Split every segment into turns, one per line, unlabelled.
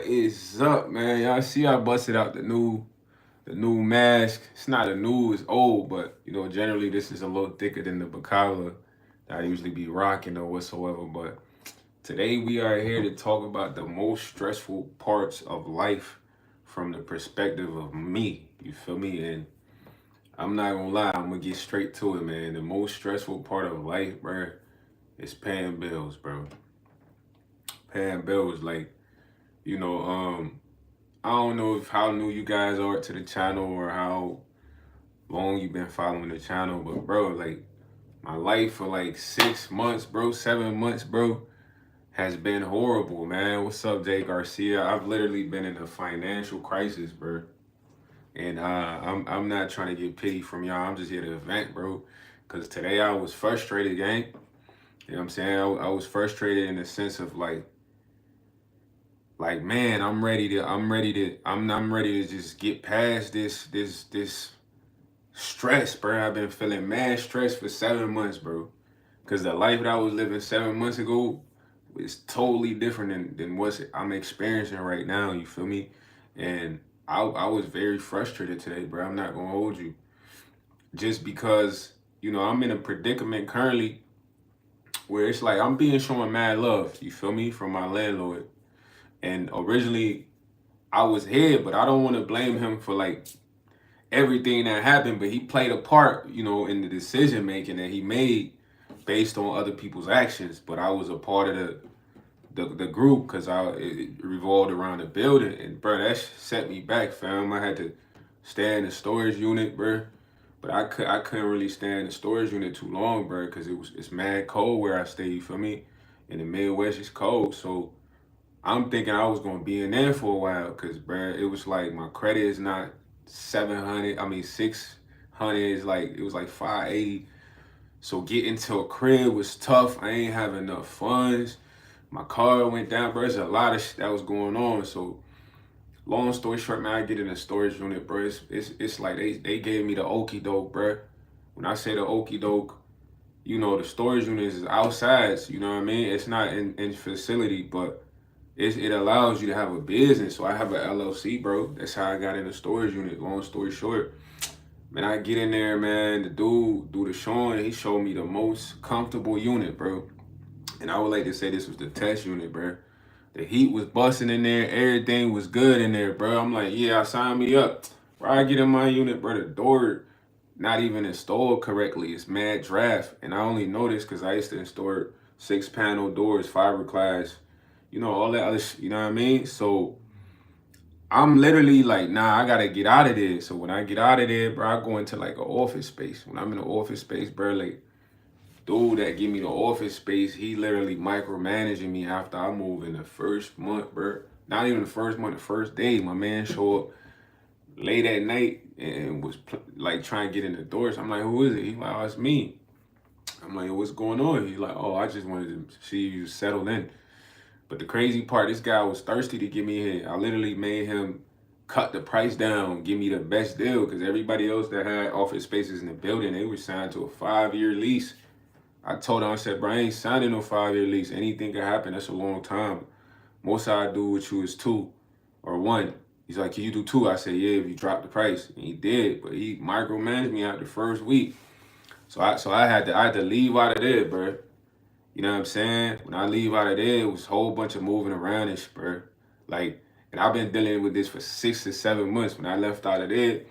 is up, man? Y'all see I busted out the new mask. It's not a new, it's old, but generally this is a little thicker than the Bacala that I usually be rocking or whatsoever. But today we are here to talk about the most stressful parts of life from the perspective of me. You feel me? And I'm not gonna lie, I'm gonna get straight to it, man. The most stressful part of life, bro, is paying bills, bro. Paying bills, like, you know, um, I don't know if how new you guys are to the channel or how long you've been following the channel, but bro, like my life for like 6 months, bro, 7 months, bro, has been horrible, man. What's up, Jay Garcia? I've literally been in a financial crisis, bro. And I'm not trying to get pity from y'all. I'm just here to vent, bro. Cause today I was frustrated, gang. You know what I'm saying? I was frustrated in the sense of like man, I'm ready to just get past this stress, bro. I've been feeling mad stress for 7 months, bro. Cause the life that I was living 7 months ago is totally different than what I'm experiencing right now. You feel me? And I was very frustrated today, bro. I'm not gonna hold you. Just because, I'm in a predicament currently where it's like I'm being shown mad love, you feel me, from my landlord. And originally I was here, but I don't want to blame him for like everything that happened, but he played a part, in the decision making that he made based on other people's actions. But I was a part of the group because it revolved around the building, and bro, that set me back, fam. I had to stay in the storage unit, bro. But I couldn't really stay in the storage unit too long, bro, because it's mad cold where I stay. You feel me? In the Midwest, it's cold, so I'm thinking I was gonna be in there for a while, cause bro, it was like my credit is not 700. I mean 600 is like it was like 580. So getting to a crib was tough. I ain't have enough funds. My car went down, bro. There's a lot of shit that was going on. So long story short, man, I get in a storage unit, bro. It's like they gave me the okie doke, bro. When I say the okie doke, the storage unit is outside. You know what I mean? It's not in facility, but it allows you to have a business. So I have an LLC, bro. That's how I got in the storage unit. Long story short, man, I get in there, man. The dude do the showing. He showed me the most comfortable unit, bro. And I would like to say this was the test unit, bro. The heat was busting in there. Everything was good in there, bro. I'm like, yeah, sign me up. Bro, I get in my unit, bro. The door not even installed correctly. It's mad draft. And I only know this because I used to install 6-panel doors, fiberglass, all that other shit, you know what I mean? So I'm literally like, nah, I gotta get out of there. So when I get out of there, bro, I go into like an office space. When I'm in an office space, bro, like, dude that give me the office space, he literally micromanaging me after I move in the first month, bro. Not even the first month, the first day. My man showed up late at night and was like trying to get in the door. So I'm like, who is it? He's like, oh, it's me. I'm like, what's going on? He's like, oh, I just wanted to see you settled in. But the crazy part, this guy was thirsty to get me here. I literally made him cut the price down, give me the best deal, because everybody else that had office spaces in the building, they were signed to a 5-year lease. I told him, I said, bro, I ain't signing no 5-year lease. Anything can happen. That's a long time. Most I do with you is 2 or 1. He's like, can you do 2? I said, yeah, if you drop the price. And he did, but he micromanaged me out the first week. So I had to leave out of there, bro. You know what I'm saying? When I leave out of there, it was a whole bunch of moving around and shit, bro. Like, and I've been dealing with this for 6 to 7 months. When I left out of there,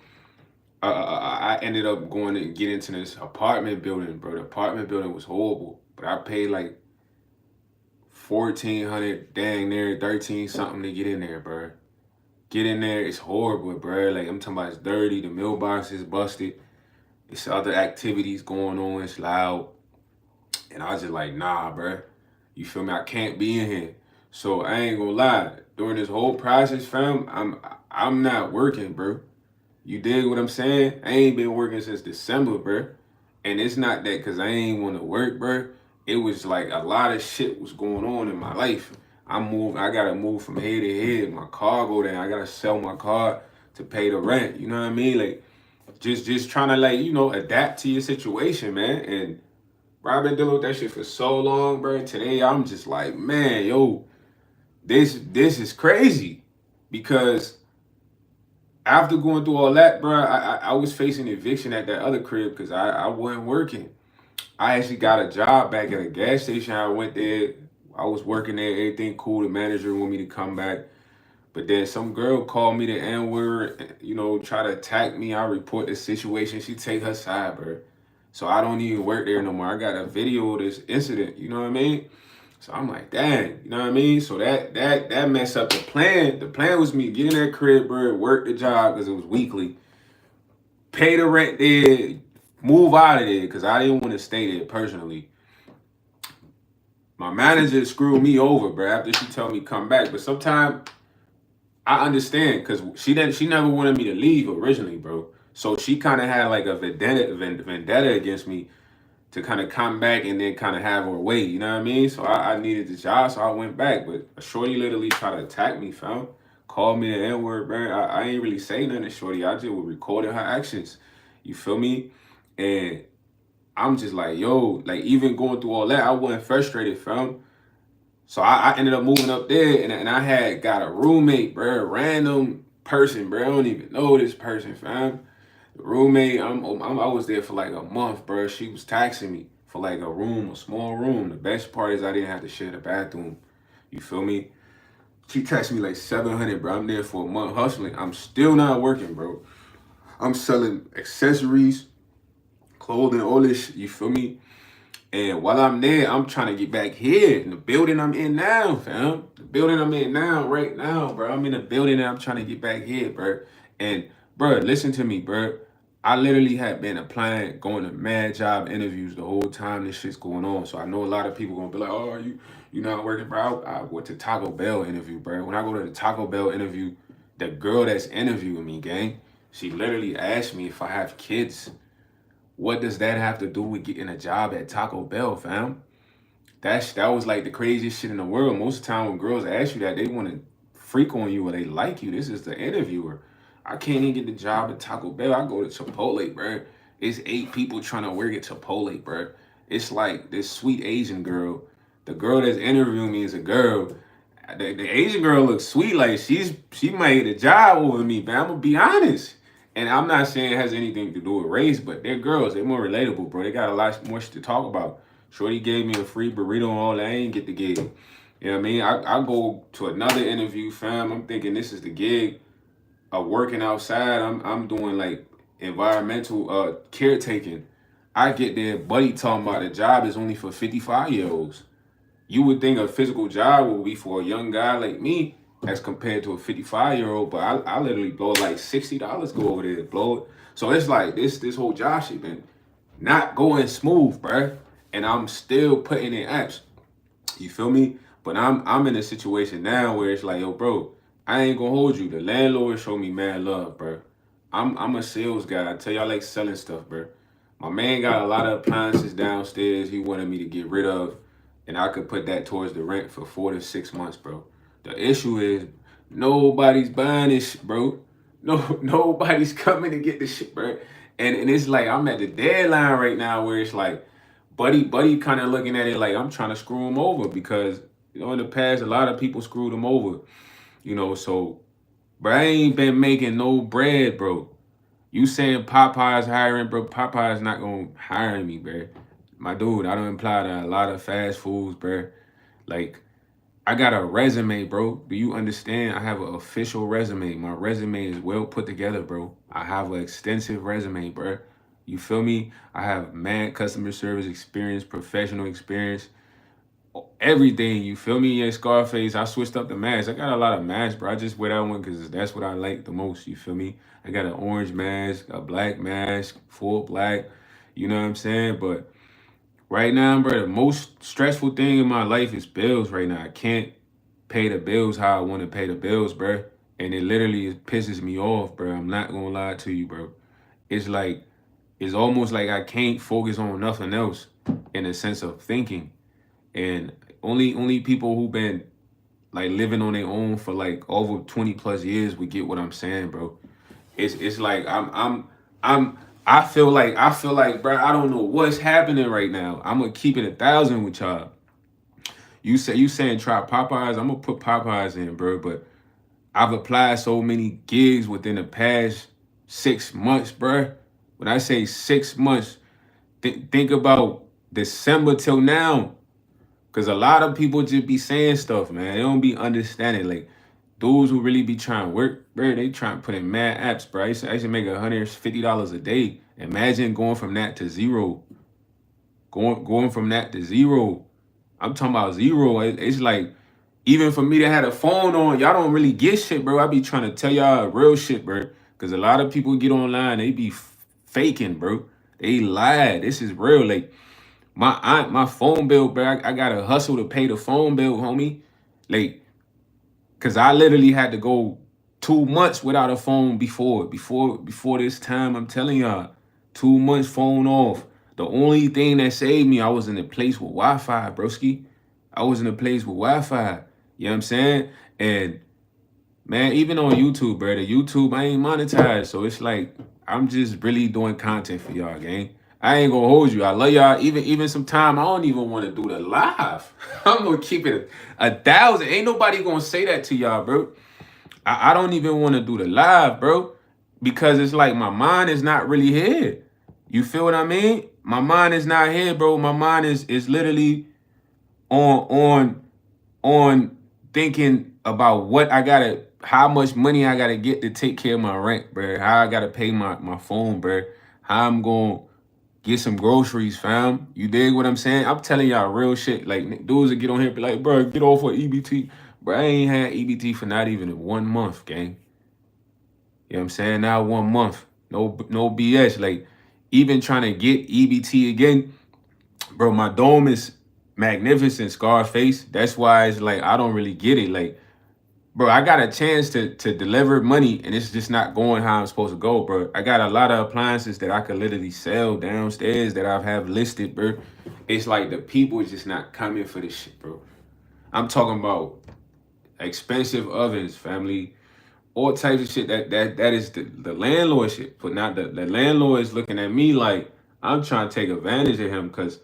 I ended up going to get into this apartment building, bro. The apartment building was horrible, but I paid like 1,400, dang near 13 something to get in there, bro. Get in there, it's horrible, bro. Like I'm talking about, it's dirty. The mailbox is busted. It's other activities going on. It's loud. And I was just like, nah, bro. You feel me? I can't be in here. So I ain't gonna lie. During this whole process, fam, I'm not working, bro. You dig what I'm saying? I ain't been working since December, bro. And it's not that because I ain't want to work, bro. It was like a lot of shit was going on in my life. I gotta move from head to head. My car go down. I gotta sell my car to pay the rent. You know what I mean? Like just trying to like, adapt to your situation, man. And bro, I've been dealing with that shit for so long, bro. Today I'm just like, man, yo, this is crazy. because after going through all that, bro, I was facing eviction at that other crib because I wasn't working. I actually got a job back at a gas station. I went there. I was working there, everything cool. The manager wanted me to come back. But then some girl called me the N word, try to attack me. I report the situation. She take her side, bro. So I don't even work there no more. I got a video of this incident. You know what I mean? So I'm like, dang, you know what I mean? So that messed up the plan. The plan was me get in that crib, bro, work the job because it was weekly, pay the rent there, move out of there because I didn't want to stay there personally. My manager screwed me over, bro, after she told me come back. But sometimes I understand because she never wanted me to leave originally, bro. So she kind of had like a vendetta against me to kind of come back and then kind of have her way. You know what I mean? So I needed the job, so I went back. But Shorty literally tried to attack me, fam. Called me the N word, bro. I ain't really say nothing to Shorty. I just was recording her actions. You feel me? And I'm just like, yo, like even going through all that, I wasn't frustrated, fam. So I ended up moving up there, and I had got a roommate, bro, random person, bro. I don't even know this person, fam. The roommate, I was there for like a month, bro. She was taxing me for like a room, a small room. The best part is I didn't have to share the bathroom. You feel me? She taxed me like 700, bro. I'm there for a month hustling. I'm still not working, bro. I'm selling accessories, clothing, all this shit, you feel me? And while I'm there, I'm trying to get back here in the building I'm in now, fam. The building I'm in now, right now, bro. I'm in the building and I'm trying to get back here, bro. And, bro, listen to me, bro. I literally had been applying, going to mad job interviews the whole time this shit's going on. So I know a lot of people gonna be like, oh, you not working, bro. I went to Taco Bell interview, bro. When I go to the Taco Bell interview, the girl that's interviewing me, gang, she literally asked me if I have kids. What does that have to do with getting a job at Taco Bell, fam? That was like the craziest shit in the world. Most of the time when girls ask you that, they want to freak on you or they like you. This is the interviewer. I can't even get the job at Taco Bell. I go to Chipotle, bro. It's 8 people trying to work at Chipotle, bro. It's like this sweet Asian girl. The girl that's interviewing me is a girl. The Asian girl looks sweet, like she might get a job over me, but I'm gonna be honest. And I'm not saying it has anything to do with race, but they're girls. They're more relatable, bro. They got a lot more shit to talk about. Shorty gave me a free burrito and all that. I ain't get the gig. You know what I mean? I go to another interview, fam. I'm thinking this is the gig of working outside. I'm doing like environmental caretaking. I get there, buddy talking about the job is only for 55-year-olds. You would think a physical job would be for a young guy like me as compared to a 55-year-old, but I literally blow like $60 go over there to blow it. So it's like this whole job shit been not going smooth, bruh. And I'm still putting in apps. You feel me? But I'm in a situation now where it's like, yo, bro, I ain't gonna hold you. The landlord showed me mad love, bro. I'm a sales guy. I tell you I like selling stuff, bro. My man got a lot of appliances downstairs he wanted me to get rid of, and I could put that towards the rent for 4 to 6 months, bro. The issue is nobody's buying this shit, bro. No, nobody's coming to get this shit, bro. And it's like I'm at the deadline right now where it's like buddy kind of looking at it like I'm trying to screw him over because in the past a lot of people screwed him over, so bro, I ain't been making no bread, bro. You saying Popeye's hiring, bro? Popeye's not gonna hire me, bro. My dude, I don't imply that a lot of fast foods, bro. Like, I got a resume, bro. Do you understand? I have an official resume. My resume is well put together, bro. I have an extensive resume, bro. You feel me? I have mad customer service experience, professional experience, everything. You feel me? Yeah, Scarface. I switched up the mask. I got a lot of masks, bro. I just wear that one because that's what I like the most. You feel me? I got an orange mask, a black mask, full black. You know what I'm saying? But right now, bro, the most stressful thing in my life is bills right now. I can't pay the bills how I want to pay the bills, bro. And it literally pisses me off, bro. I'm not gonna lie to you, bro. It's like it's almost like I can't focus on nothing else in a sense of thinking. And only people who've been like living on their own for like over 20 plus years would get what I'm saying, bro. It's like I'm I feel like, bro, I don't know what's happening right now. I'm gonna keep it 1,000 with y'all. You saying try Popeyes? I'm gonna put Popeyes in, bro. But I've applied so many gigs within the past 6 months, bruh. When I say 6 months, think about December till now. Cause a lot of people just be saying stuff, man. They don't be understanding. Like those who really be trying to work, bro, they trying to put in mad apps, bro. I used to make $150 a day. Imagine going from that to zero. Going from that to zero. I'm talking about zero. It's like even for me to have a phone on, y'all don't really get shit, bro. I be trying to tell y'all real shit, bro. Cause a lot of people get online, they be faking, bro. They lie. This is real. Like my phone bill, bro. I gotta hustle to pay the phone bill, homie. Like, cause I literally had to go 2 months without a phone before this time. I'm telling y'all, 2 months phone off. The only thing that saved me, I was in a place with Wi-Fi, broski. I was in a place with Wi-Fi. You know what I'm saying? And man, even on YouTube, bro, the YouTube I ain't monetized, so it's like I'm just really doing content for y'all, gang. I ain't gonna hold you. I love y'all. Even sometime I don't even want to do the live. I'm gonna keep it a thousand. Ain't nobody gonna say that to y'all, bro. I don't even want to do the live, bro, because it's like my mind is not really here. You feel what I mean? My mind is not here, bro. My mind is literally on on thinking about what I gotta, how much money I gotta get to take care of my rent, bro. How I gotta pay my phone, bro. How I'm gonna get some groceries, fam. You dig what I'm saying? I'm telling y'all real shit. Like dudes that get on here be like, bro, get off of EBT. Bro, I ain't had EBT for not even 1 month, gang. You know what I'm saying? Now 1 month. No BS. Like even trying to get EBT again, bro, my dome is magnificent, Scarface. That's why it's like I don't really get it. Like, bro, I got a chance to deliver money and it's just not going how I'm supposed to go, bro. I got a lot of appliances that I could literally sell downstairs that I have listed, bro. It's like the people is just not coming for this shit, bro. I'm talking about expensive ovens, family, all types of shit that is the landlord shit. But not the landlord is looking at me like I'm trying to take advantage of him because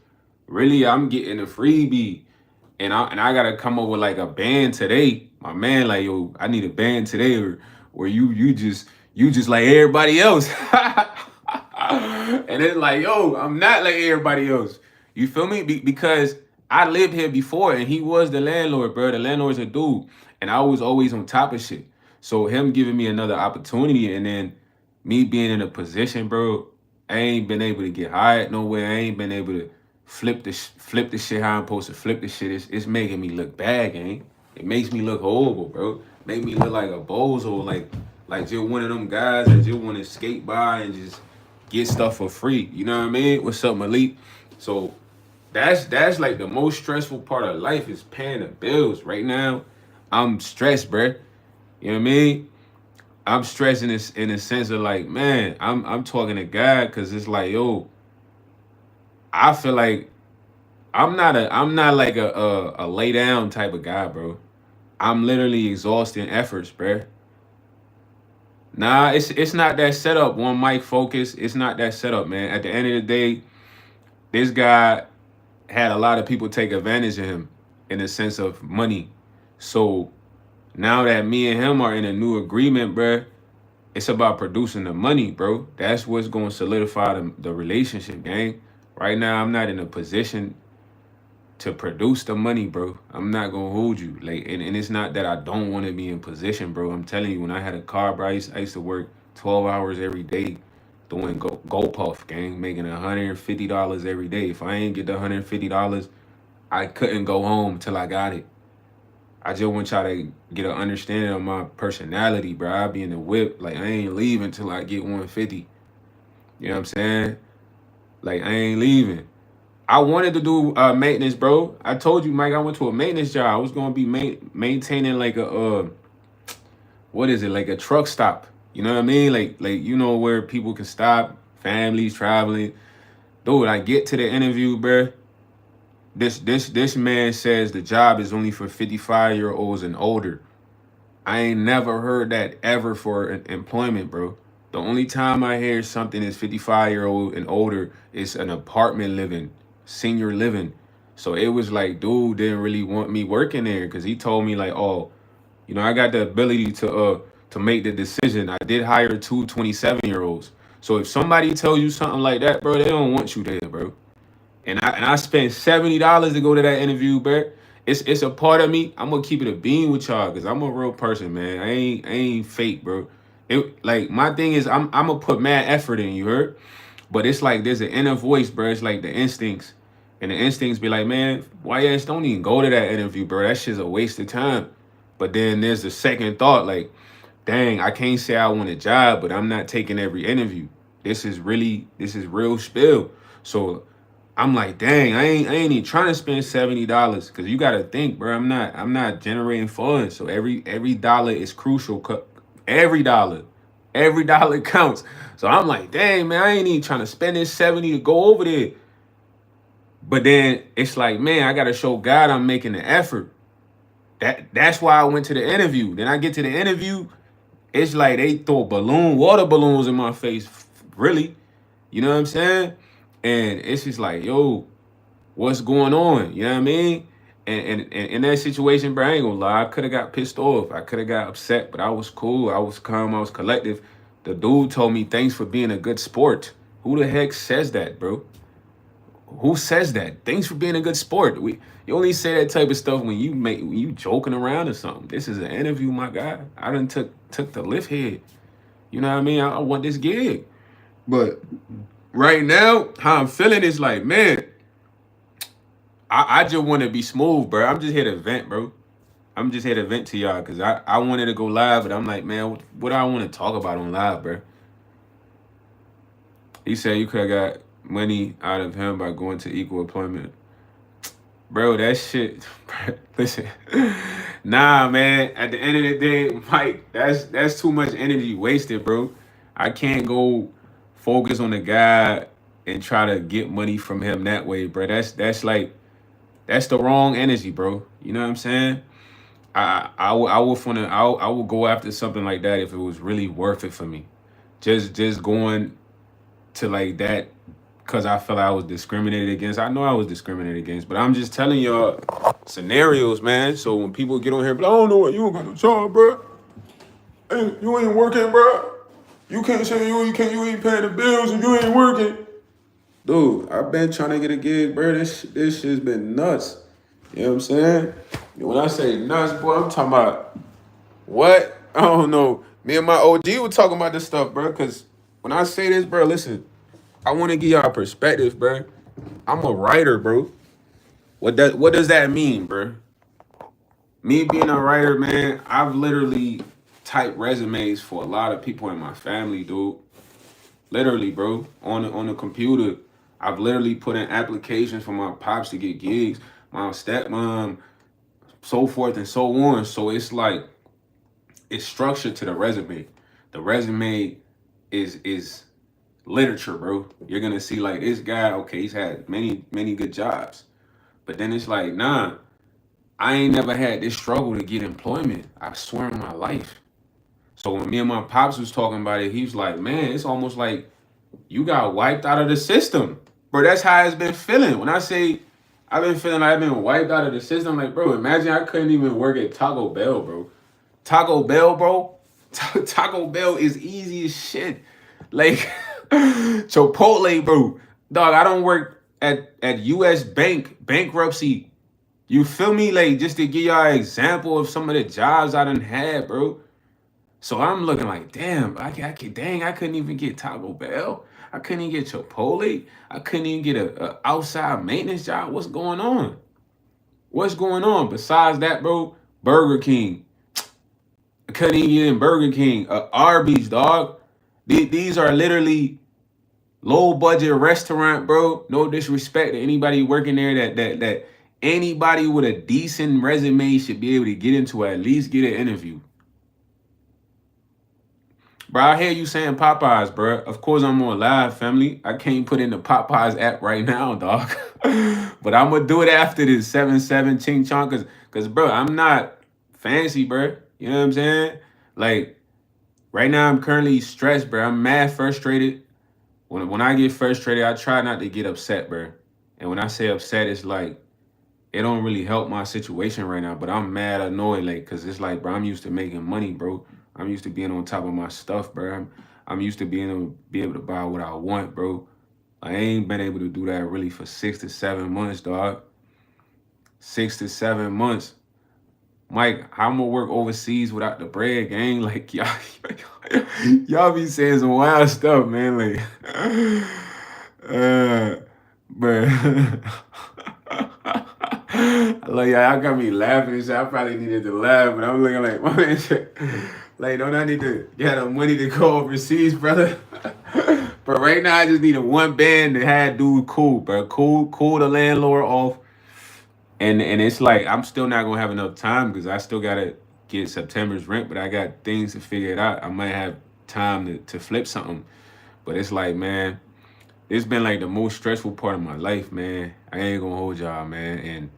really I'm getting a freebie and I gotta come up with like a band today. My man, like, yo, I need a band today, or you just like everybody else. And it's like, yo, I'm not like everybody else. You feel me? Because I lived here before and he was the landlord, bro. The landlord's a dude. And I was always on top of shit. So him giving me another opportunity and then me being in a position, bro, I ain't been able to get hired nowhere. I ain't been able to flip the shit how I'm supposed to flip the shit. It's making me look bad, gang. It makes me look horrible, bro. Make me look like a bozo, like just one of them guys that just want to skate by and just get stuff for free. You know what I mean? What's up, Malik? So that's like the most stressful part of life is paying the bills. Right now, I'm stressed, bruh. You know what I mean? I'm stressing this in the sense of like, man, I'm talking to God because it's like, yo, I feel like I'm not like a lay down type of guy, bro. I'm literally exhausting efforts, bruh. Nah, it's not that setup. One mic focus. It's not that setup, man. At the end of the day, this guy had a lot of people take advantage of him in the sense of money. So now that me and him are in a new agreement, bruh, it's about producing the money, bro. That's what's going to solidify the relationship, gang. Right now, I'm not in a position to produce the money, bro. I'm not gonna hold you. Like, and it's not that I don't want to be in position, bro. I'm telling you, when I had a car, bro, I used to work 12 hours every day doing go puff, gang, making $150 every day. If I ain't get the $150, I couldn't go home till I got it. I just want y'all to get an understanding of my personality, bro. I be in the whip, like I ain't leaving till I get 150. You know what I'm saying? Like I ain't leaving. I wanted to do maintenance, bro. I told you, Mike, I went to a maintenance job. I was gonna be maintaining like a what is it, like a truck stop. You know what I mean? Like you know where people can stop, families traveling. Dude, I get to the interview, bro. This man says the job is only for 55-year-olds and older. I ain't never heard that ever for employment, bro. The only time I hear something is 55-year-old and older is an apartment living, senior living. So it was like, dude didn't really want me working there because he told me like, oh, You know, I got the ability to make the decision. I did hire two 27-year-olds. So if somebody tells you something like that, bro, they don't want you there, bro. And I spent $70 to go to that interview, bro. It's a part of me. I'm gonna keep it a bean with y'all because I'm a real person, man. I ain't fake, bro. It like my thing is I'm gonna put mad effort in, you heard? But it's like there's an inner voice, bro. It's like the instincts. And the instincts be like, man, why you ass don't even go to that interview, bro? That shit's a waste of time. But then there's the second thought, like, dang, I can't say I want a job, but I'm not taking every interview. This is real spill. So I'm like, dang, I ain't even trying to spend $70. Cause you gotta think, bro. I'm not generating funds. So every dollar is crucial. Every dollar. Every dollar counts. So I'm like, dang, man, I ain't even trying to spend this 70 to go over there. But then it's like, man, I gotta show God I'm making the effort. That's why I went to the interview. Then I get to the interview, it's like they throw water balloons in my face, really. You know what I'm saying? And it's just like, yo, what's going on? You know what I mean? And in that situation, bro, I ain't gonna lie, I could have got pissed off. I could have got upset, but I was cool. I was calm. I was collective. The dude told me, thanks for being a good sport. Who the heck says that, bro? Who says that? Thanks for being a good sport. You only say that type of stuff when you joking around or something. This is an interview, my guy. I done took the lift head. You know what I mean? I want this gig. But right now, how I'm feeling is like, man, I just want to be smooth, bro. I'm just here to vent, bro. I'm just here to vent to y'all because I wanted to go live, but I'm like, man, what do I want to talk about on live, bro? He said you could have got money out of him by going to equal employment. Bro, that shit, listen, nah, man. At the end of the day, Mike, that's too much energy wasted, bro. I can't go focus on the guy and try to get money from him that way, bro. That's the wrong energy, bro. You know what I'm saying? I would go after something like that if it was really worth it for me. Just going to like that because I felt like I was discriminated against. I know I was discriminated against, but I'm just telling y'all scenarios, man. So when people get on here, but I don't know what you don't got no job, bro. Hey, you ain't working, bro. You can't say you ain't paying the bills and you ain't working. Dude, I've been trying to get a gig, bro. This shit's been nuts. You know what I'm saying? When I say nuts, boy, I'm talking about what? I don't know. Me and my OG were talking about this stuff, bro. Cause when I say this, bro, listen, I want to give y'all a perspective, bro. I'm a writer, bro. What does that mean, bro? Me being a writer, man, I've literally typed resumes for a lot of people in my family, dude. Literally, bro, on the computer. I've literally put in applications for my pops to get gigs, my stepmom, so forth and so on. So it's like it's structured to the resume. The resume is literature, bro. You're gonna see like this guy, okay, he's had many good jobs. But then it's like, nah, I ain't never had this struggle to get employment. I swear on my life. So when me and my pops was talking about it, he was like, man, it's almost like you got wiped out of the system. Bro, that's how it's been feeling. When I say I've been feeling like I've been wiped out of the system, like, bro, imagine I couldn't even work at Taco Bell, bro. Taco Bell, bro. Taco Bell is easy as shit. Like Chipotle, bro. Dog, I don't work at US Bank bankruptcy. You feel me? Like just to give y'all an example of some of the jobs I done had, bro. So I'm looking like, damn, I couldn't even get Taco Bell. I couldn't even get Chipotle. I couldn't even get a outside maintenance job. What's going on? What's going on? Besides that, bro, Burger King. I couldn't even get in Burger King. Arby's, dog. These are literally low budget restaurant, bro. No disrespect to anybody working there that anybody with a decent resume should be able to get into at least get an interview. Bro, I hear you saying Popeyes, bro. Of course, I'm on live, family. I can't put in the Popeyes app right now, dog. But I'm gonna do it after this 7-7 ching chong, cause, bro, I'm not fancy, bro. You know what I'm saying? Like right now, I'm currently stressed, bro. I'm mad frustrated. When I get frustrated, I try not to get upset, bro. And when I say upset, it's like it don't really help my situation right now. But I'm mad annoyed, like, cause it's like, bro, I'm used to making money, bro. I'm used to being on top of my stuff, bro. I'm used to be able to buy what I want, bro. I ain't been able to do that really for 6 to 7 months, dog. 6 to 7 months. Mike, how I'm gonna work overseas without the bread, gang? Like y'all be saying some wild stuff, man. Like, but like y'all got me laughing and shit. I probably needed to laugh, but I'm looking like, my man, shit. Like, don't I need to get the money to go overseas, brother? But right now, I just need a one band to have dude cool, bro. Cool the landlord off. And it's like I'm still not gonna have enough time because I still gotta get September's rent, but I got things to figure it out. I might have time to flip something. But it's like, man, it's been like the most stressful part of my life, man. I ain't gonna hold y'all, man. And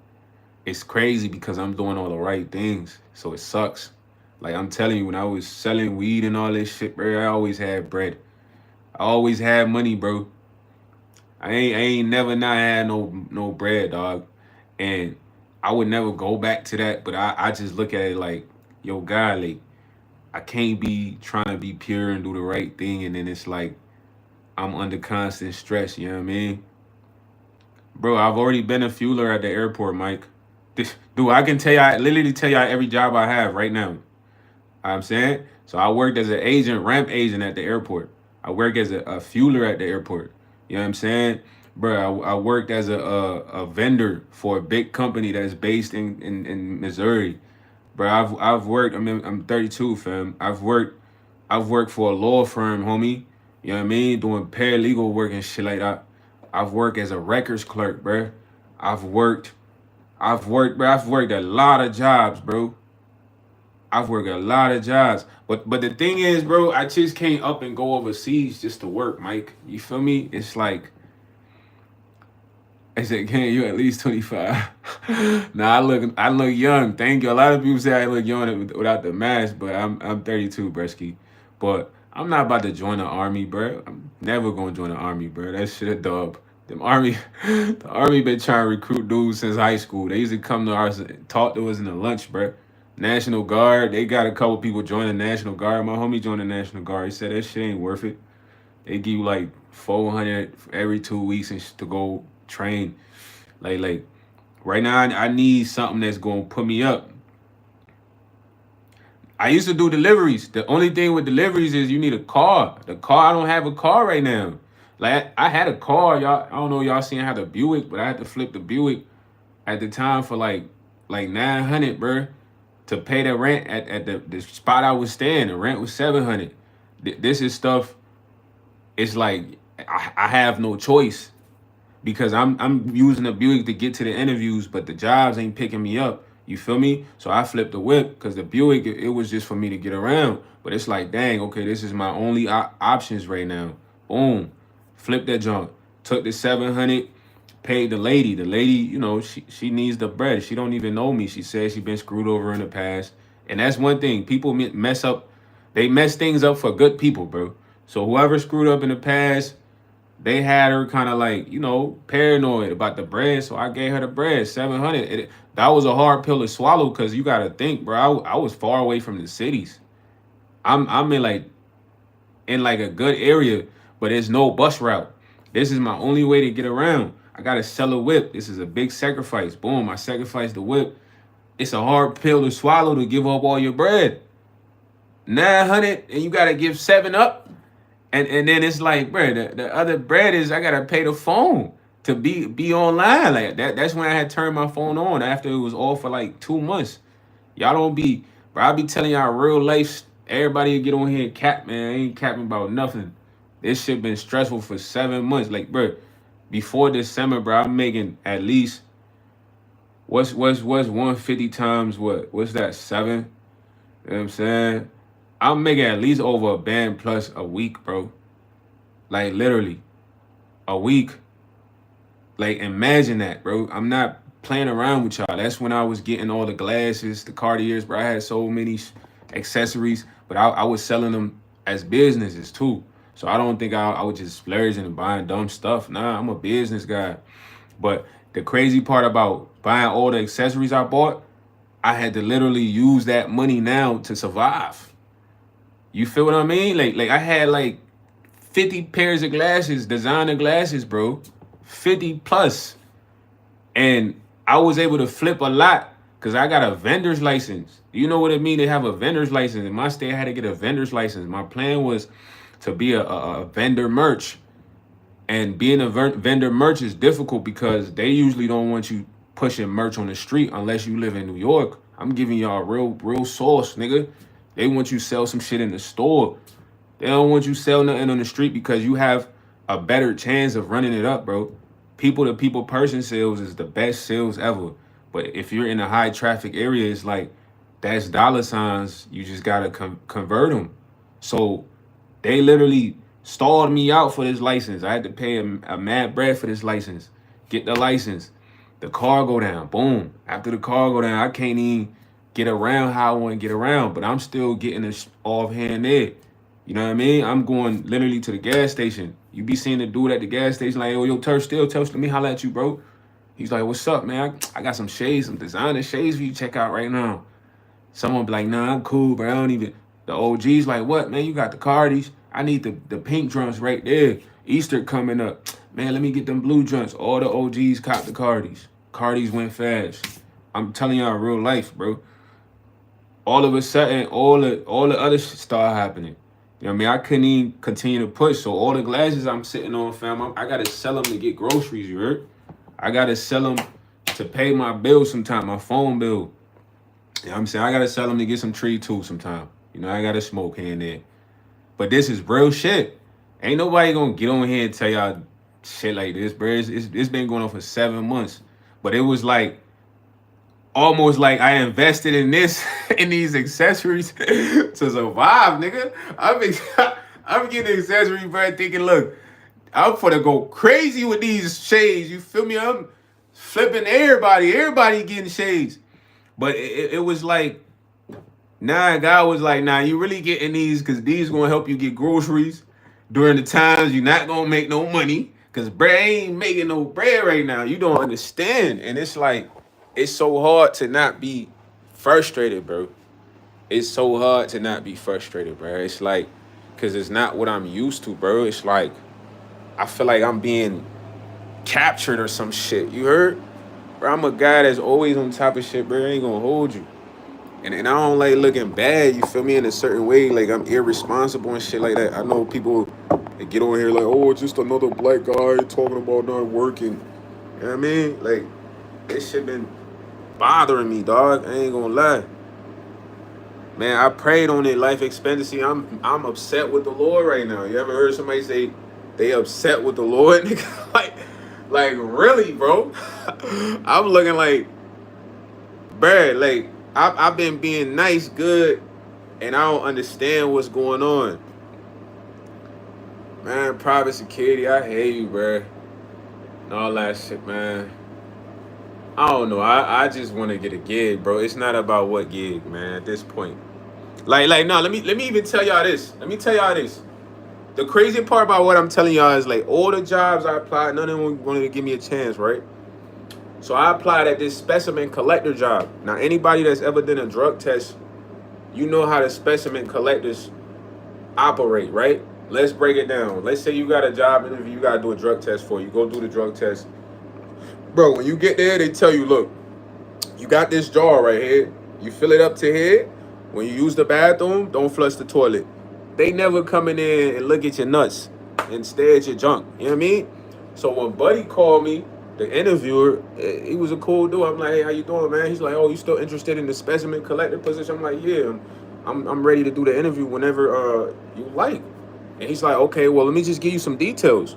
it's crazy because I'm doing all the right things. So it sucks. Like I'm telling you, when I was selling weed and all this shit, bro, I always had bread. I always had money, bro. I ain't never not had no bread, dog. And I would never go back to that, but I just look at it like, yo, God, like I can't be trying to be pure and do the right thing, and then it's like I'm under constant stress. You know what I mean, bro? I've already been a fueler at the airport, Mike. Dude, I can tell you, I literally tell you every job I have right now. I'm saying, so I worked as an agent, ramp agent at the airport. I work as a fueler at the airport. You know what I'm saying? Bro, I worked as a vendor for a big company that's based in Missouri. Bro, I've worked. I mean, I'm 32, fam. I've worked for a law firm, homie. You know what I mean? Doing paralegal work and shit like that. I've worked as a records clerk, bro. I've worked, bro. I've worked a lot of jobs, bro. I've worked a lot of jobs. But the thing is, bro, I just can't up and go overseas just to work, Mike. You feel me? It's like I said, can you at least 25? Nah, I look young. Thank you. A lot of people say I look young without the mask, but I'm 32, Bresky. But I'm not about to join the army, bro. I'm never gonna join the army, bro. That shit a dub. Them army, the army been trying to recruit dudes since high school. They used to come to ours, talk to us in the lunch, bro. National Guard, they got a couple people join the National Guard. My homie joined the National Guard. He said that shit ain't worth it. They give you like 400 every 2 weeks and to go train. Like right now, I need something that's gonna put me up. I used to do deliveries. The only thing with deliveries is you need a car. The car, I don't have a car right now. Like I had a car, y'all. I don't know y'all seen how the Buick, but I had to flip the Buick at the time for like 900, bro, to pay the rent at the spot I was staying. The rent was 700. This is stuff. It's like I have no choice because I'm using the Buick to get to the interviews, but the jobs ain't picking me up. You feel me? So I flipped the whip because the Buick it was just for me to get around. But it's like, dang, okay, this is my only options right now. Boom, flip that junk. Took the 700, paid the lady. The lady, you know, she needs the bread. She don't even know me. She says she been screwed over in the past, and that's one thing. People mess up. They mess things up for good people, bro. So whoever screwed up in the past, they had her kind of like, you know, paranoid about the bread. So I gave her the bread, 700. That was a hard pill to swallow because you got to think, bro. I was far away from the cities. I'm in like a good area, but there's no bus route. This is my only way to get around. I gotta sell a whip. This is a big sacrifice. Boom, I sacrificed the whip. It's a hard pill to swallow to give up all your bread. 900 and you gotta give 7 up. And then it's like, bro, the other bread is I gotta pay the phone to be online. Like that's when I had turned my phone on after it was off for like 2 months. Y'all don't be, bro. I be telling y'all real life. Everybody get on here and cap, man. I ain't capping about nothing. This shit been stressful for 7 months. Like, bro, before December, bro, I'm making at least what's 150 times what? What's that? 7? You know what I'm saying? I'm making at least over a band plus a week, bro. Like literally a week. Like imagine that, bro. I'm not playing around with y'all. That's when I was getting all the glasses, the Cartiers, bro. I had so many accessories, but I was selling them as businesses too. So I don't think I was just splurging and buying dumb stuff. Nah, I'm a business guy. But the crazy part about buying all the accessories I bought, I had to literally use that money now to survive. You feel what I mean? Like I had like 50 pairs of glasses, designer glasses, bro. 50 plus. And I was able to flip a lot because I got a vendor's license. You know what it mean to have a vendor's license? In my state, I had to get a vendor's license. My plan was to be a vendor merch. And being a vendor merch is difficult because they usually don't want you pushing merch on the street unless you live in New York. I'm giving y'all real sauce, nigga. They want you sell some shit in the store. They don't want you sell nothing on the street because you have a better chance of running it up, bro. People to people person sales is the best sales ever. But if you're in a high traffic area, it's like that's dollar signs. You just gotta convert them. So they literally stalled me out for this license. I had to pay a mad bread for this license. Get the license. The car go down. Boom. After the car go down, I can't even get around how I want to get around, but I'm still getting this offhand there. You know what I mean? I'm going literally to the gas station. You be seeing the dude at the gas station like, oh, yo, Turf still tells me holla at you, bro. He's like, what's up, man? I got some shades, some designer shades for you to check out right now. Someone be like, nah, I'm cool, bro. I don't even. The OG's like, what, man? You got the Cardis. I need the pink drums right there. Easter coming up. Man, let me get them blue drums. All the OGs caught the Cardis. Cardis went fast. I'm telling y'all real life, bro. All of a sudden, all the other shit started happening. You know what I mean? I couldn't even continue to push. So all the glasses I'm sitting on, fam, I got to sell them to get groceries, you heard? I got to sell them to pay my bill sometime, my phone bill. You know what I'm saying? I got to sell them to get some tree too sometime. You know, I got to smoke here and there. But this is real shit. Ain't nobody going to get on here and tell y'all shit like this, bro. It's been going on for 7 months. But it was like, almost like I invested in this, in these accessories to survive, nigga. I'm getting accessories, bro, thinking, look, I'm gonna go crazy with these shades. You feel me? I'm flipping everybody getting shades. But it was like, nah, God was like, nah, you really getting these because these gonna help you get groceries during the times you're not gonna make no money. Because bread ain't making no bread right now. You don't understand. And it's like, it's so hard to not be frustrated, bro. It's so hard to not be frustrated, bro. It's like, because it's not what I'm used to, bro. It's like, I feel like I'm being captured or some shit. You heard? Bro, I'm a guy that's always on top of shit, bro. I ain't gonna hold you. And I don't like looking bad, you feel me, in a certain way. Like, I'm irresponsible and shit like that. I know people that get on here like, oh, it's just another black guy talking about not working. You know what I mean? Like, this shit been bothering me, dog. I ain't gonna lie. Man, I prayed on it, life expectancy. I'm upset with the Lord right now. You ever heard somebody say they upset with the Lord? like really, bro? I'm looking like, bruh, like, I've been being nice, good, and I don't understand what's going on. Man, private security, I hate you, bruh. And all that shit, man. I don't know. I just want to get a gig, bro. It's not about what gig, man, at this point. Like, no, let me even tell y'all this. Let me tell y'all this. The crazy part about what I'm telling y'all is, like, all the jobs I applied, none of them wanted to give me a chance, right? So I applied at this specimen collector job. Now, anybody that's ever done a drug test, you know how the specimen collectors operate, right? Let's break it down. Let's say you got a job interview, you got to do a drug test for you. Go do the drug test. Bro, when you get there, they tell you, look, you got this jar right here. You fill it up to here. When you use the bathroom, don't flush the toilet. They never come in there and look at your nuts and stare at your junk. You know what I mean? So when Buddy called me, the interviewer, he was a cool dude. I'm like, hey, how you doing, man? He's like, oh, you still interested in the specimen collector position? I'm like, yeah, I'm ready to do the interview whenever you like. And he's like, okay, well, let me just give you some details.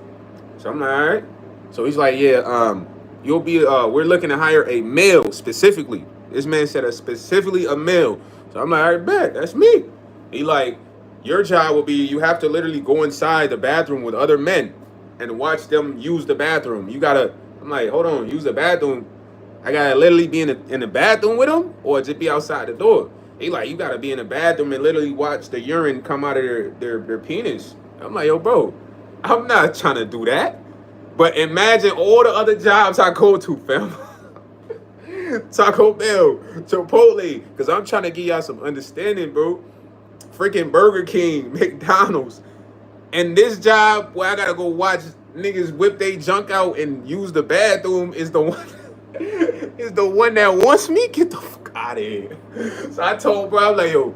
So I'm like, all right. So he's like, yeah, you'll be, we're looking to hire a male specifically. This man said specifically a male. So I'm like, all right, bet, that's me. He like, your job will be, you have to literally go inside the bathroom with other men and watch them use the bathroom. You gotta, I'm like, hold on, use the bathroom. I gotta literally be in the bathroom with them, or just be outside the door. He like, you gotta be in the bathroom and literally watch the urine come out of their penis. I'm like, yo, bro, I'm not trying to do that. But imagine all the other jobs I go to, fam. Taco Bell, Chipotle, because I'm trying to give y'all some understanding, bro. Freaking Burger King, McDonald's. And this job where I gotta go watch niggas whip they junk out and use the bathroom is the one is the one that wants me. Get the fuck out of here. So I told bro, I'm like, yo,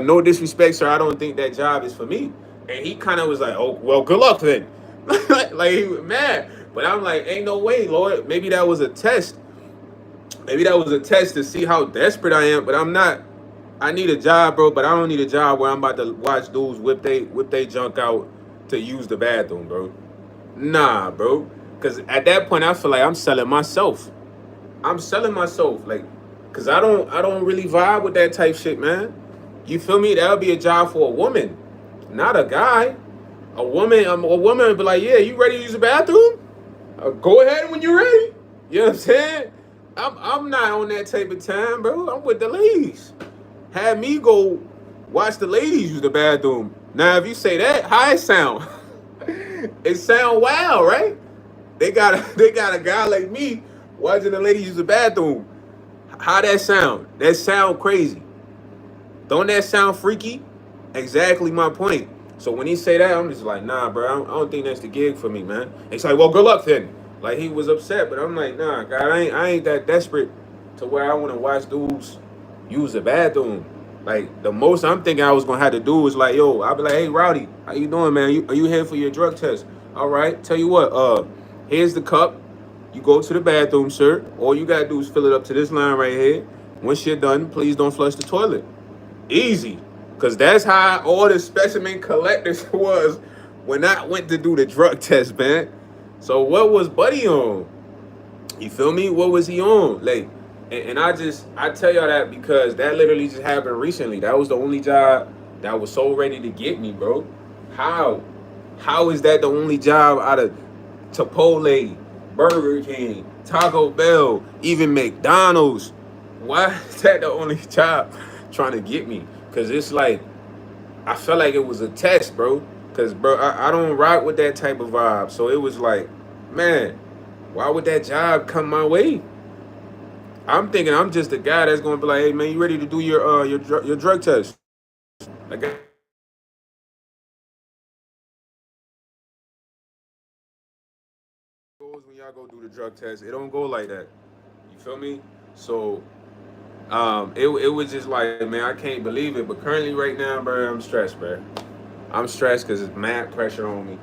no disrespect, sir. I don't think that job is for me. And he kind of was like, oh, well, good luck then. Like he was mad. But I'm like, ain't no way, Lord. Maybe that was a test. Maybe that was a test to see how desperate I am. But I'm not. I need a job, bro, but I don't need a job where I'm about to watch dudes whip they junk out to use the bathroom, bro. Nah, bro. Cause at that point I feel like I'm selling myself. I'm selling myself. Like, cause I don't really vibe with that type shit, man. You feel me? That'll be a job for a woman, not a guy. A woman would be like, yeah, you ready to use the bathroom? Go ahead when you're ready. You know what I'm saying? I'm not on that type of time, bro. I'm with the ladies. Have me go watch the ladies use the bathroom. Now, if you say that, how it sound? It sound wild, right? They got a guy like me watching the ladies use the bathroom. How that sound? That sound crazy. Don't that sound freaky? Exactly my point. So when he say that, I'm just like, nah, bro. I don't think that's the gig for me, man. It's like, well, good luck then. Like he was upset, but I'm like, nah, God, I ain't that desperate to where I want to watch dudes use the bathroom. Like the most I'm thinking I was gonna have to do is like, yo, I'll be like, hey, Rowdy, how you doing, man? Are you here for your drug test? All right. Tell you what, here's the cup. You go to the bathroom, sir. All you gotta do is fill it up to this line right here. Once you're done, please don't flush the toilet. Easy. Cause that's how all the specimen collectors was when I went to do the drug test, man. So what was Buddy on? You feel me? What was he on? Like, and I tell y'all that because that literally just happened recently. That was the only job that was so ready to get me, bro. How? How is that the only job out of Chipotle, Burger King, Taco Bell, even McDonald's? Why is that the only job trying to get me? Cause it's like I felt like it was a test, bro. Cause bro, I don't rock with that type of vibe. So it was like, man, why would that job come my way? I'm thinking I'm just a guy that's gonna be like, hey man, you ready to do your drug test? Like goes when y'all go do the drug test. It don't go like that. You feel me? So it was just like, man, I can't believe it. But currently, right now, bro, I'm stressed, bro. I'm stressed because it's mad pressure on me.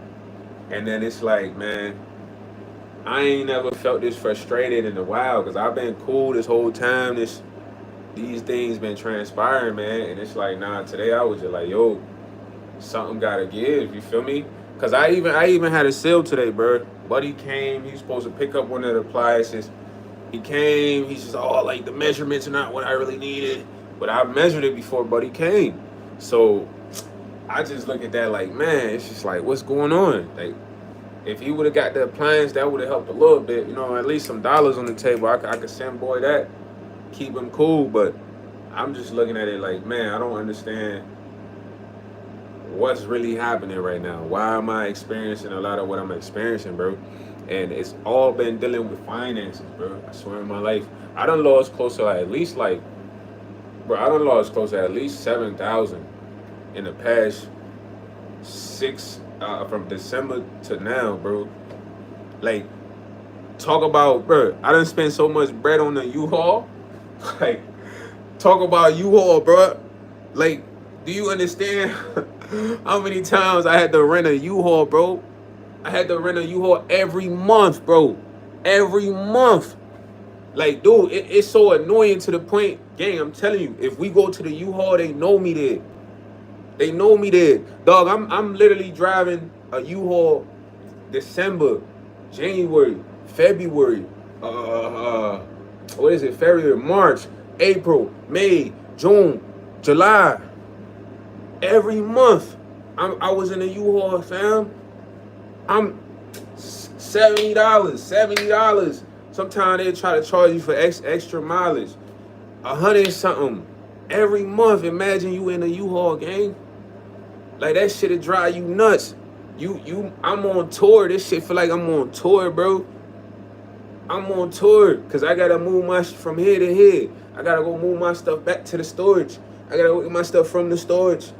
And then it's like, man, I ain't never felt this frustrated in a while because I've been cool this whole time. These things been transpiring, man. And it's like, nah, today I was just like, yo, something gotta give. You feel me? Cause I even had a sale today, bro. Buddy came. He was supposed to pick up one of the appliances. He came. He's just, oh, like the measurements are not what I really needed, but I measured it before Buddy came. So I just look at that like, man, it's just like, what's going on? Like, if he would have got the appliance, that would have helped a little bit. You know, at least some dollars on the table. I could send boy that, keep him cool. But I'm just looking at it like, man, I don't understand what's really happening right now. Why am I experiencing a lot of what I'm experiencing, bro? And it's all been dealing with finances, bro. I swear in my life, I done lost close to at least like, bro, I done lost close to at least 7,000 in the past from December to now, bro. Like, talk about, bro, I done spent so much bread on the U-Haul. Like, talk about U-Haul, bro. Like, do you understand how many times I had to rent a U-Haul, bro? I had to rent a U-Haul every month, bro. Every month. Like, dude, it's so annoying to the point, gang, I'm telling you, if we go to the U-Haul, they know me there. They know me there. Dog, I'm literally driving a U-Haul December, January, February, what is it? February, March, April, May, June, July. Every month, I was in a U-Haul, fam. I'm $70. Sometimes they try to charge you for extra mileage. 100 something every month. Imagine you in a U-Haul, gang. Like that shit'll drive you nuts. I'm on tour. This shit feel like I'm on tour, bro. I'm on tour because I gotta move my from here to here. I gotta go move my stuff back to the storage. I gotta go get my stuff from the storage.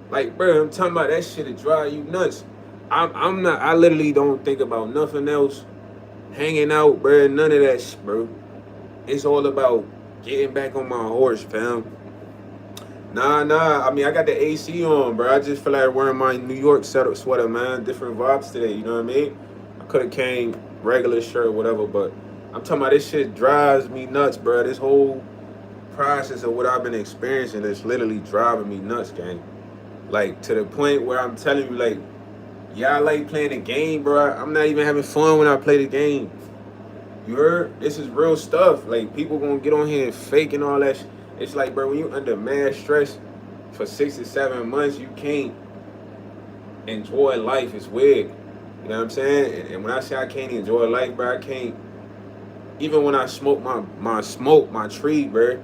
Like, bro, I'm talking about that shit to drive you nuts. I'm not. I literally don't think about nothing else. Hanging out, bro. None of that shit, bro. It's all about getting back on my horse, fam. Nah. I mean, I got the AC on, bro. I just feel like wearing my New York setup sweater, man. Different vibes today, you know what I mean? I could have came regular shirt or whatever, but I'm talking about this shit drives me nuts, bro. This whole process of what I've been experiencing is literally driving me nuts, gang. Like, to the point where I'm telling you, like, yeah, I like playing the game, bro. I'm not even having fun when I play the game. You heard? This is real stuff. Like, people gonna get on here and fake and all that shit. It's like, bro, when you under mad stress for 6 to 7 months, you can't enjoy life. It's weird. You know what I'm saying? And when I say I can't enjoy life, bro, I can't. Even when I smoke my tree, bro,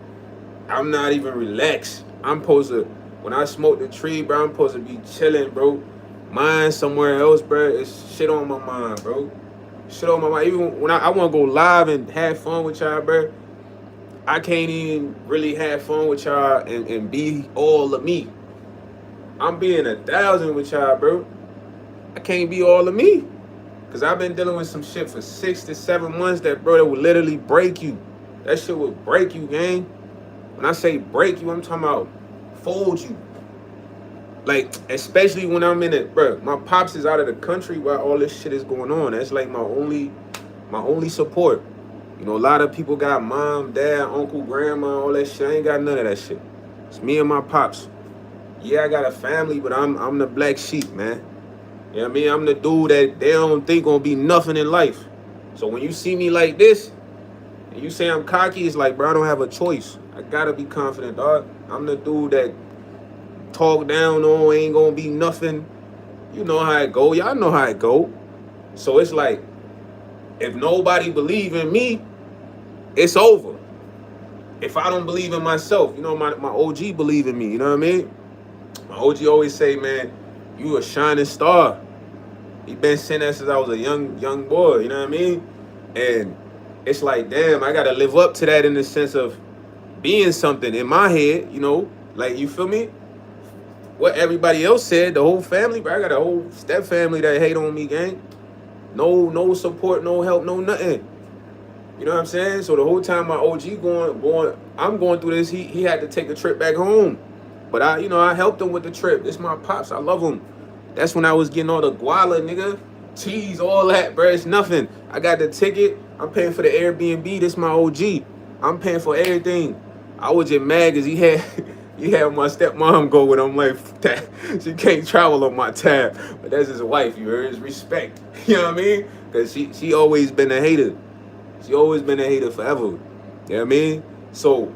I'm not even relaxed. I'm supposed to, when I smoke the tree, bro, I'm supposed to be chilling, bro. Mind somewhere else, bro. It's shit on my mind, bro. Shit on my mind. Even when I want to go live and have fun with y'all, bro, I can't even really have fun with y'all and be all of me. I'm being 1,000 with y'all, bro. I can't be all of me. Because I've been dealing with some shit for 6 to 7 months that, bro, that would literally break you. That shit would break you, gang. When I say break you, I'm talking about fold you. Like, especially when I'm in it, bro. My pops is out of the country while all this shit is going on. That's like my only support. You know, a lot of people got mom, dad, uncle, grandma, all that shit. I ain't got none of that shit. It's me and my pops. Yeah, I got a family, but I'm the black sheep, man. You know what I mean? I'm the dude that they don't think gonna be nothing in life. So when you see me like this, and you say I'm cocky, it's like, bro, I don't have a choice. I gotta be confident, dog. I'm the dude that talk down on, ain't gonna be nothing. You know how it go. Y'all know how it go. So it's like, if nobody believe in me, it's over. If I don't believe in myself, you know, my OG believe in me, you know what I mean? My OG always say, man, you a shining star. He been saying that since I was a young boy, you know what I mean? And it's like, damn, I gotta live up to that in the sense of being something in my head, you know? Like, you feel me? What everybody else said, the whole family, bro, I got a whole step family that hate on me, gang. No support, no help, no nothing. You know what I'm saying? So the whole time my OG I'm going through this, he had to take a trip back home. But I helped him with the trip. This my pops, I love him. That's when I was getting all the guala, nigga. Cheese, all that, bro. It's nothing. I got the ticket. I'm paying for the Airbnb. This my OG. I'm paying for everything. I was just mad because he had my stepmom go with him. Like, that. She can't travel on my tab. But that's his wife, you heard? It's respect. You know what I mean? Because she always been a hater. She always been a hater forever. You know what I mean? So,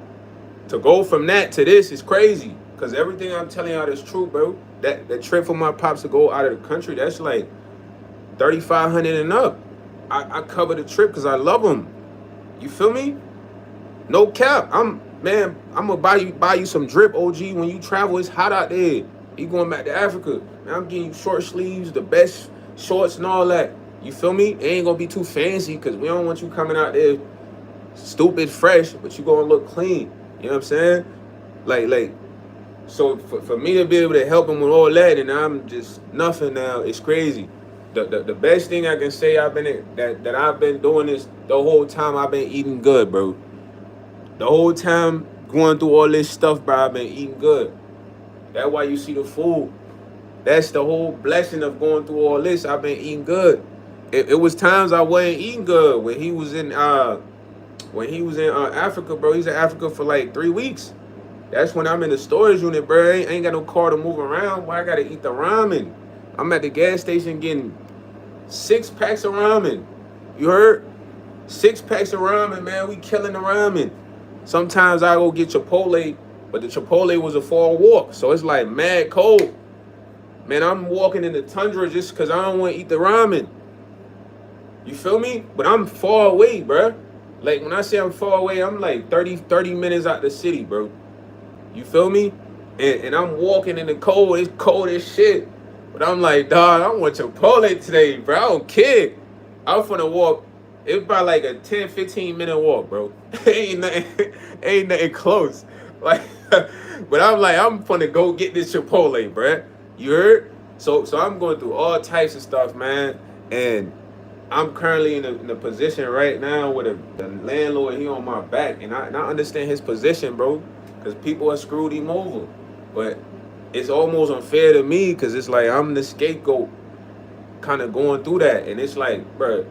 to go from that to this is crazy. Because everything I'm telling y'all is true, bro. That trip for my pops to go out of the country, that's like $3,500 and up. I cover the trip because I love them. You feel me? No cap. I'm gonna buy you some drip, OG. When you travel, it's hot out there. You going back to Africa. Man, I'm getting you short sleeves, the best shorts and all that. You feel me? It ain't gonna be too fancy because we don't want you coming out there stupid fresh, but you gonna look clean. You know what I'm saying? Like, so for me to be able to help him with all that, and I'm just nothing now, it's crazy. The best thing I can say I've been doing this the whole time. I've been eating good, bro. The whole time going through all this stuff, bro, I've been eating good. That's why you see the food. That's the whole blessing of going through all this. I've been eating good. It was times I wasn't eating good when he was in Africa, bro. He's in Africa for like 3 weeks. That's when I'm in the storage unit, bro. I ain't got no car to move around. Why I gotta eat the ramen? I'm at the gas station getting 6 packs of ramen. You heard? 6 packs of ramen, man. We killing the ramen. Sometimes I go get Chipotle, but the Chipotle was a far walk. So it's like mad cold. Man, I'm walking in the tundra just because I don't want to eat the ramen. You feel me? But I'm far away, bro. Like, when I say I'm far away, I'm like 30 minutes out the city, bro. You feel me? And I'm walking in the cold. It's cold as shit. But I'm like, dog, I want Chipotle today, bro. I don't care. I'm finna walk It's about like a 10, 15 minute walk, bro. Ain't nothing close. Like, but I'm like, I'm gonna go get this Chipotle, bruh. You heard? So I'm going through all types of stuff, man. And I'm currently in a position right now where the landlord, he on my back. And I understand his position, bro. Because people have screwed him over. But it's almost unfair to me because it's like I'm the scapegoat kind of going through that. And it's like, bro,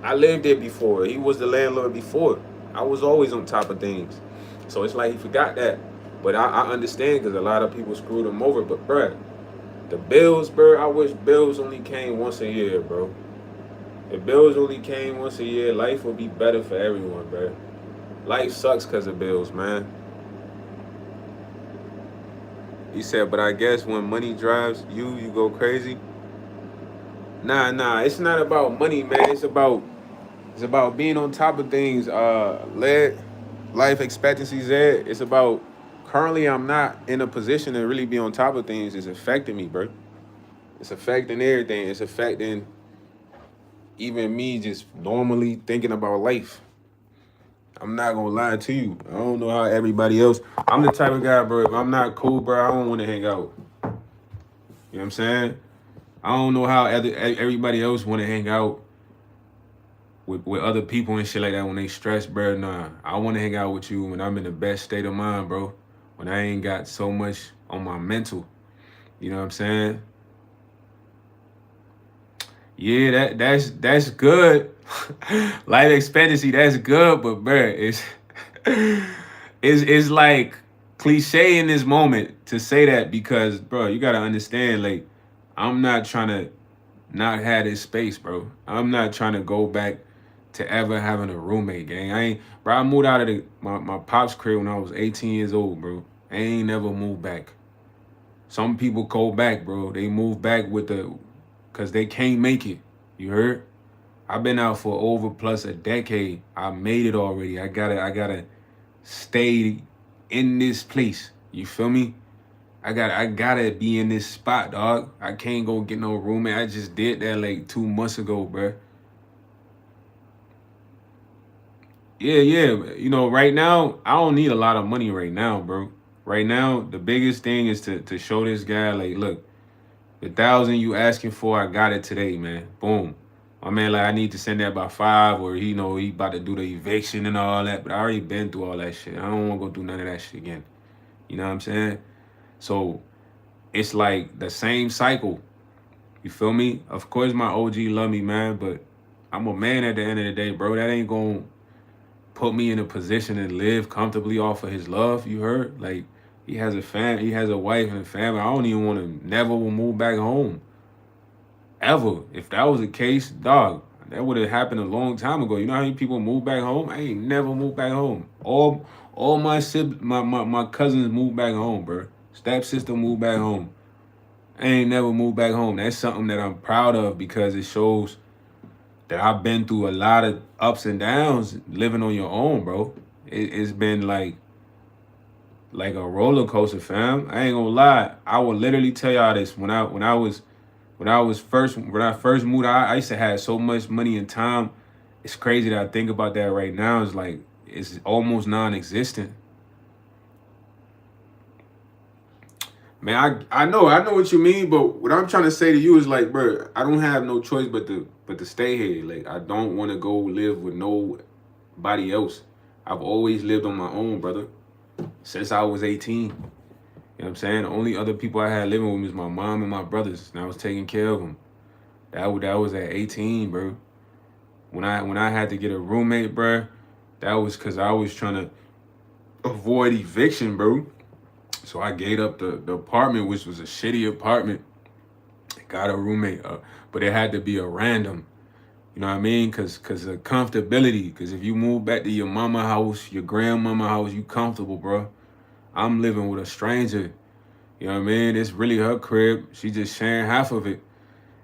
I lived there before. He was the landlord before. I was always on top of things. So it's like he forgot that. But I understand because a lot of people screwed him over. But, bro, the bills, bro, I wish bills only came once a year, bro. If bills only came once a year, life would be better for everyone, bro. Life sucks because of bills, man. He said, but I guess when money drives you, you go crazy. Nah, it's not about money, man. It's about being on top of things. Life expectancy Zed. It's about currently I'm not in a position to really be on top of things. It's affecting me, bro. It's affecting everything. It's affecting even me just normally thinking about life. I'm not gonna lie to you. I don't know how everybody else. I'm the type of guy, bro. If I'm not cool, bro, I don't want to hang out. You know what I'm saying? I don't know how everybody else want to hang out with other people and shit like that when they stress, bro. Nah, I want to hang out with you when I'm in the best state of mind, bro. When I ain't got so much on my mental. You know what I'm saying? Yeah, that's good. Life expectancy, that's good, but bro, it's like cliche in this moment to say that because, bro, you gotta understand, like, I'm not trying to not have this space, bro. I'm not trying to go back to ever having a roommate, gang. I ain't, bro. I moved out of my pop's crib when I was 18 years old, bro. I ain't never moved back. Some people go back, bro. They move back cause they can't make it. You heard? I've been out for over plus a decade. I made it already. I gotta stay in this place. You feel me? I gotta be in this spot, dog. I can't go get no roommate. I just did that like 2 months ago, bro. Yeah. You know, right now, I don't need a lot of money right now, bro. Right now, the biggest thing is to show this guy, like, look, the 1,000 you asking for, I got it today, man. Boom. My man, like, I need to send that by 5, or he about to do the eviction and all that. But I already been through all that shit. I don't want to go through none of that shit again. You know what I'm saying? So it's like the same cycle. You feel me? Of course, my OG love me, man, but I'm a man at the end of the day, bro. That ain't gonna put me in a position to live comfortably off of his love. You heard? Like, he has a wife and a family. I don't even want to never will move back home ever. If that was the case, dog, that would have happened a long time ago. You know how many people move back home? I ain't never moved back home. All my cousins moved back home, bro. Stepsister moved back home. I ain't never moved back home. That's something that I'm proud of because it shows that I've been through a lot of ups and downs living on your own, bro. It's been like a roller coaster, fam. I ain't gonna lie. I will literally tell y'all this when I first moved out. I used to have so much money and time. It's crazy that I think about that right now. It's like it's almost non-existent. Man, I know what you mean, but what I'm trying to say to you is like, bro, I don't have no choice but to stay here. Like, I don't want to go live with nobody else. I've always lived on my own, brother, since I was 18. You know what I'm saying? The only other people I had living with me was my mom and my brothers, and I was taking care of them. That was at 18, bro. When I had to get a roommate, bro, that was because I was trying to avoid eviction, bro. So I gave up the apartment, which was a shitty apartment. Got a roommate, but it had to be a random. You know what I mean? Cause of comfortability. Cause if you move back to your mama house, your grandmama house, you comfortable, bro. I'm living with a stranger. You know what I mean? It's really her crib. She just sharing half of it.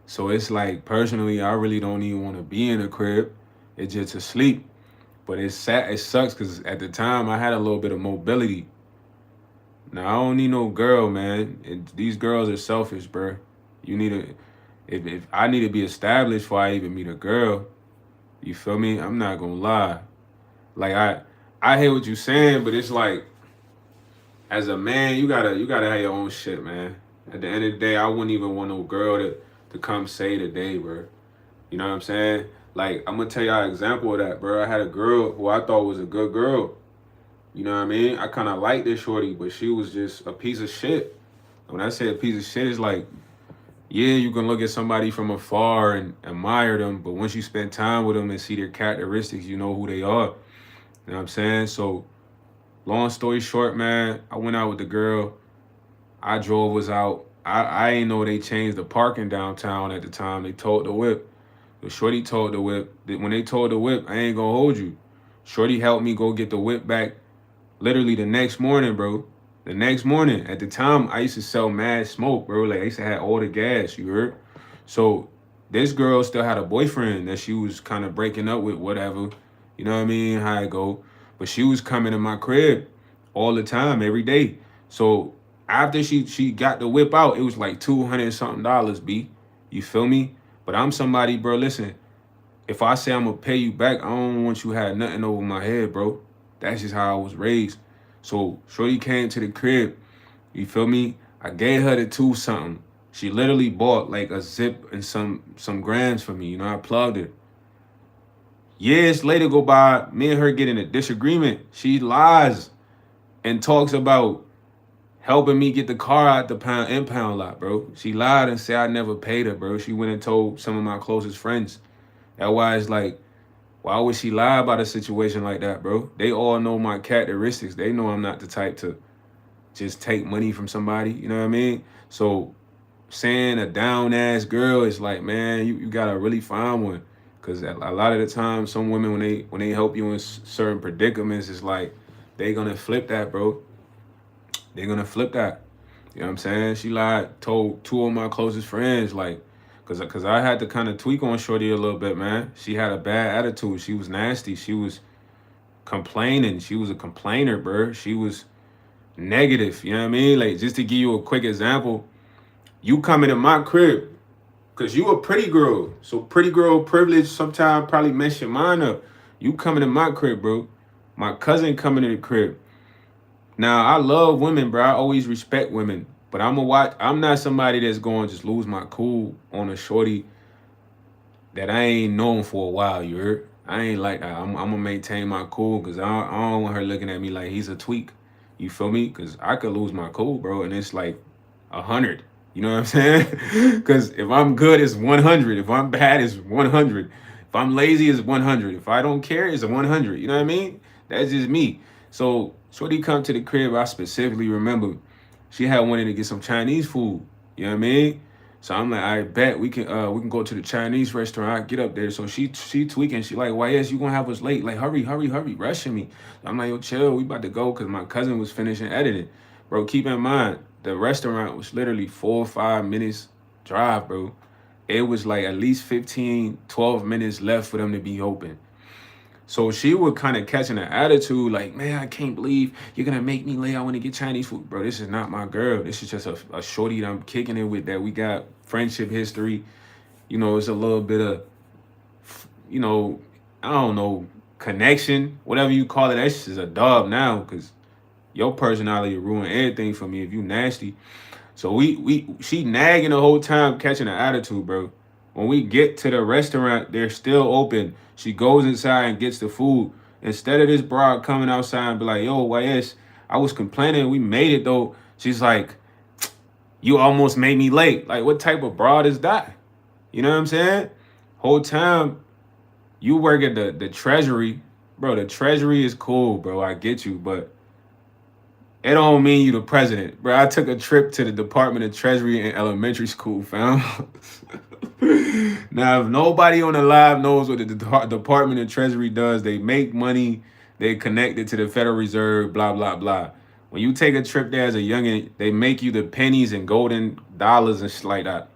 So it's like personally, I really don't even want to be in a crib. It's just to sleep. But it's sad. It sucks because at the time I had a little bit of mobility. Now I don't need no girl, man. These girls are selfish, bro. You need to, if I need to be established before I even meet a girl. You feel me? I'm not gonna lie. Like I hear what you saying, but it's like as a man, you gotta have your own shit, man. At the end of the day, I wouldn't even want no girl to come say today, bro. You know what I'm saying? Like I'm gonna tell y'all an example of that, bro. I had a girl who I thought was a good girl. You know what I mean? I kind of liked this shorty, but she was just a piece of shit. When I say a piece of shit, it's like, yeah, you can look at somebody from afar and admire them, but once you spend time with them and see their characteristics, you know who they are. You know what I'm saying? So, long story short, man, I went out with the girl. I drove was out. I ain't know they changed the parking downtown at the time. They told the whip. The shorty told the whip. When they told the whip, I ain't gonna hold you. Shorty helped me go get the whip back literally the next morning, bro. The next morning. At the time, I used to sell mad smoke, bro. Like I used to have all the gas, you heard? So this girl still had a boyfriend that she was kind of breaking up with, whatever. You know what I mean? How it go. But she was coming to my crib all the time, every day. So after she got the whip out, it was like $200 something, B. You feel me? But I'm somebody, bro. Listen, if I say I'm gonna pay you back, I don't want you to have nothing over my head, bro. That's just how I was raised. So Shorty came to the crib. You feel me? I gave her the 2 something. She literally bought like a zip and some grams for me. You know, I plugged it. Years later go by, me and her get in a disagreement. She lies and talks about helping me get the car out the impound lot, bro. She lied and said I never paid her, bro. She went and told some of my closest friends. That's why it's like, why would she lie about a situation like that, bro? They all know my characteristics. They know I'm not the type to just take money from somebody. You know what I mean? So saying a down ass girl is like, man, you gotta really find one. Cause a lot of the time, some women when they help you in certain predicaments, it's like they gonna flip that, bro. They're gonna flip that. You know what I'm saying? She lied, told 2 of my closest friends, like, cause I had to kind of tweak on Shorty a little bit, man. She had a bad attitude. She was nasty. She was complaining. She was a complainer, bro. She was negative. You know what I mean? Like, just to give you a quick example, you come into my crib, cause you a pretty girl. So pretty girl privilege sometimes probably mess your mind up. You coming to my crib, bro. My cousin coming to the crib. Now I love women, bro. I always respect women, but I'm not somebody that's going to just lose my cool on a shorty that I ain't known for a while. You heard? I ain't like that. I'm gonna maintain my cool because I don't want her looking at me like he's a tweak. You feel me? Because I could lose my cool, bro, and it's like 100. You know what I'm saying? Because if I'm good, it's 100. If I'm bad, it's 100. If I'm lazy, it's 100. If I don't care, it's a 100. You know what I mean? That's just me. So Shorty come to the crib. I specifically remember she had wanted to get some Chinese food. You know what I mean? So I'm like, I bet we can go to the Chinese restaurant. I get up there. So she tweaking. She like, why yes, you gonna have us late? Like, hurry, rushing me. I'm like, yo, chill. We about to go because my cousin was finishing editing. Bro, keep in mind, the restaurant was literally 4 or 5 minutes drive, bro. It was like at least 15, 12 minutes left for them to be open. So she would kind of catching an attitude like, man, I can't believe you're going to make me late. I want to get Chinese food. Bro, this is not my girl. This is just a shorty that I'm kicking it with that we got friendship history. You know, it's a little bit of, you know, I don't know, connection, whatever you call it. That's just a dub now because your personality will ruin everything for me if you nasty. So she nagging the whole time, catching an attitude, bro. When we get to the restaurant, they're still open. She goes inside and gets the food. Instead of this broad coming outside and be like, yo, YS, I was complaining. We made it, though. She's like, you almost made me late. Like, what type of broad is that? You know what I'm saying? Whole time, you work at the treasury. Bro, the treasury is cool, bro. I get you, but it don't mean you the president. Bro, I took a trip to the Department of Treasury in elementary school, fam. Now, if nobody on the live knows what the Department of Treasury does, they make money, they connect it to the Federal Reserve, blah, blah, blah. When you take a trip there as a youngin', they make you the pennies and golden dollars and shit like that.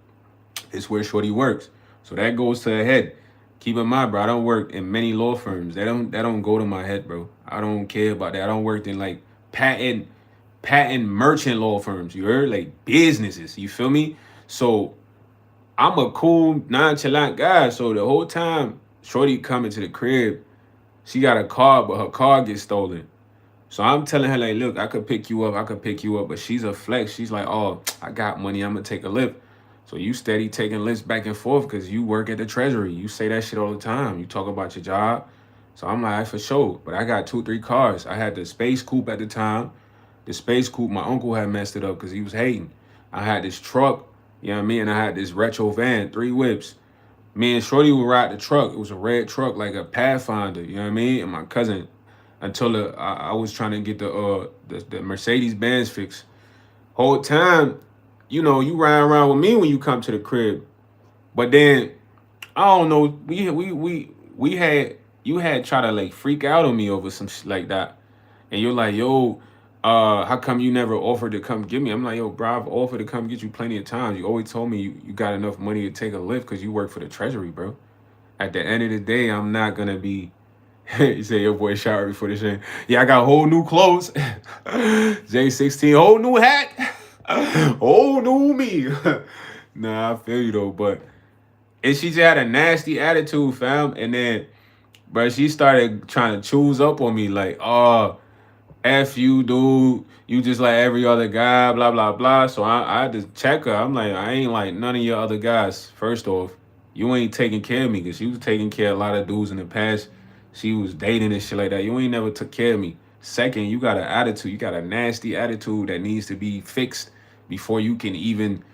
It's where Shorty works. So that goes to her head. Keep in mind, bro, I don't work in many law firms. That don't go to my head, bro. I don't care about that. I don't work in like patent merchant law firms. You heard? Like businesses. You feel me? So I'm a cool, nonchalant guy. So the whole time Shorty coming to the crib. She got a car, but her car gets stolen. So I'm telling her like, look, I could pick you up, I could pick you up, but she's a flex. She's like, oh, I got money, I'm gonna take a lift. So you steady taking lifts back and forth because you work at the treasury. You say that shit all the time. You talk about your job. So I'm like, for sure. But I got 2, 3 cars. I had the space coupe at the time. The space coupe, my uncle had messed it up because he was hating. I had this truck, you know what I mean? And I had this retro van, 3 whips. Me and Shorty would ride the truck. It was a red truck, like a Pathfinder, you know what I mean? And my cousin, until I was trying to get the Mercedes Benz fixed. Whole time, you know, you ride around with me when you come to the crib. But then I don't know, we had you had try to like freak out on me over some shit like that. And you're like, yo, how come you never offered to come get me? I'm like, yo, bro, I've offered to come get you plenty of times. You always told me you got enough money to take a lift because you work for the treasury, bro. At the end of the day, I'm not gonna be. You say your boy showered before the shit. Yeah, I got whole new clothes. J16, whole new hat. Whole new me. Nah, I feel you though, but and she just had a nasty attitude, fam. And then, bro, she started trying to choose up on me, like, oh, F you, dude. You just like every other guy, blah, blah, blah. So I had to check her. I'm like, I ain't like none of your other guys. First off, you ain't taking care of me because she was taking care of a lot of dudes in the past. She was dating and shit like that. You ain't never took care of me. Second, you got an attitude. You got a nasty attitude that needs to be fixed before you can even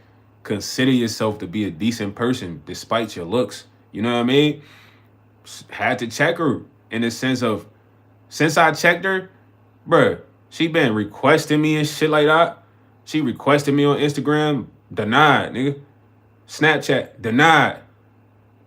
consider yourself to be a decent person despite your looks. You know what I mean? Had to check her in the sense of since I checked her, bruh, she been requesting me and shit like that. She requested me on Instagram, denied, nigga. Snapchat, denied.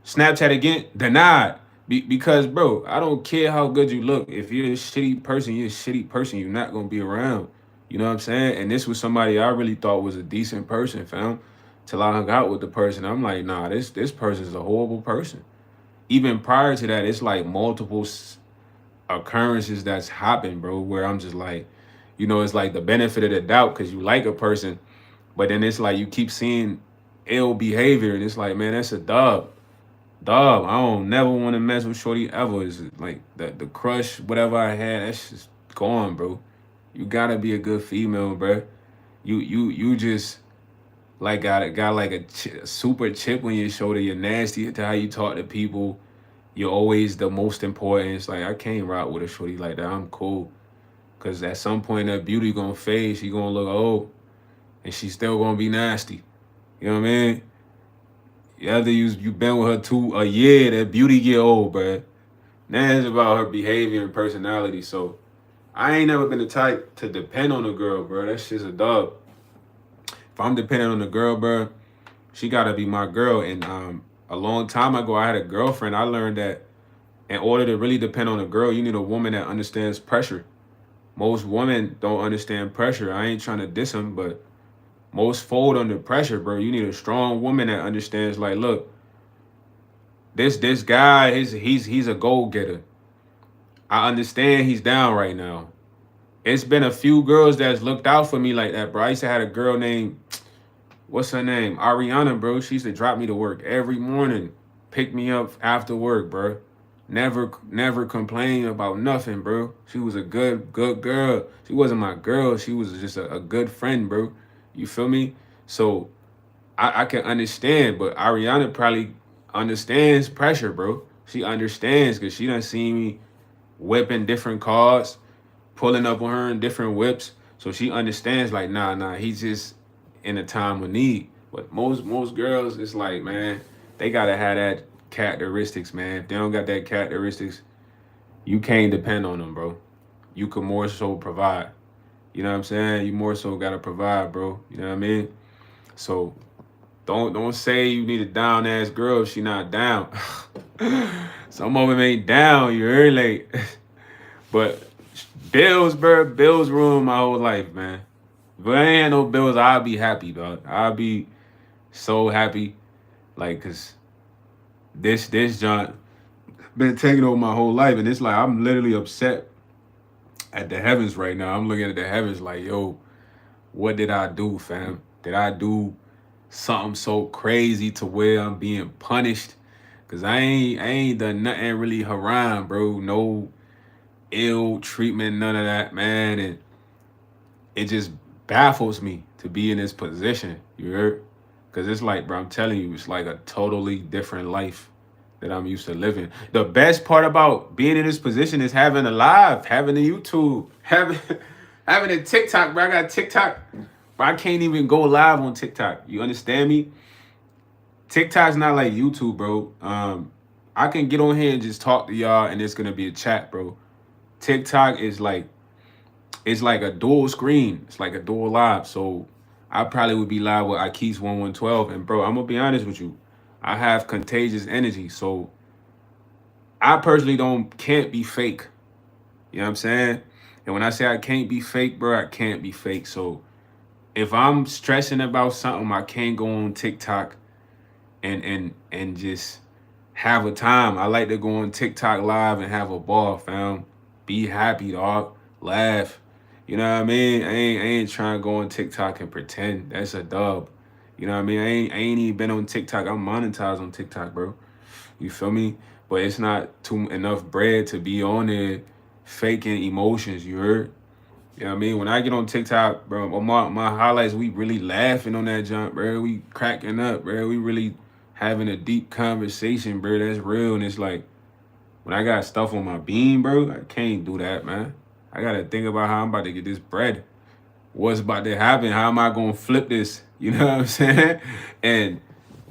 Snapchat again, denied. Because, bro, I don't care how good you look. If you're a shitty person, you're a shitty person. You're not gonna be around. You know what I'm saying? And this was somebody I really thought was a decent person, fam. Till I hung out with the person, I'm like, nah, this person is a horrible person. Even prior to that, it's like multiple occurrences that's happened, bro, where I'm just like, you know, it's like the benefit of the doubt because you like a person, but then it's like you keep seeing ill behavior, and it's like, man, that's a dub. Dog, I don't never want to mess with Shorty ever. Is like the crush, whatever I had, that's just gone, bro. You gotta be a good female, bro. You just like got like a super chip on your shoulder. You're nasty to how you talk to people. You're always the most important. It's like I can't rock with a shorty like that. I'm cool, cause at some point that beauty gonna fade. She gonna look old, and she's still gonna be nasty. You know what I mean? After you been with her a year, that beauty get old, bruh. Now it's about her behavior and personality. So I ain't never been the type to depend on a girl, bro. That shit's a dub. If I'm dependent on a girl, bro, she gotta be my girl. And a long time ago, I had a girlfriend. I learned that in order to really depend on a girl, you need a woman that understands pressure. Most women don't understand pressure. I ain't trying to diss them, but most fold under pressure, bro. You need a strong woman that understands, like, look, this guy, he's a goal getter. I understand he's down right now. It's been a few girls that's looked out for me like that, bro. I used to have a girl named, what's her name? Ariana, bro. She used to drop me to work every morning, pick me up after work, bro. Never complain about nothing, bro. She was a good girl. She wasn't my girl. She was just a good friend, bro. You feel me? So I can understand, but Ariana probably understands pressure, bro. She understands because she done seen me whipping different cars, pulling up on her in different whips. So she understands, like, nah, he's just in a time of need. But most girls, it's like, man, they gotta have that characteristics, man. If they don't got that characteristics, you can't depend on them, bro. You can more so provide. You know what I'm saying? You more so gotta provide, bro. You know what I mean? So don't say you need a down ass girl if she not down. Some of them ain't down. You're very late. But bills, bro. Bills ruin my whole life, man. If I ain't had no bills, I'll be happy, dog. I'll be so happy, like, cause this John been taking over my whole life, and it's like I'm literally upset at the heavens right now. I'm looking at the heavens like, yo, what did I do, fam? Did I do something so crazy to where I'm being punished Cause I ain't done nothing really haram, bro. No ill treatment, none of that, man. And it just baffles me to be in this position. You heard? Cause it's like, bro, I'm telling you, it's like a totally different life that I'm used to living. The best part about being in this position is having a live, having a YouTube, having a TikTok, bro. I got TikTok, but I can't even go live on TikTok. You understand me? TikTok's not like YouTube, bro. I can get on here and just talk to y'all, and it's gonna be a chat, bro. TikTok is like it's like a dual screen. It's like a dual live. So I probably would be live with Ikes 1112. And bro, I'm gonna be honest with you. I have contagious energy. So I personally don't can't be fake. You know what I'm saying? And when I say I can't be fake, bro, I can't be fake. So if I'm stressing about something, I can't go on TikTok and just have a time. I like to go on TikTok live and have a ball, fam. Be happy, dog. Laugh. You know what I mean? I ain't trying to go on TikTok and pretend. That's a dub. You know what I mean? I ain't even been on TikTok. I'm monetized on TikTok, bro. You feel me? But it's not too enough bread to be on there faking emotions, you heard? You know what I mean? When I get on TikTok, bro, on my highlights, we really laughing on that jump, bro. We cracking up, bro. We really having a deep conversation, bro. That's real. And it's like, when I got stuff on my beam, bro, I can't do that, man. I gotta think about how I'm about to get this bread. What's about to happen? How am I gonna flip this? You know what I'm saying? And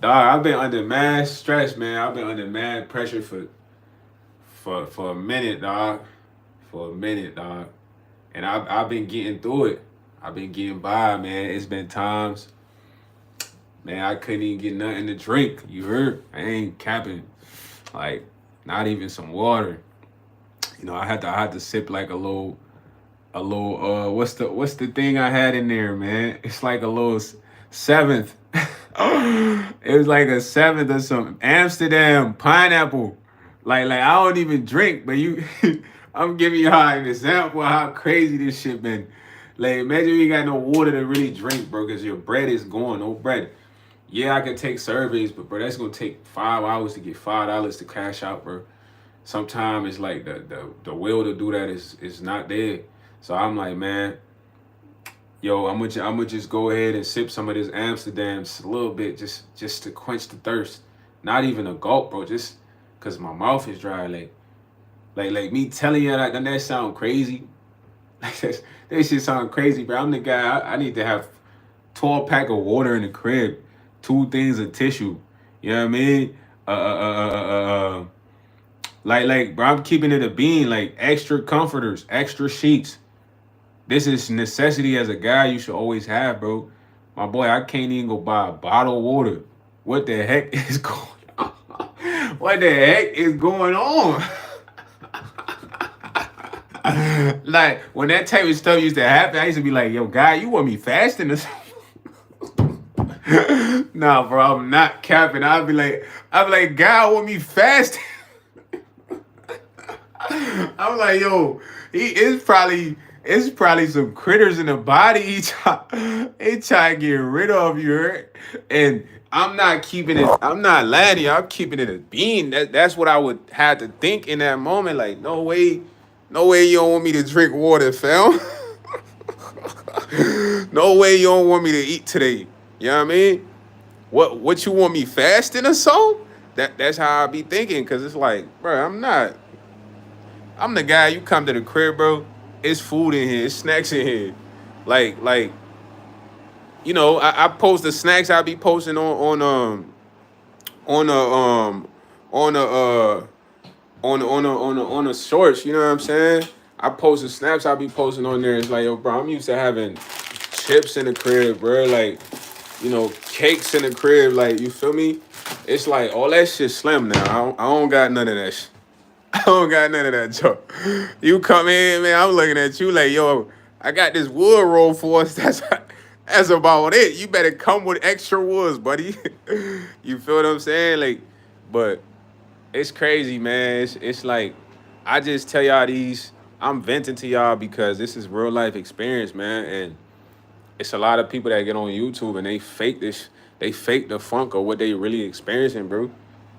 dog, I've been under mad stress, man. I've been under mad pressure for a minute, dog. For a minute, dog. And I've been getting through it. I've been getting by, man. It's been times, man, I couldn't even get nothing to drink. You heard? I ain't capping. Like, not even some water. You know, I had to sip like a little what's the thing I had in there, man? It's like a little seventh. It was like a seventh of some Amsterdam pineapple. Like I don't even drink, but you I'm giving you an example of how crazy this shit been. Like imagine you got no water to really drink, bro, because your bread is gone, no bread. Yeah, I could take surveys, but bro, that's gonna take 5 hours to get $5 to cash out, bro. Sometimes it's like the will to do that is not there. So I'm like, man, yo, I'm gonna just go ahead and sip some of this Amsterdam just a little bit, just to quench the thirst. Not even a gulp, bro, just cause my mouth is dry. Like me telling you that, doesn't that sound crazy? Like that shit sound crazy, bro. I'm the guy. I need to have 12 pack of water in the crib, 2 things of tissue. You know what I mean? Like, bro, I'm keeping it a bean. Like extra comforters, extra sheets. This is necessity as a guy. You should always have, bro. My boy, I can't even go buy a bottle of water. What the heck is going on? What the heck is going on? Like when that type of stuff used to happen, I used to be like, "Yo, guy, you want me fasting or something?" Nah, bro, I'm not capping. I'd be like, "God, want me fasting?" I'm like, "Yo, it's probably some critters in the body he try to get rid of you, heard? And I'm not keeping it. I'm not lying to you. I'm keeping it a bean. That's what I would have to think in that moment. Like, no way, no way you don't want me to drink water, fam. No way you don't want me to eat today. You know what I mean? What you want me fasting or so? That's how I be thinking. Cause it's like, bro, I'm not. I'm the guy. You come to the crib, bro. It's food in here. It's snacks in here. Like I post the snacks I be posting on the on the on the shorts. You know what I'm saying? I post the snaps I be posting on there. It's like, yo, bro, I'm used to having chips in the crib, bro. Like, cakes in the crib. Like, you feel me? It's like all that shit slim now. I don't got none of that shit. I don't got none of that, Joe. You come in, man. I'm looking at you like, yo, I got this wood roll for us. That's about it. You better come with extra woods, buddy. You feel what I'm saying? Like, but it's crazy, man. It's like I just tell y'all these. I'm venting to y'all because this is real life experience, man. And it's a lot of people that get on YouTube and they fake this. They fake the funk of what they really experiencing, bro.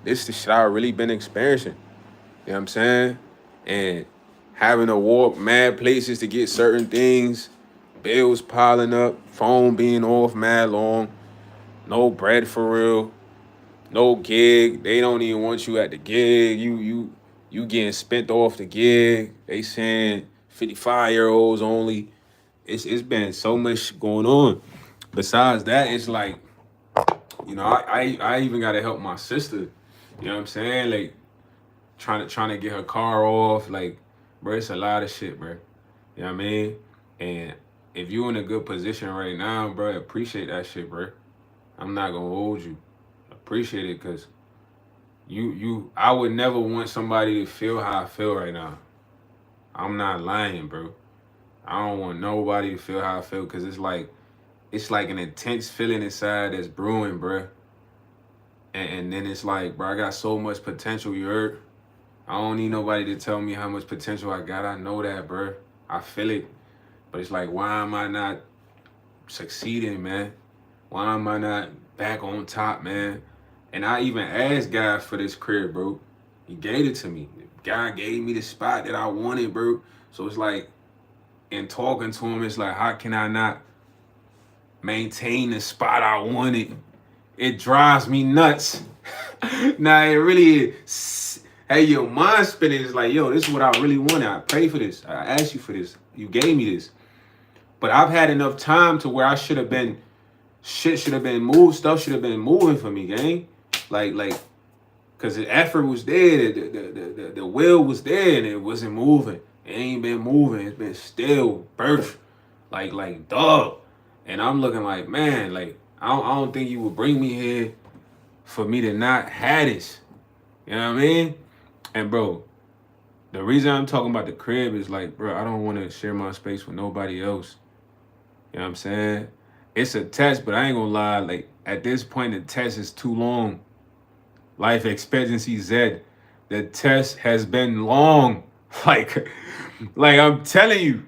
this the shit I really been experiencing. You know what I'm saying? And having to walk mad places to get certain things, bills piling up, phone being off mad long, no bread for real, no gig. They don't even want you at the gig. You getting spent off the gig. They saying 55-year-olds only. It's been so much going on. Besides that, it's like, I even gotta help my sister. You know what I'm saying? Like trying to get her car off. Like, bro, it's a lot of shit, bro. You know what I mean? And if you in a good position right now, bro, appreciate that shit, bro. I'm not gonna hold you. Appreciate it, cause I would never want somebody to feel how I feel right now. I'm not lying, bro. I don't want nobody to feel how I feel, cause it's like an intense feeling inside that's brewing, bro. And then it's like, bro, I got so much potential. You heard? I don't need nobody to tell me how much potential I got. I know that, bro. I feel it. But it's like, why am I not succeeding, man? Why am I not back on top, man? And I even asked God for this crib, bro. He gave it to me. God gave me the spot that I wanted, bro. So it's like, in talking to him, it's like, how can I not maintain the spot I wanted? It drives me nuts. Nah, it really is. Hey, your mind spinning is like, yo, this is what I really wanted. I prayed for this. I asked you for this. You gave me this. But I've had enough time to where shit should have been moved. Stuff should have been moving for me, gang. Like, cause the effort was there, the will was there, and it wasn't moving. It ain't been moving. It's been still birth, like dog. And I'm looking like, man, like I don't think you would bring me here for me to not have this. You know what I mean? And bro, the reason I'm talking about the crib is like, bro, I don't want to share my space with nobody else. You know what I'm saying? It's a test, but I ain't gonna lie. Like at this point, the test is too long. Life expectancy Z. The test has been long. Like I'm telling you,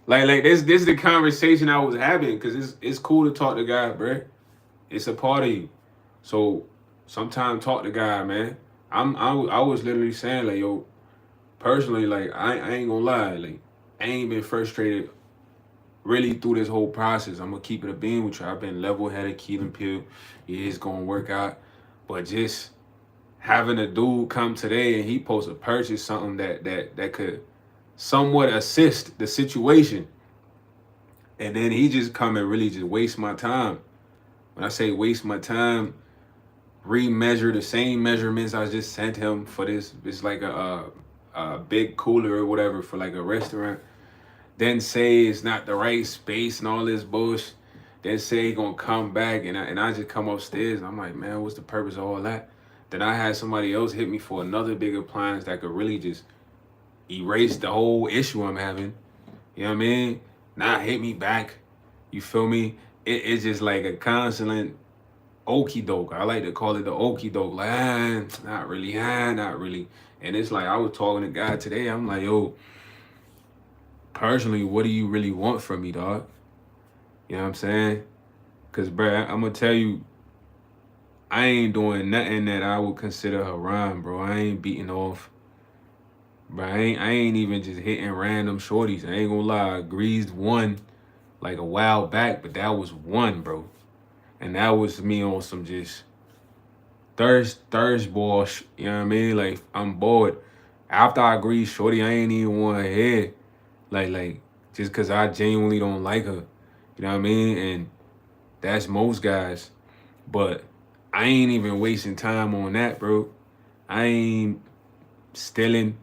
like this is the conversation I was having because it's cool to talk to God, bro. It's a part of you. So sometimes talk to God, man. I was literally saying like, yo, personally, like I ain't gonna lie, like I ain't been frustrated really through this whole process. I'm gonna keep it a beam with you. I've been level headed, keeping pill. Yeah, it's gonna work out, but just having a dude come today and he supposed to purchase something that could somewhat assist the situation, and then he just come and really just waste my time. When I say waste my time, remeasure the same measurements I just sent him for this. It's like a big cooler or whatever for like a restaurant. Then say it's not the right space and all this bullshit. Then say he gonna come back and I just come upstairs and I'm like, man, what's the purpose of all that? Then I had somebody else hit me for another big appliance that could really just erase the whole issue I'm having. You know what I mean? Not hit me back. You feel me? It's just like a constant okie doke. I like to call it the okie doke. Like, not really, not really. And it's like I was talking to God today. I'm like, yo, personally, what do you really want from me, dog? You know what I'm saying? Cause, bruh, I'm gonna tell you, I ain't doing nothing that I would consider haram, bro. I ain't beating off. Bro, I ain't even just hitting random shorties. I ain't gonna lie. I greased one like a while back, but that was one, bro. And that was me on some just thirst ball. You know what I mean? Like I'm bored. After I greased shorty, I ain't even want her head. Like just cause I genuinely don't like her. You know what I mean? And that's most guys. But I ain't even wasting time on that, bro. I ain't stealing.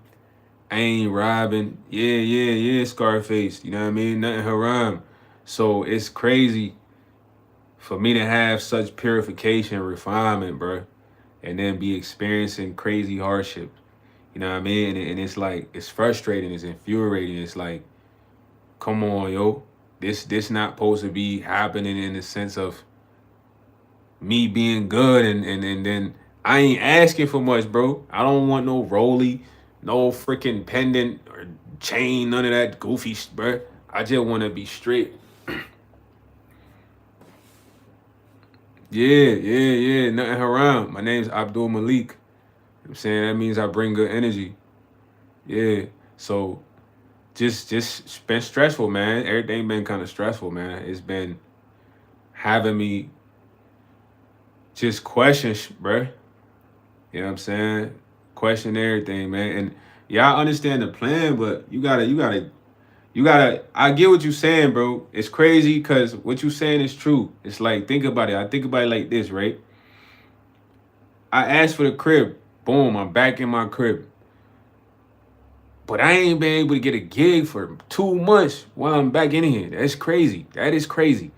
I ain't robbing. Yeah, Scarface. You know what I mean? Nothing haram. So it's crazy for me to have such purification, refinement, bro, and then be experiencing crazy hardship. You know what I mean? And it's like, it's frustrating. It's infuriating. It's like, come on, yo. This not supposed to be happening in the sense of me being good and then I ain't asking for much, bro. I don't want no rolly, no freaking pendant or chain, none of that goofy shit, bro. I just want to be straight. Yeah. Nothing haram. My name's Abdul Malik. I'm saying that means I bring good energy. Yeah. So just been stressful, man. Everything been kind of stressful, man. It's been having me just question, bruh. You know what I'm saying? Question everything, man. And yeah, I understand the plan, but you gotta. I get what you're saying, bro. It's crazy because what you're saying is true. It's like, think about it. I think about it like this, right? I asked for the crib. Boom, I'm back in my crib. But I ain't been able to get a gig for 2 months while I'm back in here. That's crazy. That is crazy.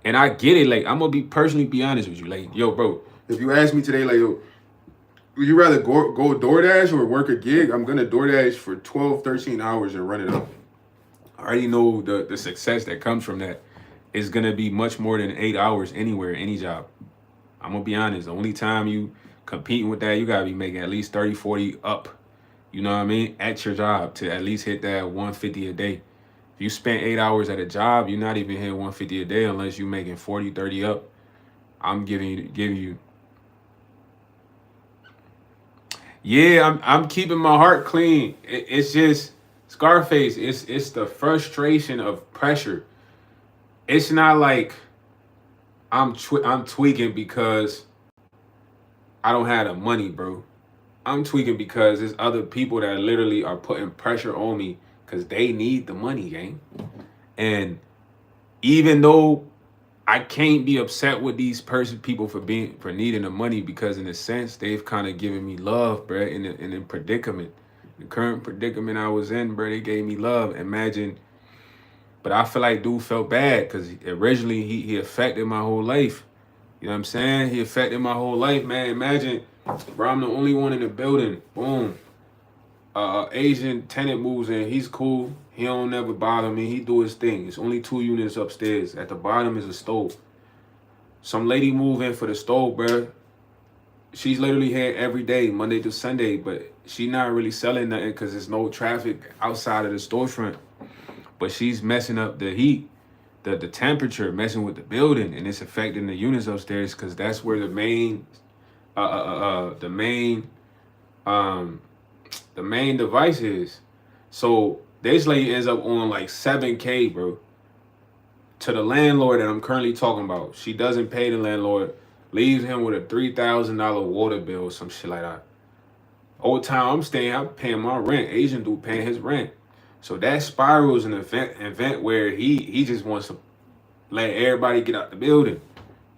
And I get it. Like, I'm gonna be honest with you. Like, yo, bro, if you ask me today, like, yo, would you rather go DoorDash or work a gig? I'm gonna DoorDash for 12, 13 hours and run it up. I already know the success that comes from that is gonna be much more than 8 hours anywhere, any job. I'm gonna be honest. The only time you competing with that, you gotta be making at least 30, 40 up. You know what I mean? At your job to at least hit that 150 a day. If you spend 8 hours at a job, you're not even hitting 150 a day unless you're making 40, 30 up. I'm giving you. Yeah, I'm keeping my heart clean. It's just Scarface. It's the frustration of pressure. It's not like I'm tweaking because I don't have the money, bro. I'm tweaking because there's other people that literally are putting pressure on me because they need the money, gang. And even though I can't be upset with these people for needing the money because in a sense they've kind of given me love, bro. In the predicament, the current predicament I was in, bro, they gave me love. Imagine, but I feel like dude felt bad because originally he affected my whole life. You know what I'm saying? He affected my whole life, man. Imagine, bro, I'm the only one in the building. Boom. Asian tenant moves in. He's cool. He don't never bother me. He do his thing. It's only 2 units upstairs. At the bottom is a stove. Some lady move in for the stove, bro. She's literally here every day, Monday to Sunday, but she not really selling nothing because there's no traffic outside of the storefront. But she's messing up the heat, the temperature, messing with the building, and it's affecting the units upstairs because that's where the main the main device is. So this lady ends up on like 7K, bro. To the landlord that I'm currently talking about. She doesn't pay the landlord, leaves him with a $3,000 water bill, some shit like that. Old time I'm staying, I'm paying my rent. Asian dude paying his rent. So that spirals an event where he just wants to let everybody get out the building.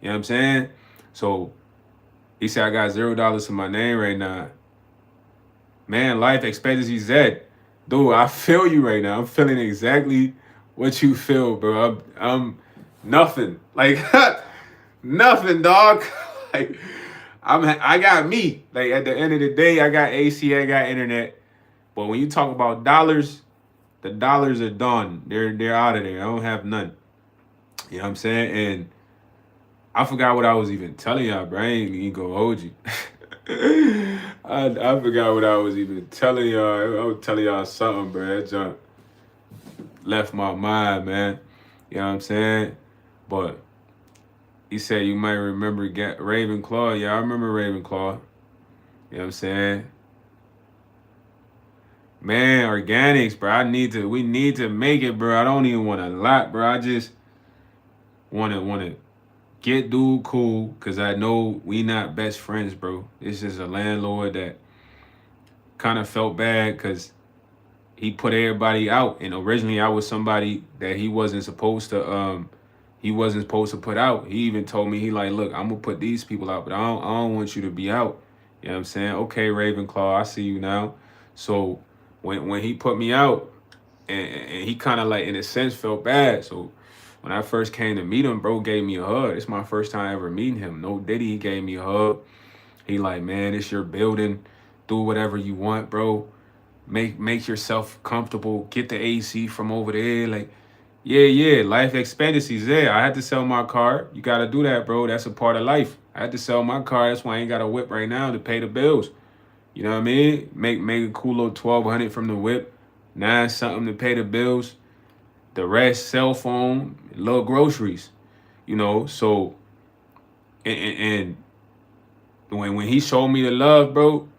You know what I'm saying? So he said, I got $0 to my name right now. Man, life expectancy Z. Dude, I feel you right now. I'm feeling exactly what you feel, bro. I'm nothing. Like nothing, dog. Like I got me. Like at the end of the day, I got AC, I got internet. But when you talk about dollars, the dollars are done. They're out of there. I don't have none. You know what I'm saying? And I forgot what I was even telling y'all, bro. I ain't even gonna hold you. I forgot what I was even telling y'all. I was telling y'all something, bro. That junk left my mind, man. You know what I'm saying? But he said you might remember Ravenclaw. Yeah, I remember Ravenclaw. You know what I'm saying? Man, organics, bro. We need to make it, bro. I don't even want a lot, bro. I just wanna get dude cool, cause I know we not best friends, bro. It's just a landlord that kind of felt bad cause he put everybody out, and originally I was somebody that he wasn't supposed to put out. He even told me, he like, look, I'm gonna put these people out, but I don't want you to be out. You know what I'm saying? Okay, Ravenclaw, I see you now. So when he put me out, and he kind of like in a sense felt bad. So when I first came to meet him, bro gave me a hug. It's my first time ever meeting him. No Diddy, he gave me a hug. He like, man, it's your building. Do whatever you want, bro. Make yourself comfortable. Get the AC from over there. Like, yeah, life expectancy's there. I had to sell my car. You gotta do that, bro. That's a part of life. I had to sell my car. That's why I ain't got a whip right now to pay the bills. You know what I mean? Make a cool little 1,200 from the whip. 9 something to pay the bills. The rest, cell phone, little groceries. You know, so and when he showed me the love, bro,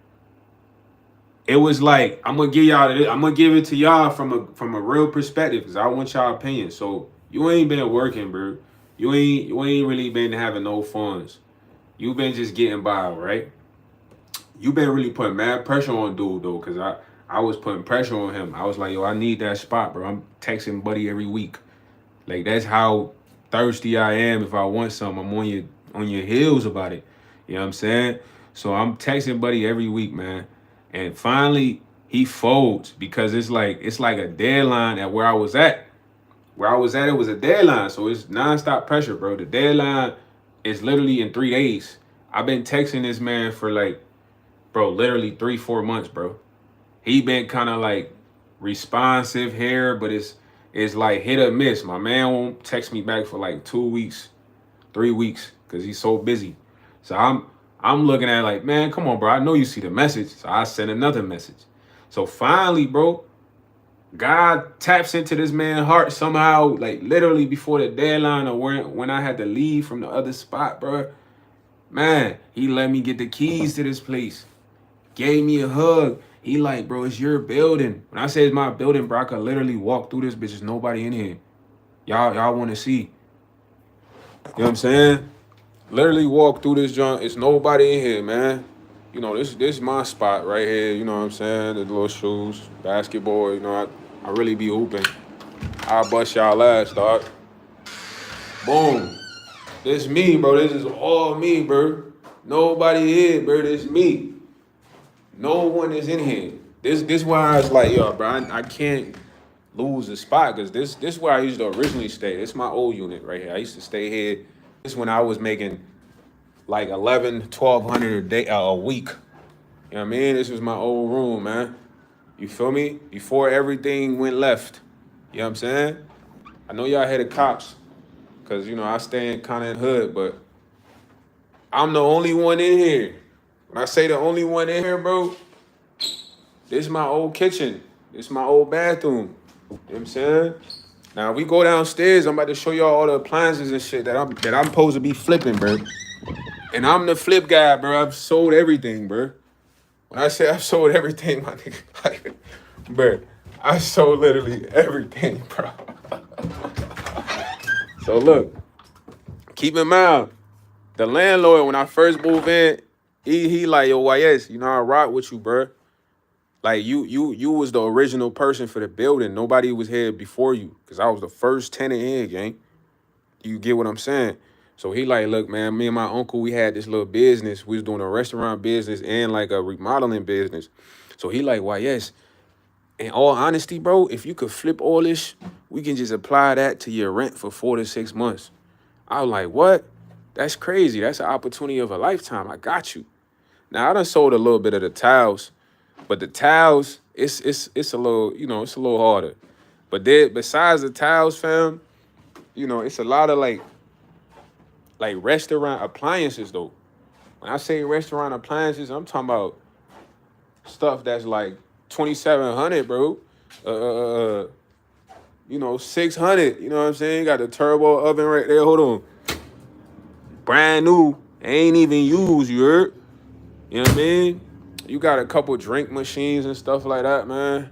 it was like I'm gonna give y'all I'm gonna give it to y'all from a real perspective because I want y'all opinion. So you ain't been working, bro. You ain't really been having no funds. You been just getting by, right? You been really putting mad pressure on dude though, cause I was putting pressure on him. I was like, yo, I need that spot, bro. I'm texting buddy every week. Like that's how thirsty I am. If I want something, I'm on your heels about it. You know what I'm saying? So I'm texting buddy every week, man. And finally he folds because it's like a deadline at where I was at. Where I was at, it was a deadline. So it's nonstop pressure, bro. The deadline is literally in 3 days. I've been texting this man for like, bro, literally 3-4 months, bro. He been kind of like responsive here, but it's like hit or miss. My man won't text me back for like 2 weeks, 3 weeks, because he's so busy. So I'm looking at it like, man, come on, bro. I know you see the message. So I send another message. So finally, bro, God taps into this man's heart somehow, like literally before the deadline or when I had to leave from the other spot, bro. Man, he let me get the keys to this place. Gave me a hug. He like, bro, it's your building. When I say it's my building, bro, I could literally walk through this bitch. There's nobody in here. Y'all want to see. You know what I'm saying? Literally walk through this joint. It's nobody in here, man. You know, this is my spot right here. You know what I'm saying? The little shoes, basketball. You know, I really be hooping. I'll bust y'all ass, dog. Boom. This me, bro. This is all me, bro. Nobody here, bro. This me. No one is in here. This why I was like, yo, bro, I can't lose the spot because this where I used to originally stay. This is my old unit right here. I used to stay here. This when I was making like 1,200 a day a week. You know what I mean? This was my old room, man. You feel me? Before everything went left. You know what I'm saying? I know y'all had the cops because, you know, I stay in kind of in hood, but I'm the only one in here. When I say the only one in here, bro, this is my old kitchen. This is my old bathroom. You know what I'm saying? Now we go downstairs. I'm about to show y'all all the appliances and shit that I'm supposed to be flipping, bro. And I'm the flip guy, bro. I've sold everything, bro. When I say I've sold everything, my nigga, like, bro, I sold literally everything, bro. So look, keep in mind, the landlord, when I first moved in, he like, yo, YS, you know, I rock with you, bro. Like you was the original person for the building. Nobody was here before you, cause I was the first tenant in, gang. You get what I'm saying? So he like, look, man, me and my uncle, we had this little business. We was doing a restaurant business and like a remodeling business. So he like, YS, in all honesty, bro, if you could flip all this, we can just apply that to your rent for 4 to 6 months. I was like, what? That's crazy. That's an opportunity of a lifetime. I got you. Now I done sold a little bit of the tiles, but the tiles, it's a little, you know, it's a little harder. But there, besides the tiles, fam, you know, it's a lot of like restaurant appliances though. When I say restaurant appliances, I'm talking about stuff that's like 2,700, bro. You know, 600. You know what I'm saying? You got the turbo oven right there. Hold on. Brand new. Ain't even used, you heard? You know what I mean? You got a couple drink machines and stuff like that, man.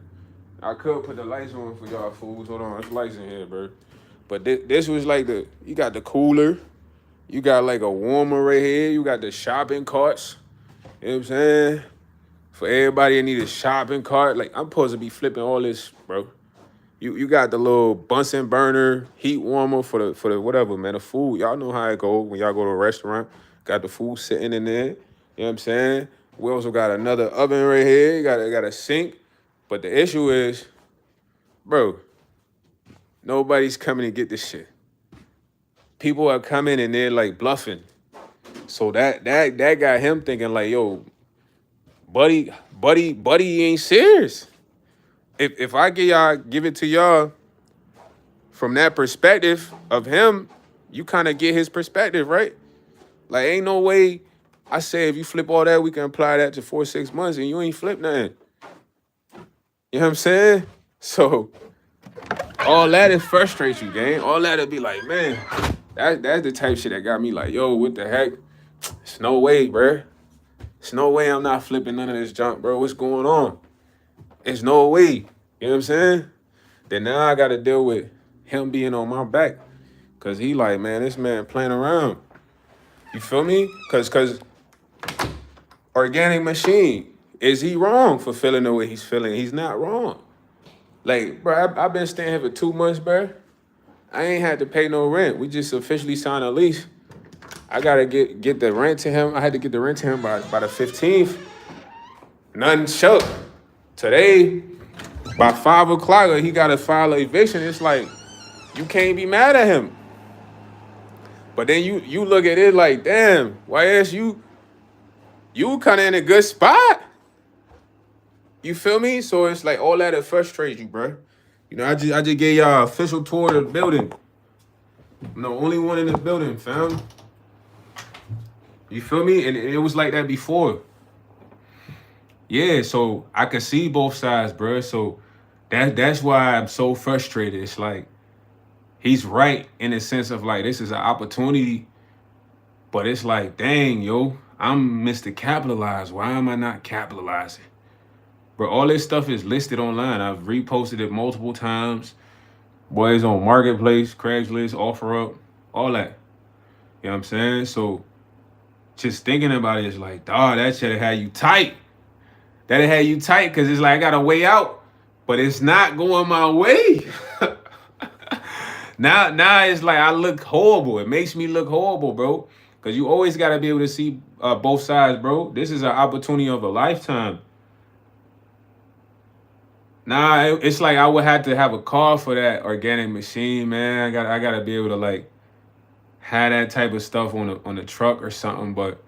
I could put the lights on for y'all fools. Hold on, there's lights in here, bro. But this was like you got the cooler. You got like a warmer right here. You got the shopping carts. You know what I'm saying? For everybody that need a shopping cart. Like, I'm supposed to be flipping all this, bro. You got the little Bunsen burner, heat warmer for the whatever, man. The food, y'all know how it go when y'all go to a restaurant. Got the food sitting in there. You know what I'm saying? We also got another oven right here. You got a sink. But the issue is, bro, nobody's coming to get this shit. People are coming and they're like bluffing. So that got him thinking like, yo, buddy ain't serious. If I give it to y'all from that perspective of him, you kind of get his perspective, right? Like, ain't no way I say if you flip all that, we can apply that to 4 6 months and you ain't flip nothing. You know what I'm saying? So all that is frustrate you, gang. All that'll be like, man, that's the type of shit that got me like, yo, what the heck? It's no way, bro. It's no way I'm not flipping none of this junk, bro. What's going on? It's no way. You know what I'm saying? Then now I gotta deal with him being on my back. Cause he like, man, this man playing around. You feel me? Cause Organic Machine, is he wrong for feeling the way he's feeling? He's not wrong. Like, bro, I've been staying here for 2 months, bro. I ain't had to pay no rent. We just officially signed a lease. I gotta get the rent to him. I had to get the rent to him by the 15th. Nothing shook. Today, by 5 o'clock, he gotta file an eviction. It's like, you can't be mad at him. But then you look at it like, damn, YS, you kind of in a good spot. You feel me? So it's like all that, it frustrates you, bro. You know, I just gave y'all an official tour of the building. I'm the only one in the building, fam. You feel me? And it was like that before. Yeah, so I could see both sides, bro. So that's why I'm so frustrated. It's like, he's right in the sense of like, this is an opportunity, but it's like, dang, yo, I'm Mr. Capitalized. Why am I not capitalizing? Bro, all this stuff is listed online. I've reposted it multiple times. Boys on Marketplace, Craigslist, OfferUp, all that. You know what I'm saying? So just thinking about it is like, dawg, that should have had you tight. That'd had you tight, because it's like, I got a way out, but it's not going my way. Now it's like I look horrible. It makes me look horrible, bro. Because you always got to be able to see both sides, bro. This is an opportunity of a lifetime. Nah, it's like I would have to have a car for that Organic Machine, man. I gotta be able to like have that type of stuff on the truck or something. But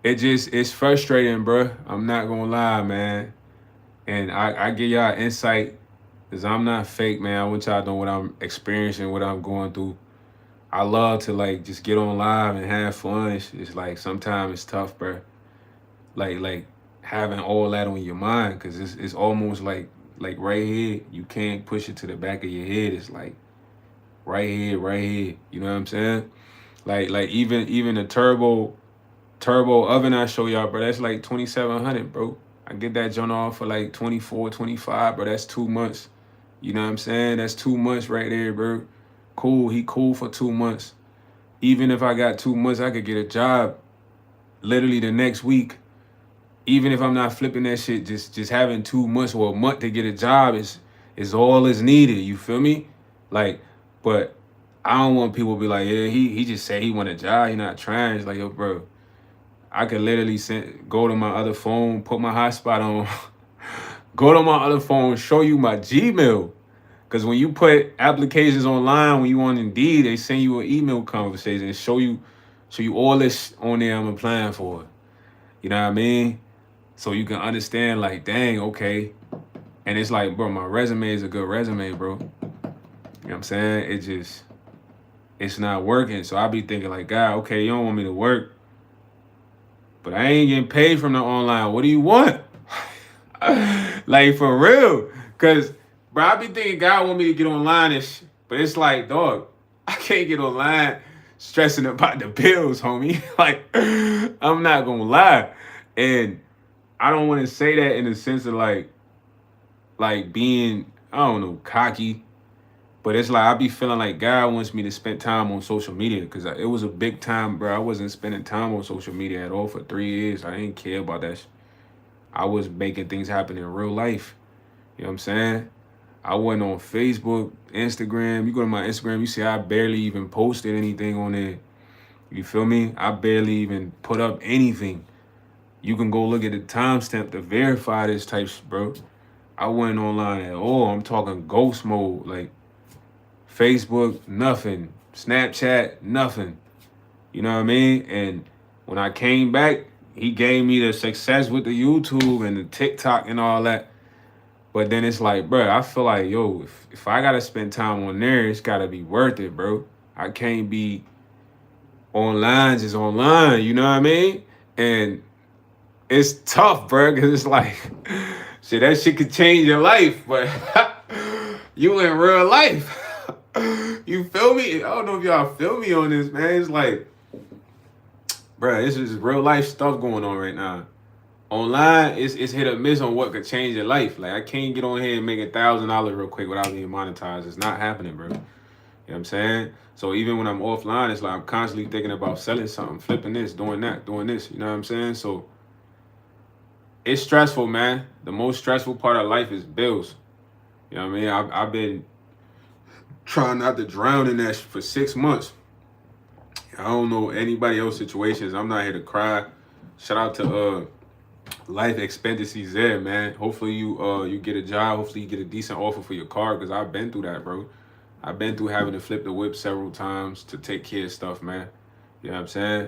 it's frustrating, bro. I'm not gonna lie, man. And I give y'all insight, because I'm not fake, man. I want y'all to know what I'm experiencing, what I'm going through. I love to like just get on live and have fun. It's like sometimes it's tough, bro. Like having all that on your mind, because it's almost like right here. You can't push it to the back of your head. It's like right here. You know what I'm saying? Like even the turbo oven I show y'all, bro. That's like 2,700, bro. I get that joint off for like 24, 25, bro. That's 2 months. You know what I'm saying? That's 2 months right there, bro. Cool. He cool for 2 months. Even if I got 2 months, I could get a job literally the next week. Even if I'm not flipping that shit, just having 2 months or a month to get a job is all is needed. You feel me? Like, but I don't want people to be like, yeah, he just said he want a job. He not trying. It's like, yo, bro, I could literally go to my other phone, put my hotspot on, go to my other phone, show you my Gmail. Because when you put applications online, when you on Indeed, they send you an email conversation and show you all this on there I'm applying for. You know what I mean? So you can understand, like, dang, okay. And it's like, bro, my resume is a good resume, bro. You know what I'm saying? It's not working. So I be thinking like, God, okay, you don't want me to work, but I ain't getting paid from the online. What do you want? Like, for real. Because, bro, I be thinking God want me to get online and shit. But it's like, dog, I can't get online stressing about the bills, homie. Like, I'm not going to lie. And I don't want to say that in the sense of like being, I don't know, cocky. But it's like I be feeling like God wants me to spend time on social media, because it was a big time, bro. I wasn't spending time on social media at all for 3 years. I didn't care about that. I was making things happen in real life. You know what I'm saying? I wasn't on Facebook, Instagram. You go to my Instagram, you see I barely even posted anything on there. You feel me? I barely even put up anything. You can go look at the timestamp to verify this type, bro. I wasn't online at all. I'm talking ghost mode, like Facebook, nothing. Snapchat, nothing. You know what I mean? And when I came back, he gave me the success with the YouTube and the TikTok and all that. But then it's like, bro, I feel like, yo, if I gotta spend time on there, it's gotta be worth it, bro. I can't be online just online, you know what I mean? And it's tough, bro, because it's like, shit, that shit could change your life, but you in real life. You feel me? I don't know if y'all feel me on this, man. It's like, bro, this is real life stuff going on right now. Online, it's hit or miss on what could change your life. Like I can't get on here and make $1,000 real quick without being monetized. It's not happening, bro. You know what I'm saying? So even when I'm offline, it's like I'm constantly thinking about selling something, flipping this, doing that, doing this. You know what I'm saying? So it's stressful, man. The most stressful part of life is bills. You know what I mean? I've been trying not to drown in that for 6 months. I don't know anybody else's situations. I'm not here to cry. Shout out to life expectancies there, man. Hopefully you get a job. Hopefully you get a decent offer for your car, because I've been through that, bro. I've been through having to flip the whip several times to take care of stuff, man. You know what I'm saying?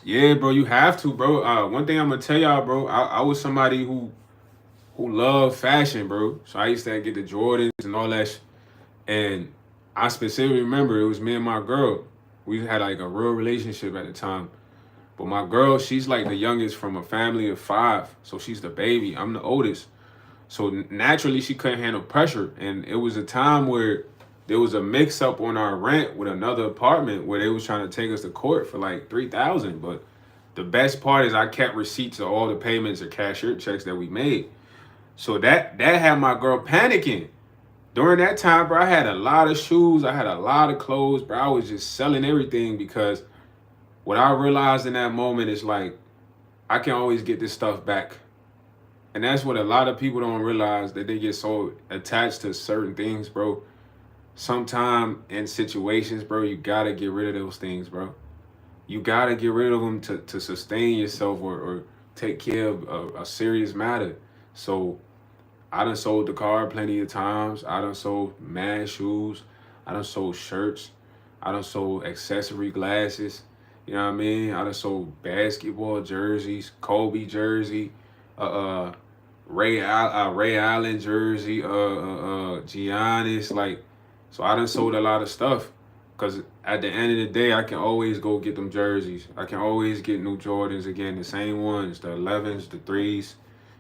Yeah, bro, you have to, bro. One thing I'm gonna tell y'all, bro, I was somebody who loved fashion, bro. So I used to get the Jordans and all that and I specifically remember it was me and my girl. We had like a real relationship at the time. But my girl, she's like the youngest from a family of 5. So she's the baby. I'm the oldest. So naturally, she couldn't handle pressure. And it was a time where there was a mix up on our rent with another apartment where they was trying to take us to court for like $3,000. But the best part is I kept receipts of all the payments or cashier checks that we made. So that had my girl panicking. During that time, bro, I had a lot of shoes. I had a lot of clothes, bro. I was just selling everything because what I realized in that moment is like, I can always get this stuff back. And that's what a lot of people don't realize, that they get so attached to certain things, bro. Sometime in situations, bro, you gotta get rid of those things, bro. You gotta get rid of them to sustain yourself or take care of a serious matter. So I done sold the car plenty of times. I done sold mad shoes. I done sold shirts. I done sold accessory glasses. You know what I mean? I done sold basketball jerseys, Kobe jersey, Ray Allen jersey, Giannis. Like, so I done sold a lot of stuff. Cause at the end of the day, I can always go get them jerseys. I can always get new Jordans again, the same ones, the 11s, the 3s.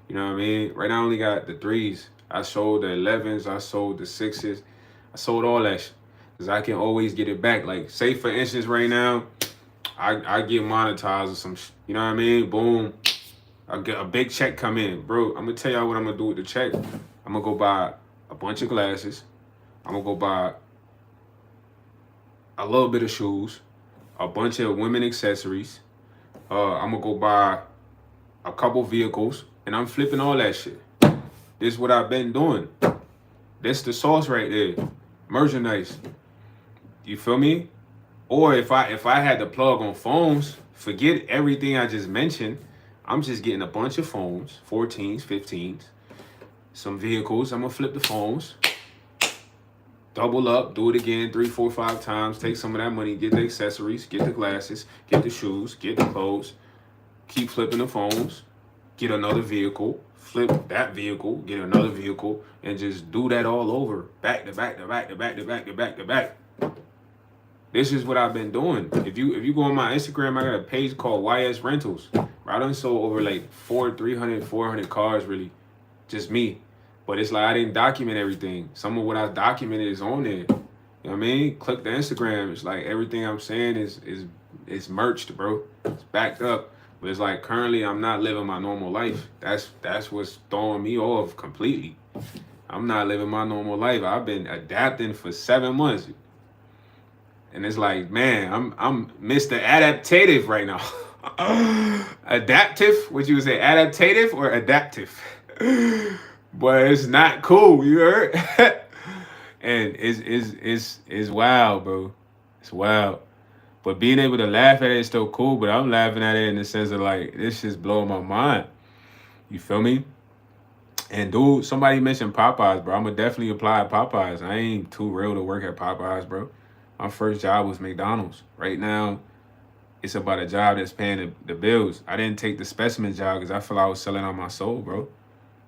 You know what I mean? Right now I only got the 3s. I sold the 11s. I sold the 6s. I sold all that shit. Because I can always get it back. Like, say for instance right now, I get monetized or some you know what I mean? Boom. I get a big check come in. Bro, I'm going to tell y'all what I'm going to do with the check. I'm going to go buy a bunch of glasses. I'm going to go buy a little bit of shoes. A bunch of women accessories. I'm going to go buy a couple vehicles. And I'm flipping all that shit. This is what I've been doing. This the sauce right there. Merchandise. You feel me? Or if I had to plug on phones, forget everything I just mentioned. I'm just getting a bunch of phones, 14s, 15s, some vehicles. I'm gonna flip the phones, double up, do it again 3, 4, 5 times. Take some of that money, get the accessories, get the glasses, get the shoes, get the clothes. Keep flipping the phones. Get another vehicle, flip that vehicle, get another vehicle, and just do that all over, back to back to back to back to back to back to back. This is what I've been doing. If you go on my Instagram, I got a page called YS Rentals. I done sold over like 300, 400 cars, really, just me. But it's like I didn't document everything. Some of what I documented is on there. You know what I mean? Click the Instagram. It's like everything I'm saying is merched, bro. It's backed up. But it's like currently I'm not living my normal life. That's what's throwing me off completely. I'm not living my normal life. I've been adapting for 7 months. And it's like, man, I'm Mr. Adaptative right now. Adaptive? Would you say adaptative or adaptive? But it's not cool, you heard? And it's wild, bro. It's wild. But being able to laugh at it is still cool, but I'm laughing at it in the sense of like, this shit's blowing my mind. You feel me? And dude, somebody mentioned Popeyes, bro. I'm gonna definitely apply at Popeyes. I ain't too real to work at Popeyes, bro. My first job was McDonald's. Right now, it's about a job that's paying the bills. I didn't take the specimen job because I feel I was selling out my soul, bro.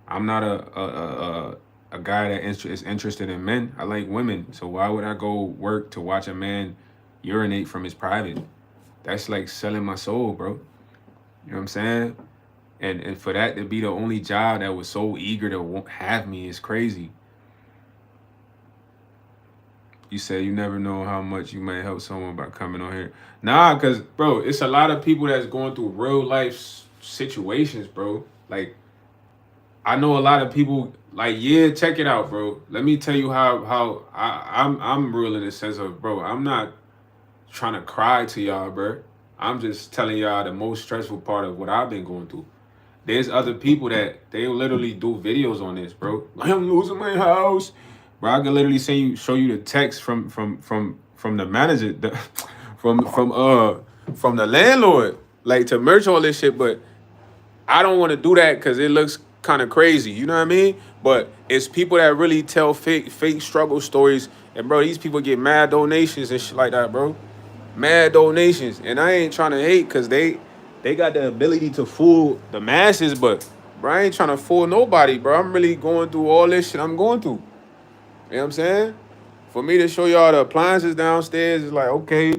I'm not a guy that is interested in men. I like women. So why would I go work to watch a man urinate from his private? That's like selling my soul, bro. You know what I'm saying? And for that to be the only job that was so eager to have me is crazy. You say you never know how much you might help someone by coming on here. Nah, because, bro, it's a lot of people that's going through real life situations, bro. Like, I know a lot of people like, yeah, check it out, bro. Let me tell you how I'm real in the sense of, bro, I'm not trying to cry to y'all, bro. I'm just telling y'all the most stressful part of what I've been going through. There's other people that they literally do videos on this, bro. I'm losing my house, bro. I can literally show you the text from the manager, from the landlord, like to merch all this shit. But I don't want to do that because it looks kind of crazy. You know what I mean? But it's people that really tell fake struggle stories, and bro, these people get mad donations and shit like that, bro. Mad donations, and I ain't trying to hate because they got the ability to fool the masses, but bro, I ain't trying to fool nobody, bro. I'm really going through all this shit I'm going through. You know what I'm saying? For me to show y'all the appliances downstairs is like, okay,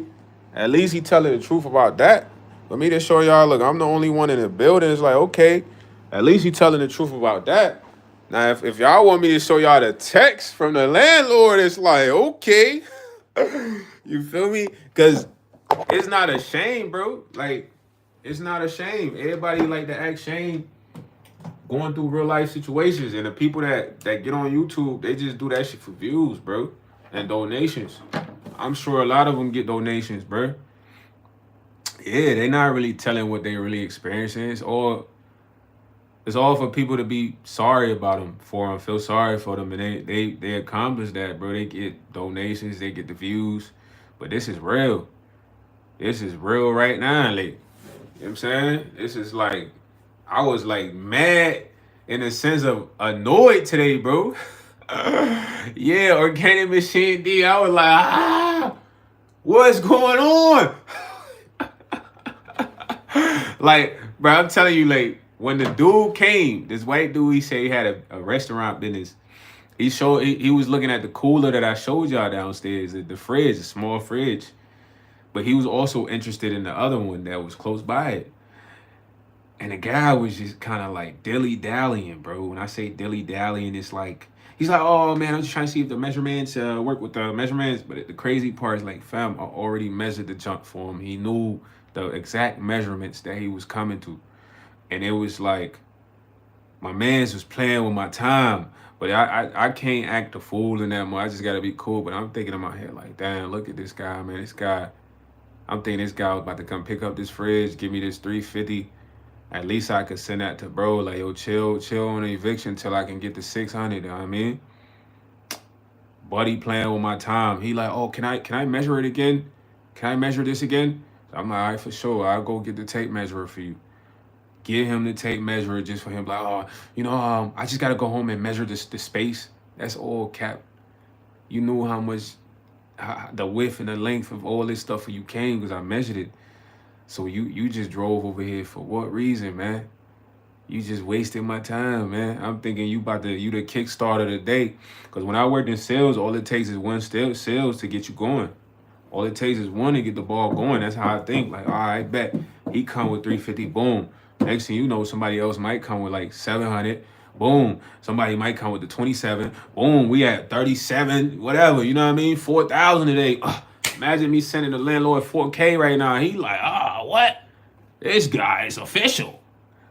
at least he telling the truth about that. For me to show y'all, look, I'm the only one in the building, it's like, okay, at least he telling the truth about that. Now, if y'all want me to show y'all the text from the landlord, it's like, okay. You feel me? Because it's not a shame, bro. Like, it's not a shame. Everybody like to act shame going through real life situations. And the people that get on YouTube, they just do that shit for views, bro. And donations. I'm sure a lot of them get donations, bro. Yeah, they not really telling what they really experiencing. It's all for people to be sorry about them, for them, feel sorry for them, and they accomplish that, bro. They get donations, they get the views, but this is real. This is real right now, like, you know what I'm saying? This is like, I was like mad in the sense of annoyed today, bro. Yeah, Organic Machine D. I was like, what's going on? Like, bro, I'm telling you, like, when the dude came, this white dude, he said he had a restaurant business. He was looking at the cooler that I showed y'all downstairs, the fridge, the small fridge. But he was also interested in the other one that was close by it. And the guy was just kind of like dilly-dallying, bro. When I say dilly-dallying, it's like, he's like, oh, man, I'm just trying to see if the measurements work with the measurements. But the crazy part is, like, fam, I already measured the junk for him. He knew the exact measurements that he was coming to. And it was like, my mans was playing with my time. But I can't act a fool in that more. I just got to be cool. But I'm thinking in my head, like, damn, look at this guy, man. I'm thinking this guy was about to come pick up this fridge, give me this 350. At least I could send that to bro, like, yo, chill on the eviction till I can get the 600. You know what I mean? Buddy playing with my time. He like, oh, can I measure it again? Can I measure this again? I'm like, all right, for sure. I'll go get the tape measurer for you. Get him the tape measurer just for him. Like, oh, I just gotta go home and measure the space. That's all cap. You knew how much, the width and the length of all this stuff when you came because I measured it. So you just drove over here for what reason, man? You just wasted my time, man. I'm thinking you the kickstarter today. Because when I worked in sales, all it takes is one sales to get you going. All it takes is one to get the ball going. That's how I think. Like, all right, bet. He come with 350, boom. Next thing you know, somebody else might come with like 700. Boom. Somebody might come with the 27. Boom. We at 37, whatever. You know what I mean? 4,000 today. Imagine me sending the landlord 4K right now. He like, what? This guy is official.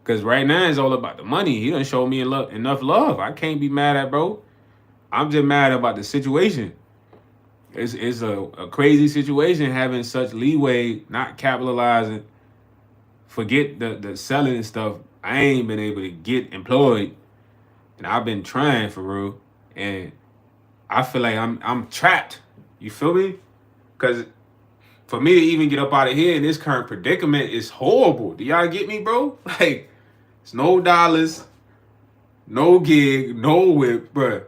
Because right now it's all about the money. He done showed me enough love. I can't be mad at bro. I'm just mad about the situation. It's a crazy situation having such leeway, not capitalizing. Forget the selling and stuff. I ain't been able to get employed. And I've been trying for real. And I feel like I'm trapped. You feel me? Because for me to even get up out of here in this current predicament is horrible. Do y'all get me, bro? Like, it's no dollars, no gig, no whip, bro.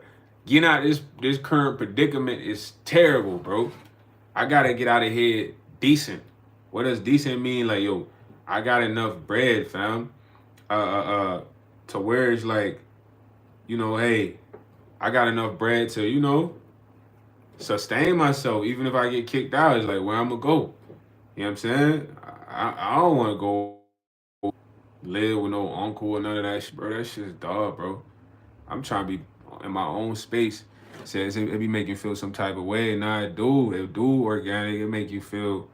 Getting out of this current predicament is terrible, bro. I gotta get out of here decent. What does decent mean? Like, yo, I got enough bread, fam. To where it's like, hey, I got enough bread to, sustain myself. Even if I get kicked out, it's like, where I'm gonna go? You know what I'm saying? I don't want to go live with no uncle or none of that shit, bro. That shit's dog, bro. I'm trying to be in my own space. Says it be making you feel some type of way, and I do. It do organic. It make you feel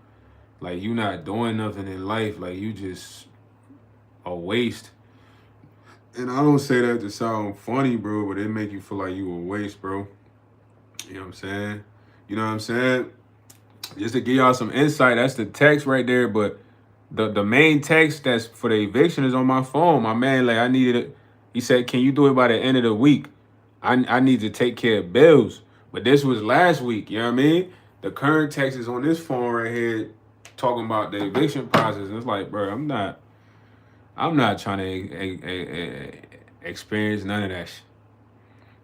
like you not doing nothing in life. Like you just a waste. And I don't say that to sound funny, bro, but it make you feel like you a waste, bro. You know what I'm saying? You know what I'm saying? Just to give y'all some insight, that's the text right there. But the main text that's for the eviction is on my phone. My man, like I needed it. He said, "Can you do it by the end of the week? I need to take care of bills." But this was last week. You know what I mean? The current text is on this phone right here, talking about the eviction process. And it's like, bro, I'm not trying to experience none of that shit.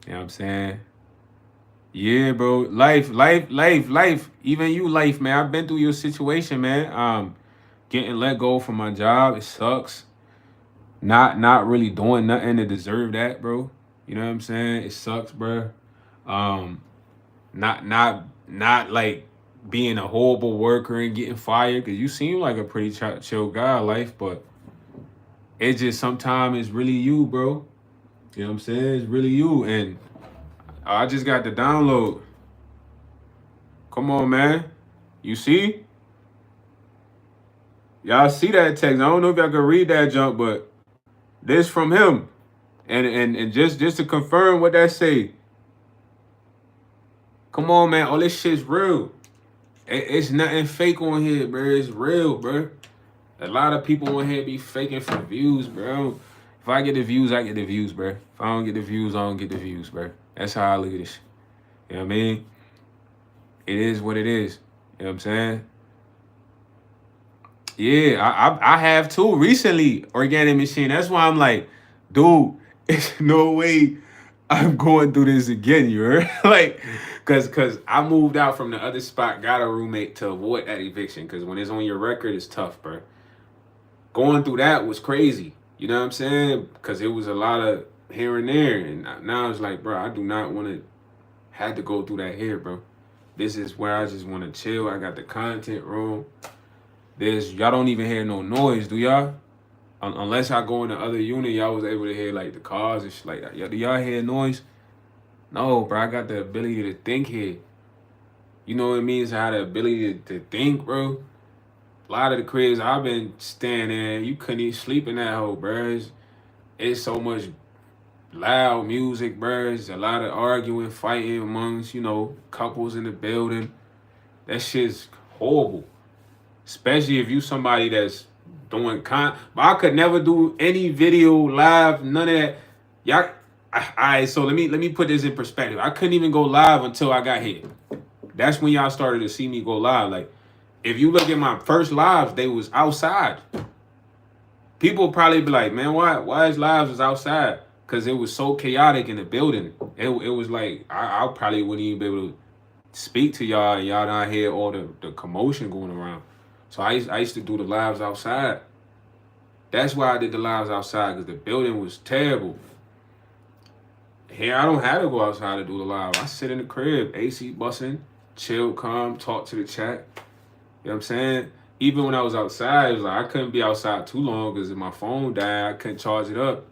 You know what I'm saying? Yeah, bro. Life. Even you, life, man. I've been through your situation, man. Getting let go from my job, it sucks. Not really doing nothing to deserve that, bro. You know what I'm saying? It sucks, bro. Um, not like being a horrible worker and getting fired because you seem like a pretty chill guy, life, but it just sometimes it's really you, bro. You know what I'm saying? It's really you, and I just got the download. Come on, man. You see? Y'all see that text? I don't know if y'all can read that junk, but this from him. And just to confirm what that say. Come on, man. All this shit's real. It's nothing fake on here, bro. It's real, bro. A lot of people on here be faking for views, bro. If I get the views, I get the views, bro. If I don't get the views, I don't get the views, bro. That's how I look at this. You know what I mean? It is what it is. You know what I'm saying? Yeah, I have too recently, Organic Machine. That's why I'm like, dude, it's no way I'm going through this again, you heard? Like, cause I moved out from the other spot, got a roommate to avoid that eviction. Cause when it's on your record, it's tough, bro. Going through that was crazy. You know what I'm saying? Cause it was a lot of here and there. And now it's like, bro, I do not want to have to go through that here, bro. This is where I just want to chill. I got the content room. Y'all don't even hear no noise, do y'all? Unless I go in the other unit, y'all was able to hear like the cars and shit like that. Do y'all hear noise? No, bro. I got the ability to think here. You know what it means? I had the ability to think, bro. A lot of the cribs I've been staying in, you couldn't even sleep in that hole, bro. It's so much loud music, bro. It's a lot of arguing, fighting amongst, couples in the building. That shit's horrible. Especially if you somebody that's doing but I could never do any video live, none of that. Y'all, all right. So let me put this in perspective. I couldn't even go live until I got here. That's when y'all started to see me go live. Like, if you look at my first lives, they was outside. People probably be like, man, why his lives was outside? Because it was so chaotic in the building. It was like I probably wouldn't even be able to speak to y'all, and y'all not hear all the commotion going around. So I used to do the lives outside. That's why I did the lives outside, because the building was terrible. Here I don't have to go outside to do the live. I sit in the crib, AC busting, chill, calm, talk to the chat. You know what I'm saying? Even when I was outside, it was like I couldn't be outside too long because if my phone died, I couldn't charge it up.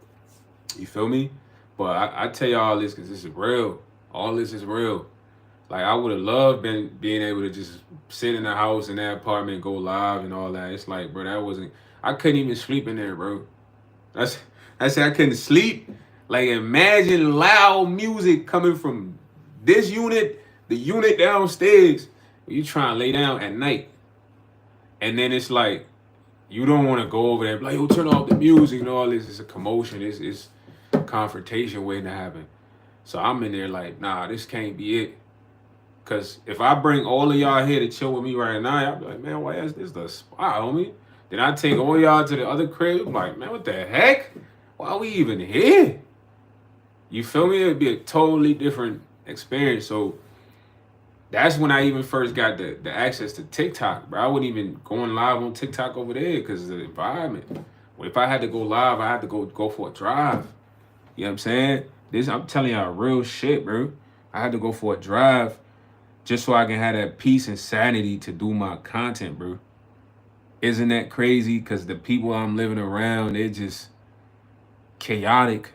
You feel me? But I tell you all this because this is real. All this is real. Like, I would have loved being able to just sit in the house in that apartment, go live and all that. It's like, bro, I couldn't even sleep in there, bro. I said I couldn't sleep. Like, imagine loud music coming from this unit, the unit downstairs. You trying to lay down at night. And then it's like, you don't want to go over there and be like, yo, turn off the music and all this. It's a commotion. It's confrontation waiting to happen. So I'm in there like, nah, this can't be it. Because if I bring all of y'all here to chill with me right now, y'all be like, man, why is this the spot, homie? Then I take all y'all to the other crib. I'm like, man, what the heck? Why are we even here? You feel me? It'd be a totally different experience. So that's when I even first got the access to TikTok, bro. I wasn't even going live on TikTok over there because of the environment. If I had to go live, I had to go for a drive. You know what I'm saying? I'm telling y'all real shit, bro. I had to go for a drive just so I can have that peace and sanity to do my content, bro. Isn't that crazy? Because the people I'm living around, they're just chaotic.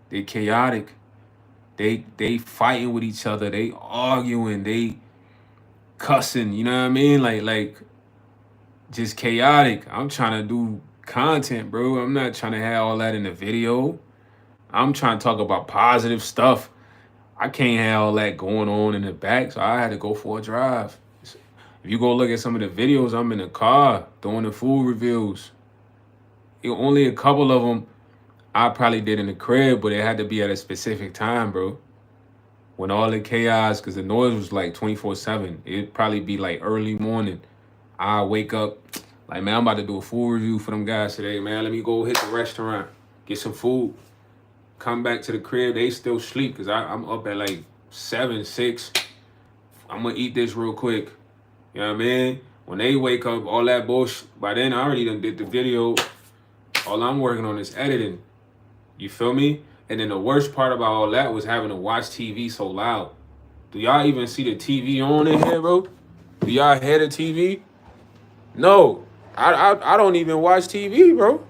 They're chaotic. They fighting with each other. They arguing. They cussing. You know what I mean? Like just chaotic. I'm trying to do content, bro. I'm not trying to have all that in the video. I'm trying to talk about positive stuff. I can't have all that going on in the back, so I had to go for a drive. If you go look at some of the videos, I'm in the car doing the food reviews. Only a couple of them I probably did in the crib, but it had to be at a specific time, bro. When all the chaos, because the noise was like 24/7. It'd probably be like early morning. I wake up, like, man, I'm about to do a food review for them guys today, man. Let me go hit the restaurant, get some food, come back to the crib. They still sleep because I'm up at like 7, 6. I'm going to eat this real quick. You know what I mean? When they wake up, all that bullshit, by then I already done did the video. All I'm working on is editing. You feel me? And then the worst part about all that was having to watch TV so loud. Do y'all even see the TV on in here, bro? Do y'all hear the TV? No. I don't even watch TV, bro.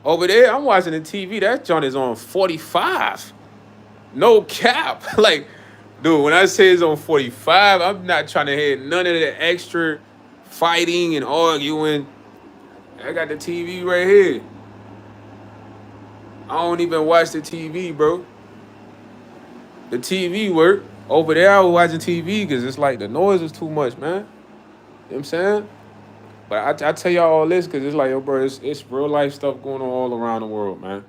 Over there, I'm watching the TV. That joint is on 45. No cap. Like, dude, when I say it's on 45, I'm not trying to hear none of the extra fighting and arguing. I got the TV right here. I don't even watch the TV, bro. The TV work. Over there, I was watching TV because it's like the noise is too much, man. You know what I'm saying? But I tell y'all all this because it's like, yo, bro, it's real life stuff going on all around the world, man.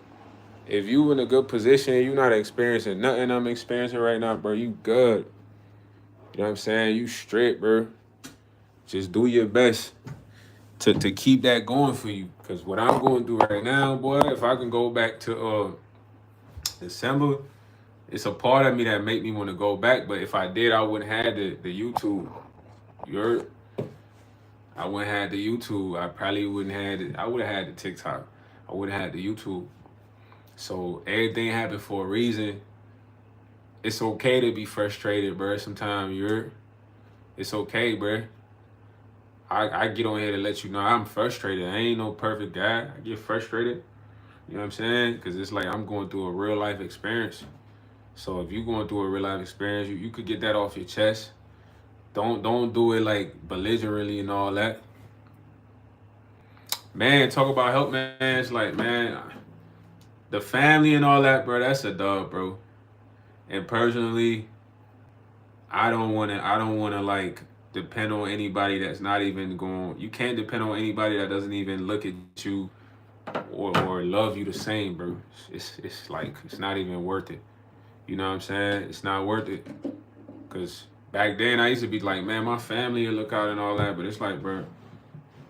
If you in a good position, you're not experiencing nothing I'm experiencing right now, bro, you good. You know what I'm saying? You straight, bro. Just do your best to keep that going for you. Because what I'm going through right now, boy, if I can go back to December, it's a part of me that make me want to go back. But if I did, I wouldn't have the YouTube. You heard? I wouldn't have the YouTube. I probably wouldn't have it. I would have had the TikTok. I wouldn't have the YouTube. So everything happened for a reason. It's okay to be frustrated, bro. Sometimes it's okay, bro. I get on here to let you know I'm frustrated. I ain't no perfect guy. I get frustrated. You know what I'm saying? Because it's like I'm going through a real life experience. So if you're going through a real life experience, you could get that off your chest. Don't do it like belligerently and all that. Man, talk about help, man. It's like, man, the family and all that, bro, that's a dub, bro. And personally, I don't wanna like depend on anybody that's not even going. You can't depend on anybody that doesn't even look at you or love you the same, bro. It's like it's not even worth it. You know what I'm saying? It's not worth it. Cause back then I used to be like, man, my family will look out and all that, but it's like, bro,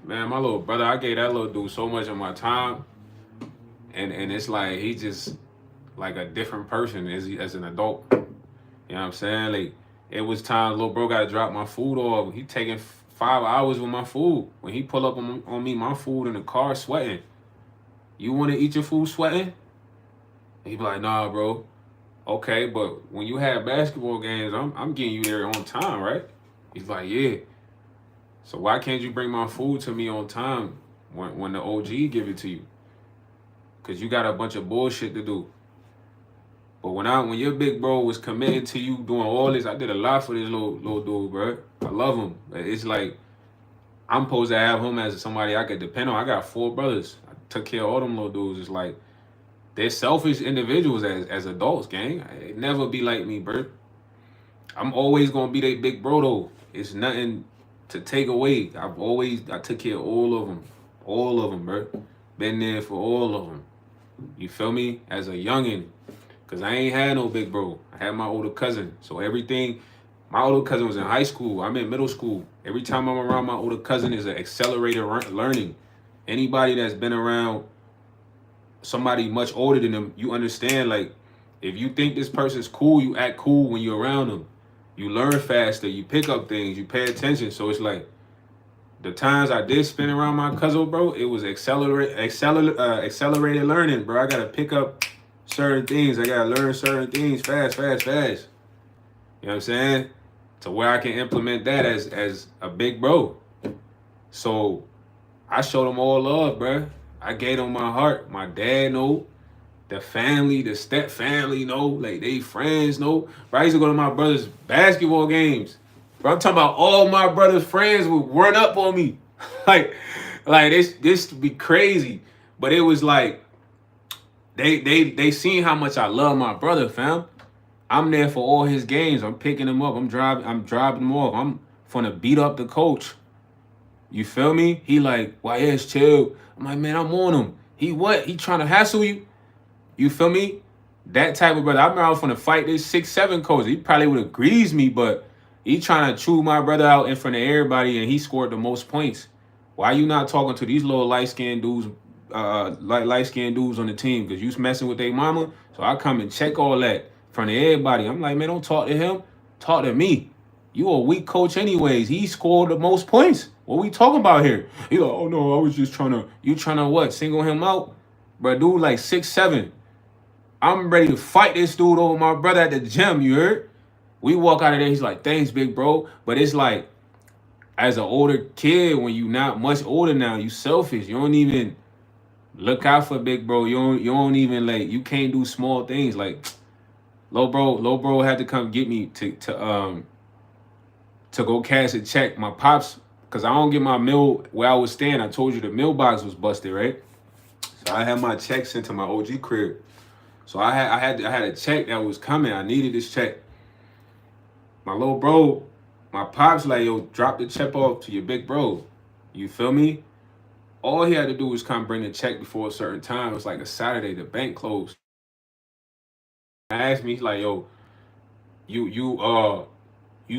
man, my little brother, I gave that little dude so much of my time, and it's like he just like a different person as an adult. You know what I'm saying? Like it was times little bro got to drop my food off. He taking 5 hours with my food. When he pull up on me, my food in the car sweating. You want to eat your food sweating? He be like, nah, bro. Okay, but when you have basketball games, I'm getting you there on time, right? He's like, yeah. So why can't you bring my food to me on time when the OG give it to you? Cause you got a bunch of bullshit to do. But when your big bro was committed to you doing all this, I did a lot for this little dude, bro. I love him. It's like I'm supposed to have him as somebody I could depend on. I got 4 brothers. I took care of all them little dudes. It's like they're selfish individuals as adults, gang. It never be like me, bro. I'm always gonna be that big bro though. It's nothing to take away. I took care of all of them, bro. Been there for all of them. You feel me? As a youngin', cause I ain't had no big bro. I had my older cousin. So everything, my older cousin was in high school. I'm in middle school. Every time I'm around my older cousin is an accelerated learning. Anybody that's been around somebody much older than them, you understand, like, if you think this person's cool, you act cool when you're around them. You learn faster, you pick up things, you pay attention. So it's like, the times I did spend around my cousin, bro, it was accelerated learning, bro. I gotta pick up certain things. I gotta learn certain things fast. You know what I'm saying? To where I can implement that as a big bro. So I showed them all love, bro. I gave them my heart. My dad know. The family, the step family know. Like, they friends know. Bro, I used to go to my brother's basketball games. Bro, I'm talking about all my brother's friends would run up on me. Like, Like this to be crazy. But it was like they seen how much I love my brother, fam. I'm there for all his games. I'm picking him up. I'm driving him off. I'm gonna beat up the coach. You feel me? He like, why yes, chill. I'm like, man, I'm on him. He what? He trying to hassle you? You feel me? That type of brother. I remember I was gonna fight this 6'7" coach. He probably would have greased me, but he trying to chew my brother out in front of everybody, and he scored the most points. Why you not talking to these little light skinned dudes, like light skinned dudes on the team? Because you messing with their mama. So I come and check all that in front of everybody. I'm like, man, don't talk to him. Talk to me. You a weak coach anyways. He scored the most points. What we talking about here? He like, oh no, I was just trying to. You trying to what? Single him out, bro? Dude, like 6'7". I'm ready to fight this dude over my brother at the gym. You heard? We walk out of there. He's like, thanks, big bro. But it's like, as an older kid, when you not much older now, you selfish. You don't even look out for big bro. You don't even like. You can't do small things like. Low bro had to come get me to go cash a check. My pops, cause I don't get my mail where I was staying. I told you the mailbox was busted, right? So I had my check sent to my OG crib. So I had a check that was coming. I needed this check. My little bro, my pops like, yo, drop the check off to your big bro. You feel me? All he had to do was come bring the check before a certain time. It was like a Saturday. The bank closed. I asked me, he's like, yo, you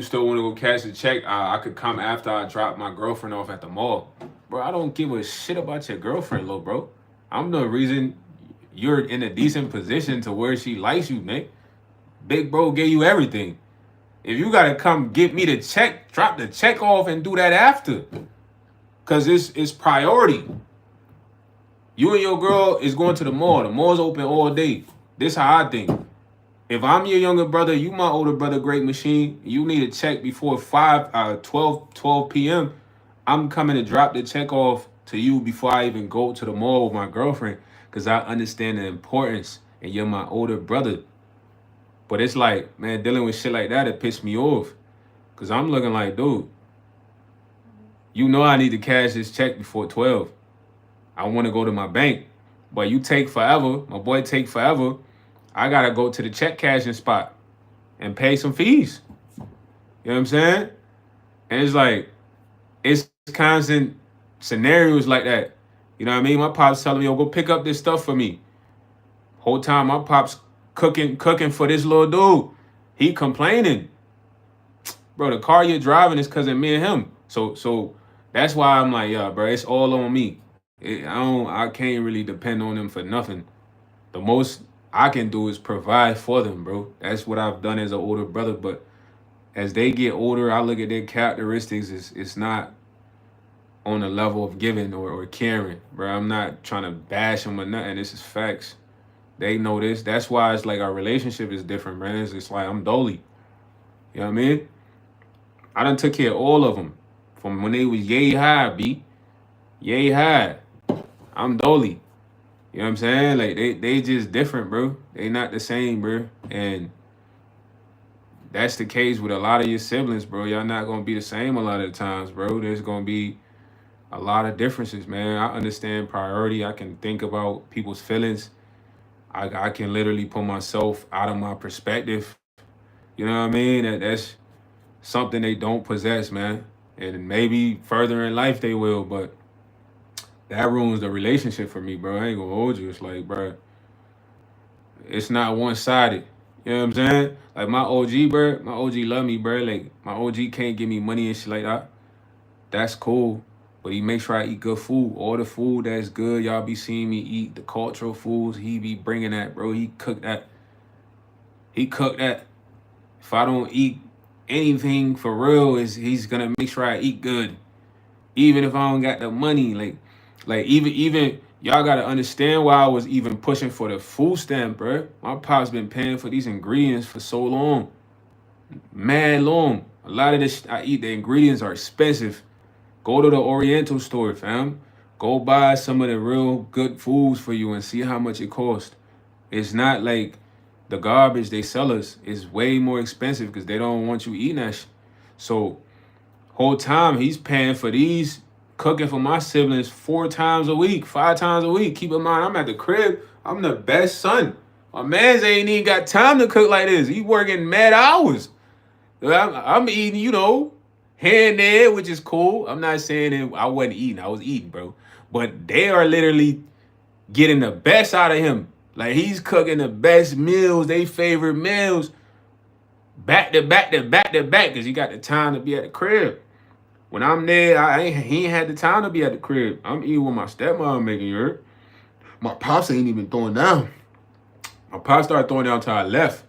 still want to go cash the check? I could come after I drop my girlfriend off at the mall. Bro, I don't give a shit about your girlfriend, little bro. I'm the reason you're in a decent position to where she likes you, Nick. Big bro gave you everything. If you gotta come get me the check, drop the check off and do that after. Cause it's priority. You and your girl is going to the mall. The mall's open all day. This how I think. If I'm your younger brother, you my older brother, Great Machine, you need a check before 12 p.m. I'm coming to drop the check off to you before I even go to the mall with my girlfriend because I understand the importance and you're my older brother. But it's like, man, dealing with shit like that, it pissed me off. Because I'm looking like, dude, you know I need to cash this check before 12. I want to go to my bank. But you take forever. My boy take forever. I got to go to the check cashing spot and pay some fees. You know what I'm saying? And it's like, it's constant scenarios like that. You know what I mean? My pop's telling me, yo, go pick up this stuff for me. Whole time my pop's cooking for this little dude. He complaining. Bro, the car you're driving is because of me and him. So that's why I'm like, yeah, bro, it's all on me. I can't really depend on them for nothing. The most I can do is provide for them, bro. That's what I've done as an older brother. But as they get older, I look at their characteristics. It's not on the level of giving or caring, bro. I'm not trying to bash them or nothing. This is facts. They know this. That's why it's like our relationship is different, man. It's like I'm Dolly. You know what I mean? I done took care of all of them from when they was yay high, B. Yay high. I'm Dolly. You know what I'm saying? Like they just different, bro. They not the same, bro. And that's the case with a lot of your siblings, bro. Y'all not gonna be the same a lot of the times, bro. There's gonna be a lot of differences, man. I understand priority. I can think about people's feelings. I can literally put myself out of my perspective. You know what I mean? That's something they don't possess, man. And maybe further in life they will, but that ruins the relationship for me, bro. I ain't gonna hold you. It's like, bro, it's not one sided. You know what I'm saying? Like my OG, bro, my OG love me, bro. Like my OG can't give me money and shit like that. That's cool. But he makes sure I eat good food. All the food that's good, y'all be seeing me eat. The cultural foods, he be bringing that, bro. He cooked that. He cooked that. If I don't eat anything for real, is he's gonna make sure I eat good. Even if I don't got the money. Like even y'all gotta understand why I was even pushing for the food stamp, bro. My pop's been paying for these ingredients for so long. Mad long. A lot of this I eat, the ingredients are expensive. Go to the Oriental store, fam. Go buy some of the real good foods for you and see how much it costs. It's not like the garbage they sell us is way more expensive because they don't want you eating that. So whole time he's paying for these cooking for my siblings 4 times a week, 5 times a week. Keep in mind, I'm at the crib. I'm the best son. My man's ain't even got time to cook like this. He working mad hours. I'm eating, here and there, which is cool. I'm not saying that I wasn't eating. I was eating, bro. But they are literally getting the best out of him. Like, he's cooking the best meals, they favorite meals, back to back to back to back, because he got the time to be at the crib. When I'm there, he ain't had the time to be at the crib. I'm eating with my stepmom making, you heard? My pops ain't even throwing down. My pops started throwing down till I left.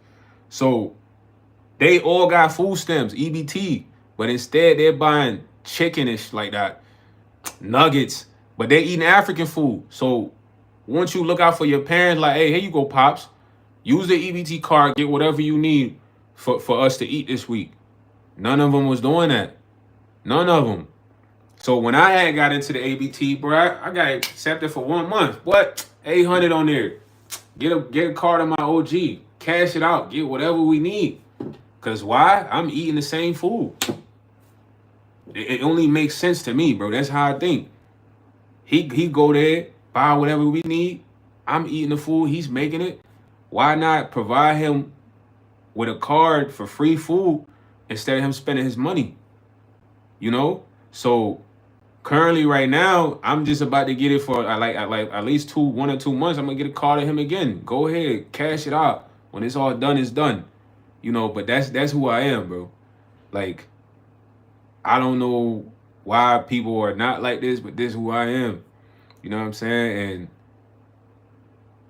So they all got food stamps, EBT, but instead they're buying chicken and shit like that, nuggets, but they eating African food. So once you look out for your parents, like, hey, here you go, pops. Use the EBT card, get whatever you need for us to eat this week. None of them was doing that. None of them. So when I had got into the ABT, bro, I got accepted for 1 month. What? 800 on there. Get a card on my OG. Cash it out. Get whatever we need. Cause why? I'm eating the same food. It only makes sense to me, bro. That's how I think. He go there, buy whatever we need. I'm eating the food. He's making it. Why not provide him with a card for free food instead of him spending his money? So currently right now, I'm just about to get it for like at least 1 or 2 months. I'm gonna get a card of him again. Go ahead, cash it out. When it's all done, it's done. But that's who I am, bro. Like, I don't know why people are not like this, but this is who I am. You know what I'm saying? And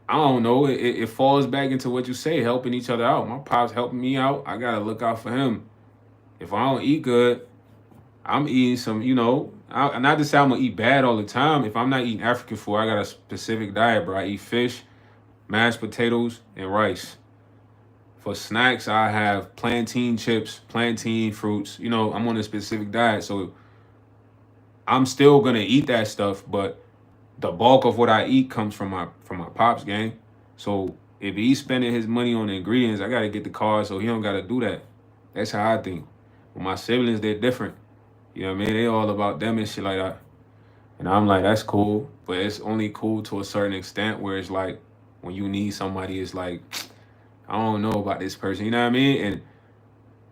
I don't know. It falls back into what you say, helping each other out. My pop's helping me out. I gotta look out for him. If I don't eat good, I'm eating some, not to say I'm gonna eat bad all the time. If I'm not eating African food, I got a specific diet, bro. I eat fish, mashed potatoes, and rice. For snacks, I have plantain chips, plantain fruits. I'm on a specific diet, so I'm still gonna eat that stuff, but the bulk of what I eat comes from my pops gang. So if he's spending his money on the ingredients, I gotta get the card so he don't gotta do that. That's how I think. With my siblings, they're different. You know what I mean? They all about them and shit like that. And I'm like, that's cool, but it's only cool to a certain extent where it's like when you need somebody, it's like, I don't know about this person, you know what I mean? And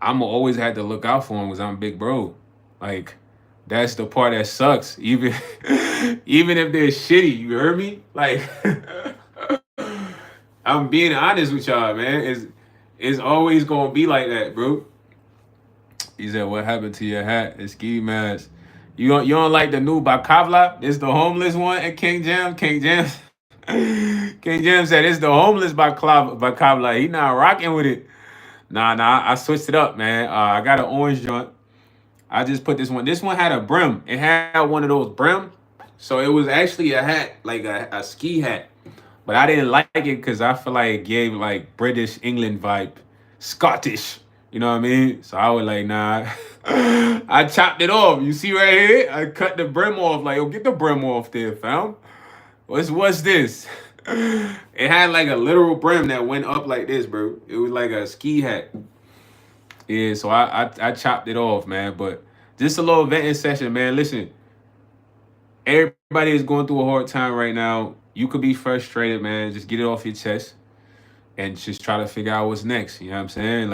I'm always had to look out for him because I'm big bro. Like, that's the part that sucks. Even if they're shitty, you heard me? Like, I'm being honest with y'all, man. It's always gonna be like that, bro. He said, "What happened to your hat? It's ski mask. You don't like the new Bakavla? It's the homeless one at King Jam. King Jam, King Jam said it's the homeless Bakavla. He not rocking with it. Nah. I switched it up, man. I got an orange joint. I just put this one. This one had a brim. It had one of those brim, so it was actually a hat, like a ski hat. But I didn't like it because I feel like it gave like British England vibe, Scottish. You know what I mean? So I was like, nah. I chopped it off. You see right here? I cut the brim off. Like, yo, get the brim off there, fam. What's this? It had like a literal brim that went up like this, bro. It was like a ski hat. Yeah, so I chopped it off, man. But just a little venting session, man. Listen, everybody is going through a hard time right now. You could be frustrated, man. Just get it off your chest and just try to figure out what's next. You know what I'm saying?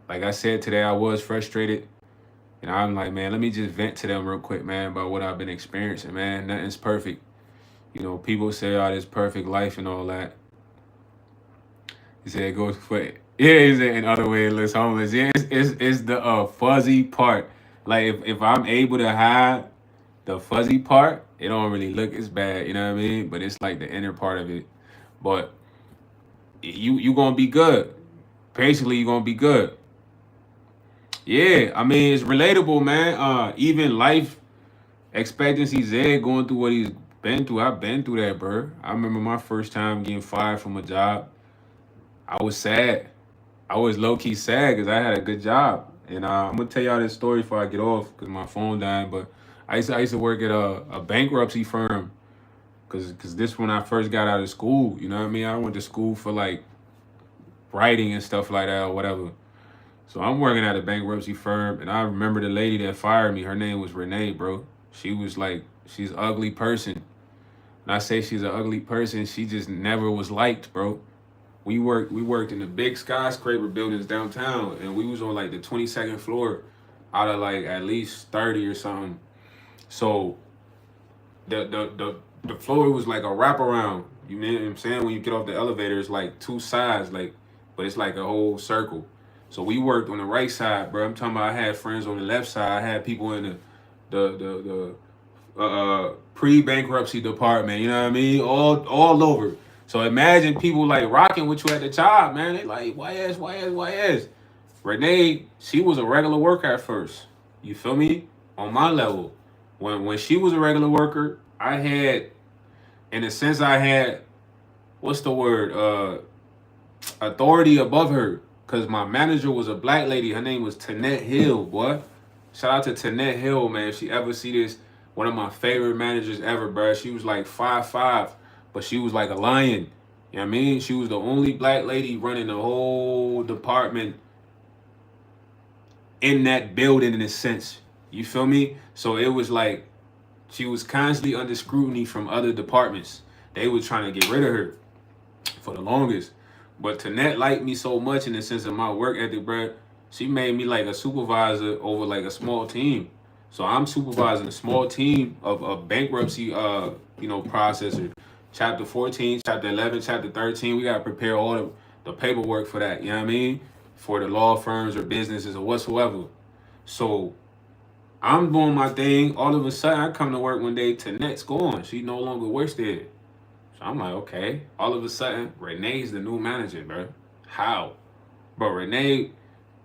Like I said today, I was frustrated. And I'm like, man, let me just vent to them real quick, man, about what I've been experiencing, man. Nothing's perfect. People say, oh, this perfect life and all that. He said, it goes for it. Yeah, he said, in other ways, it looks homeless. Yeah, it's the fuzzy part. Like, if I'm able to hide the fuzzy part, it don't really look as bad, you know what I mean? But it's like the inner part of it. But you gonna be good. Basically, you're gonna be good. Yeah, I mean, it's relatable, man. Even life expectancy, Zed going through what he's been through. I've been through that, bro. I remember my first time getting fired from a job. I was sad. I was low-key sad because I had a good job. And I'm going to tell y'all this story before I get off because my phone died. But I used to work at a bankruptcy firm because this when I first got out of school. You know what I mean? I went to school for like writing and stuff like that or whatever. So I'm working at a bankruptcy firm, and I remember the lady that fired me. Her name was Renee, bro. She was like, she's an ugly person. And I say she's an ugly person, she just never was liked, bro. We worked in the big skyscraper buildings downtown, and we was on like the 22nd floor out of like at least 30 or something. So the floor was like a wraparound. You know what I'm saying? When you get off the elevator, it's like two sides, like, but it's like a whole circle. So we worked on the right side, bro. I'm talking about I had friends on the left side. I had people in the pre-bankruptcy department. You know what I mean? All over. So imagine people like rocking with you at the job, man. They like, YS. Renee, she was a regular worker at first. You feel me? On my level. When she was a regular worker, I had, in a sense, I had, what's the word? Authority above her. Cause my manager was a black lady. Her name was Tanette Hill, boy. Shout out to Tanette Hill, man. If she ever see this, one of my favorite managers ever, bro. She was like 5'5", but she was like a lion. You know what I mean? She was the only black lady running the whole department in that building in a sense. You feel me? So it was like she was constantly under scrutiny from other departments. They were trying to get rid of her for the longest. But Tanette liked me so much in the sense of my work ethic, bro. She made me like a supervisor over like a small team. So I'm supervising a small team of bankruptcy processor. Chapter 14, chapter 11, chapter 13. We gotta prepare all the paperwork for that, you know what I mean? For the law firms or businesses or whatsoever. So I'm doing my thing. All of a sudden I come to work one day, Tanette's gone. She no longer works there. So I'm like, okay. All of a sudden, Renee's the new manager, bro. How? But Renee,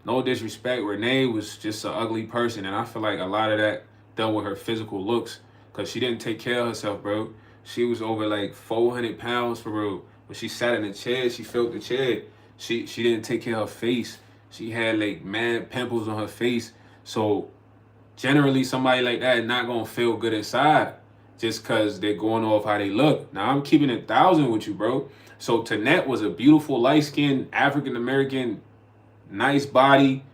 no disrespect, Renee was just an ugly person. And I feel like a lot of that dealt with her physical looks. Because she didn't take care of herself, bro. She was over like 400 pounds for real. When she sat in the chair, she felt the chair. She didn't take care of her face. She had like mad pimples on her face. So generally, somebody like that is not going to feel good inside just because they're going off how they look. Now, I'm keeping 1,000 with you, bro. So Tanette was a beautiful, light-skinned, African-American, nice body,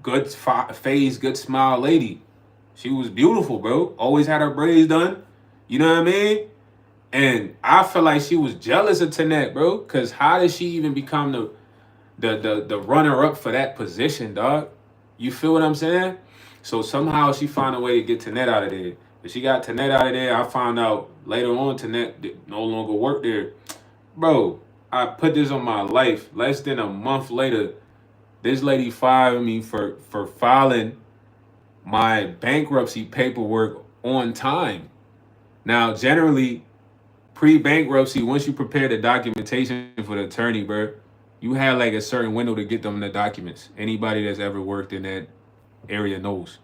good face, good smile lady. She was beautiful, bro. Always had her braids done. You know what I mean? And I feel like she was jealous of Tanette, bro. Because how did she even become the runner-up for that position, dog? You feel what I'm saying? So somehow she found a way to get Tanette out of there. But she got Tanette out of there. I found out later on Tanette no longer worked there. Bro, I put this on my life. Less than a month later, this lady fired me for filing my bankruptcy paperwork on time. Now, generally, pre-bankruptcy, once you prepare the documentation for the attorney, bro, you have like a certain window to get them the documents. Anybody that's ever worked in that area knows.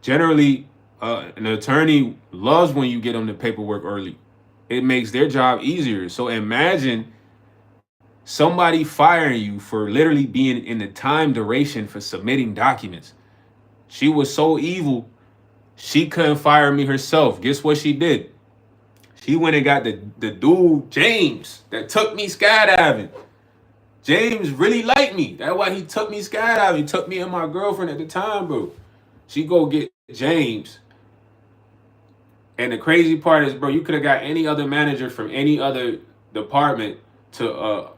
Generally, an attorney loves when you get them the paperwork early. It makes their job easier. So imagine somebody firing you for literally being in the time duration for submitting documents. She was so evil, she couldn't fire me herself. Guess what she did? She went and got the dude, James, that took me skydiving. James really liked me. That's why he took me skydiving. He took me and my girlfriend at the time, bro. She go get James. And the crazy part is, bro, you could have got any other manager from any other department to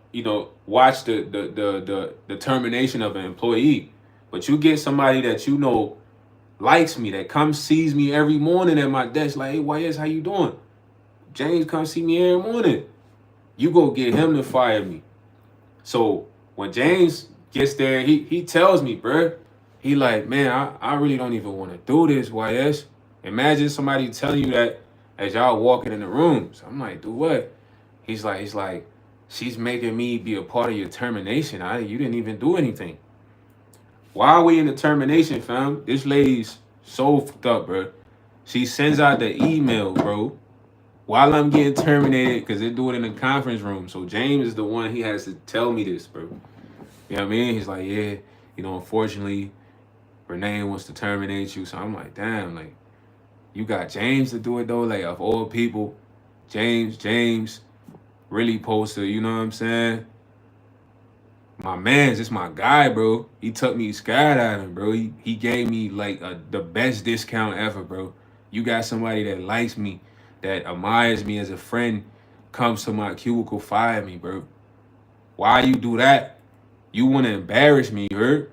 watch the termination of an employee. But you get somebody that you know likes me, that comes sees me every morning at my desk, like, hey, YS, how you doing? James comes see me every morning. You go get him to fire me. So when James gets there, he tells me, bro, he like, man, I really don't even want to do this, YS. Imagine somebody telling you that as y'all walking in the room. So I'm like, do what? He's like, she's making me be a part of your termination. You didn't even do anything. While we in the termination, fam, this lady's so fucked up, bro. She sends out the email, bro, while I'm getting terminated, because they do it in the conference room. So James is the one, he has to tell me this, bro. You know what I mean? He's like, yeah, unfortunately, Renee wants to terminate you. So I'm like, damn, like, you got James to do it, though? Like, of all people, James really supposed to, you know what I'm saying? My man's just my guy, bro. He took me skydiving, bro. He gave me, like, the best discount ever, bro. You got somebody that likes me, that admires me as a friend, comes to my cubicle, fire me, bro. Why you do that? You want to embarrass me, you heard?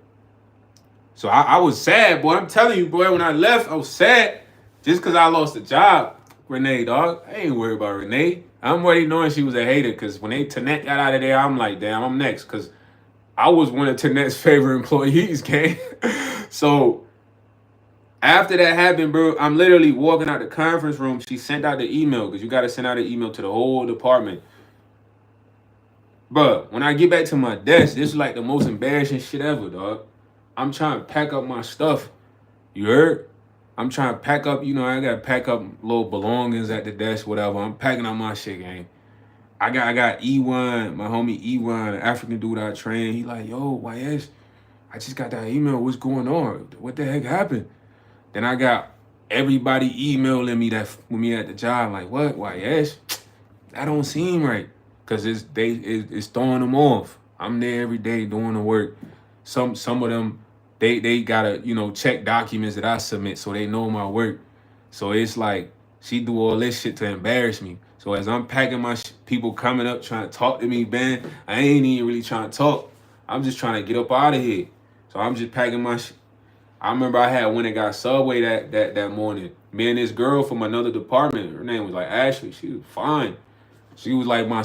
So I was sad, boy. I'm telling you, boy, when I left, I was sad just because I lost a job. Renee, dog. I ain't worried about Renee. I'm already knowing she was a hater because when they Tanet got out of there, I'm like, damn, I'm next because I was one of Tanet's favorite employees, gang. So after that happened, bro, I'm literally walking out the conference room. She sent out the email because you got to send out an email to the whole department. Bro, when I get back to my desk, this is like the most embarrassing shit ever, dog. I'm trying to pack up my stuff. You heard? I'm trying to pack up, I gotta pack up little belongings at the desk, whatever. I'm packing up my shit, gang. I got E1, my homie E1, the African dude I trained. He like, yo, YS, I just got that email. What's going on? What the heck happened? Then I got everybody emailing me that with me at the job. Like, what? YS? That don't seem right. Cause it's throwing them off. I'm there every day doing the work. Some of them they gotta check documents that I submit so they know my work. So it's like she do all this shit to embarrass me. So as I'm packing my people coming up trying to talk to me, Ben, I ain't even really trying to talk. I'm just trying to get up out of here. So I'm just packing my I remember I had went and got Subway that morning. Me and this girl from another department, her name was like Ashley. She was fine. She was like my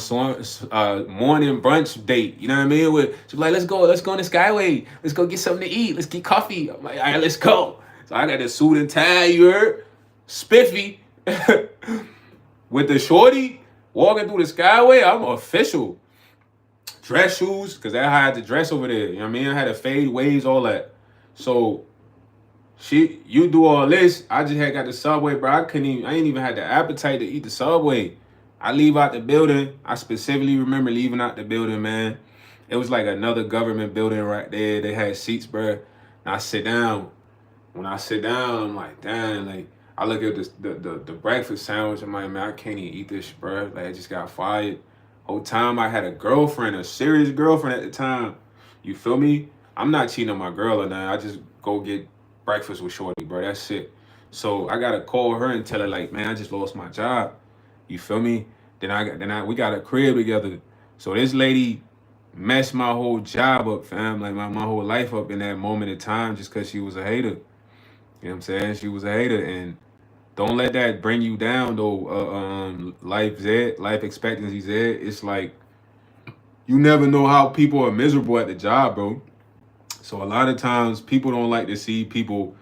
morning brunch date. You know what I mean? She was like, let's go to Skyway. Let's go get something to eat. Let's get coffee. I'm like, all right, let's go. So I got the suit and tie, you heard? Spiffy. With the shorty walking through the Skyway, I'm official. Dress shoes, because I had to dress over there. You know what I mean? I had to fade waves, all that. So you do all this. I just had got the Subway, bro. I ain't even had the appetite to eat the Subway. I leave out the building. I specifically remember leaving out the building, man. It was like another government building right there. They had seats, bro. And I sit down. When I sit down, I'm like, damn, like, I look at the breakfast sandwich. I'm like, man, I can't even eat this, bro. Like, I just got fired. Whole time I had a girlfriend, a serious girlfriend at the time. You feel me? I'm not cheating on my girl or nothing. I just go get breakfast with Shorty, bro. That's it. So I gotta call her and tell her, like, man, I just lost my job. You feel me? We got a crib together. So this lady messed my whole job up, fam. Like my whole life up in that moment in time just because she was a hater. You know what I'm saying? She was a hater. And don't let that bring you down though. Life expectancy Z. It's like you never know how people are miserable at the job, bro. So a lot of times people don't like to see people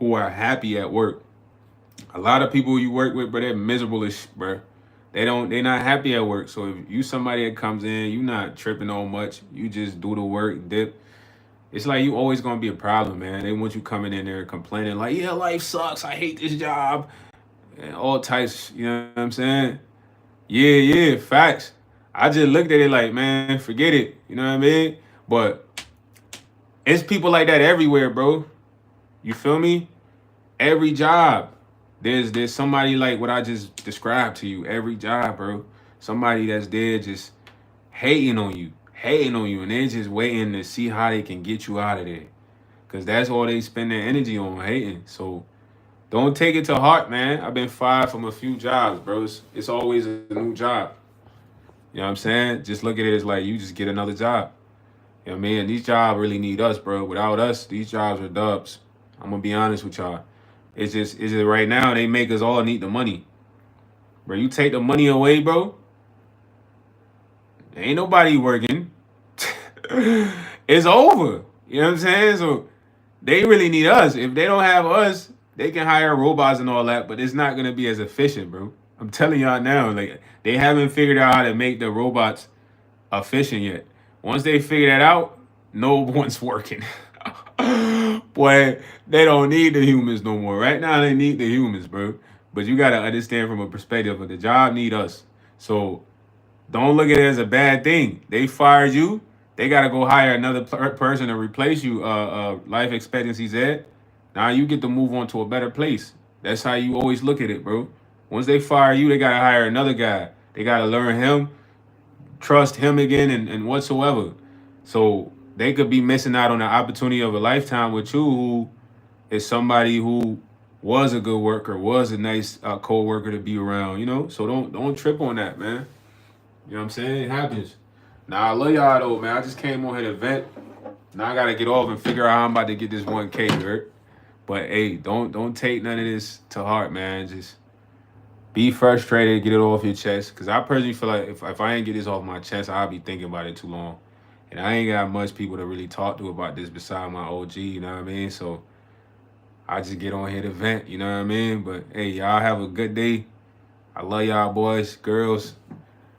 who are happy at work. A lot of people you work with, but they're miserable as bro. They're not happy at work. So if you somebody that comes in, you not tripping on much. You just do the work, dip. It's like you always gonna be a problem, man. They want you coming in there complaining like, yeah, life sucks. I hate this job. And all types, you know what I'm saying? Yeah, facts. I just looked at it like, man, forget it. You know what I mean? But it's people like that everywhere, bro. You feel me? Every job. There's somebody like what I just described to you. Every job, bro. Somebody that's there just hating on you, and they're just waiting to see how they can get you out of there. Cause that's all they spend their energy on, hating. So don't take it to heart, man. I've been fired from a few jobs, bro. It's always a new job. You know what I'm saying? Just look at it as like you just get another job. You know what I mean? And these jobs really need us, bro. Without us, these jobs are dubs. I'm gonna be honest with y'all. It's just right now they make us all need the money. Bro, you take the money away, bro. Ain't nobody working. It's over. You know what I'm saying? So they really need us. If they don't have us, they can hire robots and all that, but it's not gonna be as efficient, bro. I'm telling y'all now, like they haven't figured out how to make the robots efficient yet. Once they figure that out, no one's working. Boy, they don't need the humans no more. Right now, they need the humans, bro. But you gotta understand from a perspective of the job need us. So don't look at it as a bad thing. They fired you. They gotta go hire another person to replace you. Life expectancy's at. Now you get to move on to a better place. That's how you always look at it, bro. Once they fire you, they gotta hire another guy. They gotta learn him, trust him again, and whatsoever. So they could be missing out on the opportunity of a lifetime with you, who is somebody who was a good worker, was a nice co-worker to be around, you know? So don't trip on that, man. You know what I'm saying? It happens. Now I love y'all though, man. I just came on here to vent. Now I gotta get off and figure out how I'm about to get this 1K, right? But hey, don't take none of this to heart, man. Just be frustrated, get it off your chest. Cause I personally feel like if I ain't get this off my chest, I'll be thinking about it too long. And I ain't got much people to really talk to about this beside my OG, you know what I mean? So I just get on here to vent, you know what I mean? But hey, y'all have a good day. I love y'all boys, girls.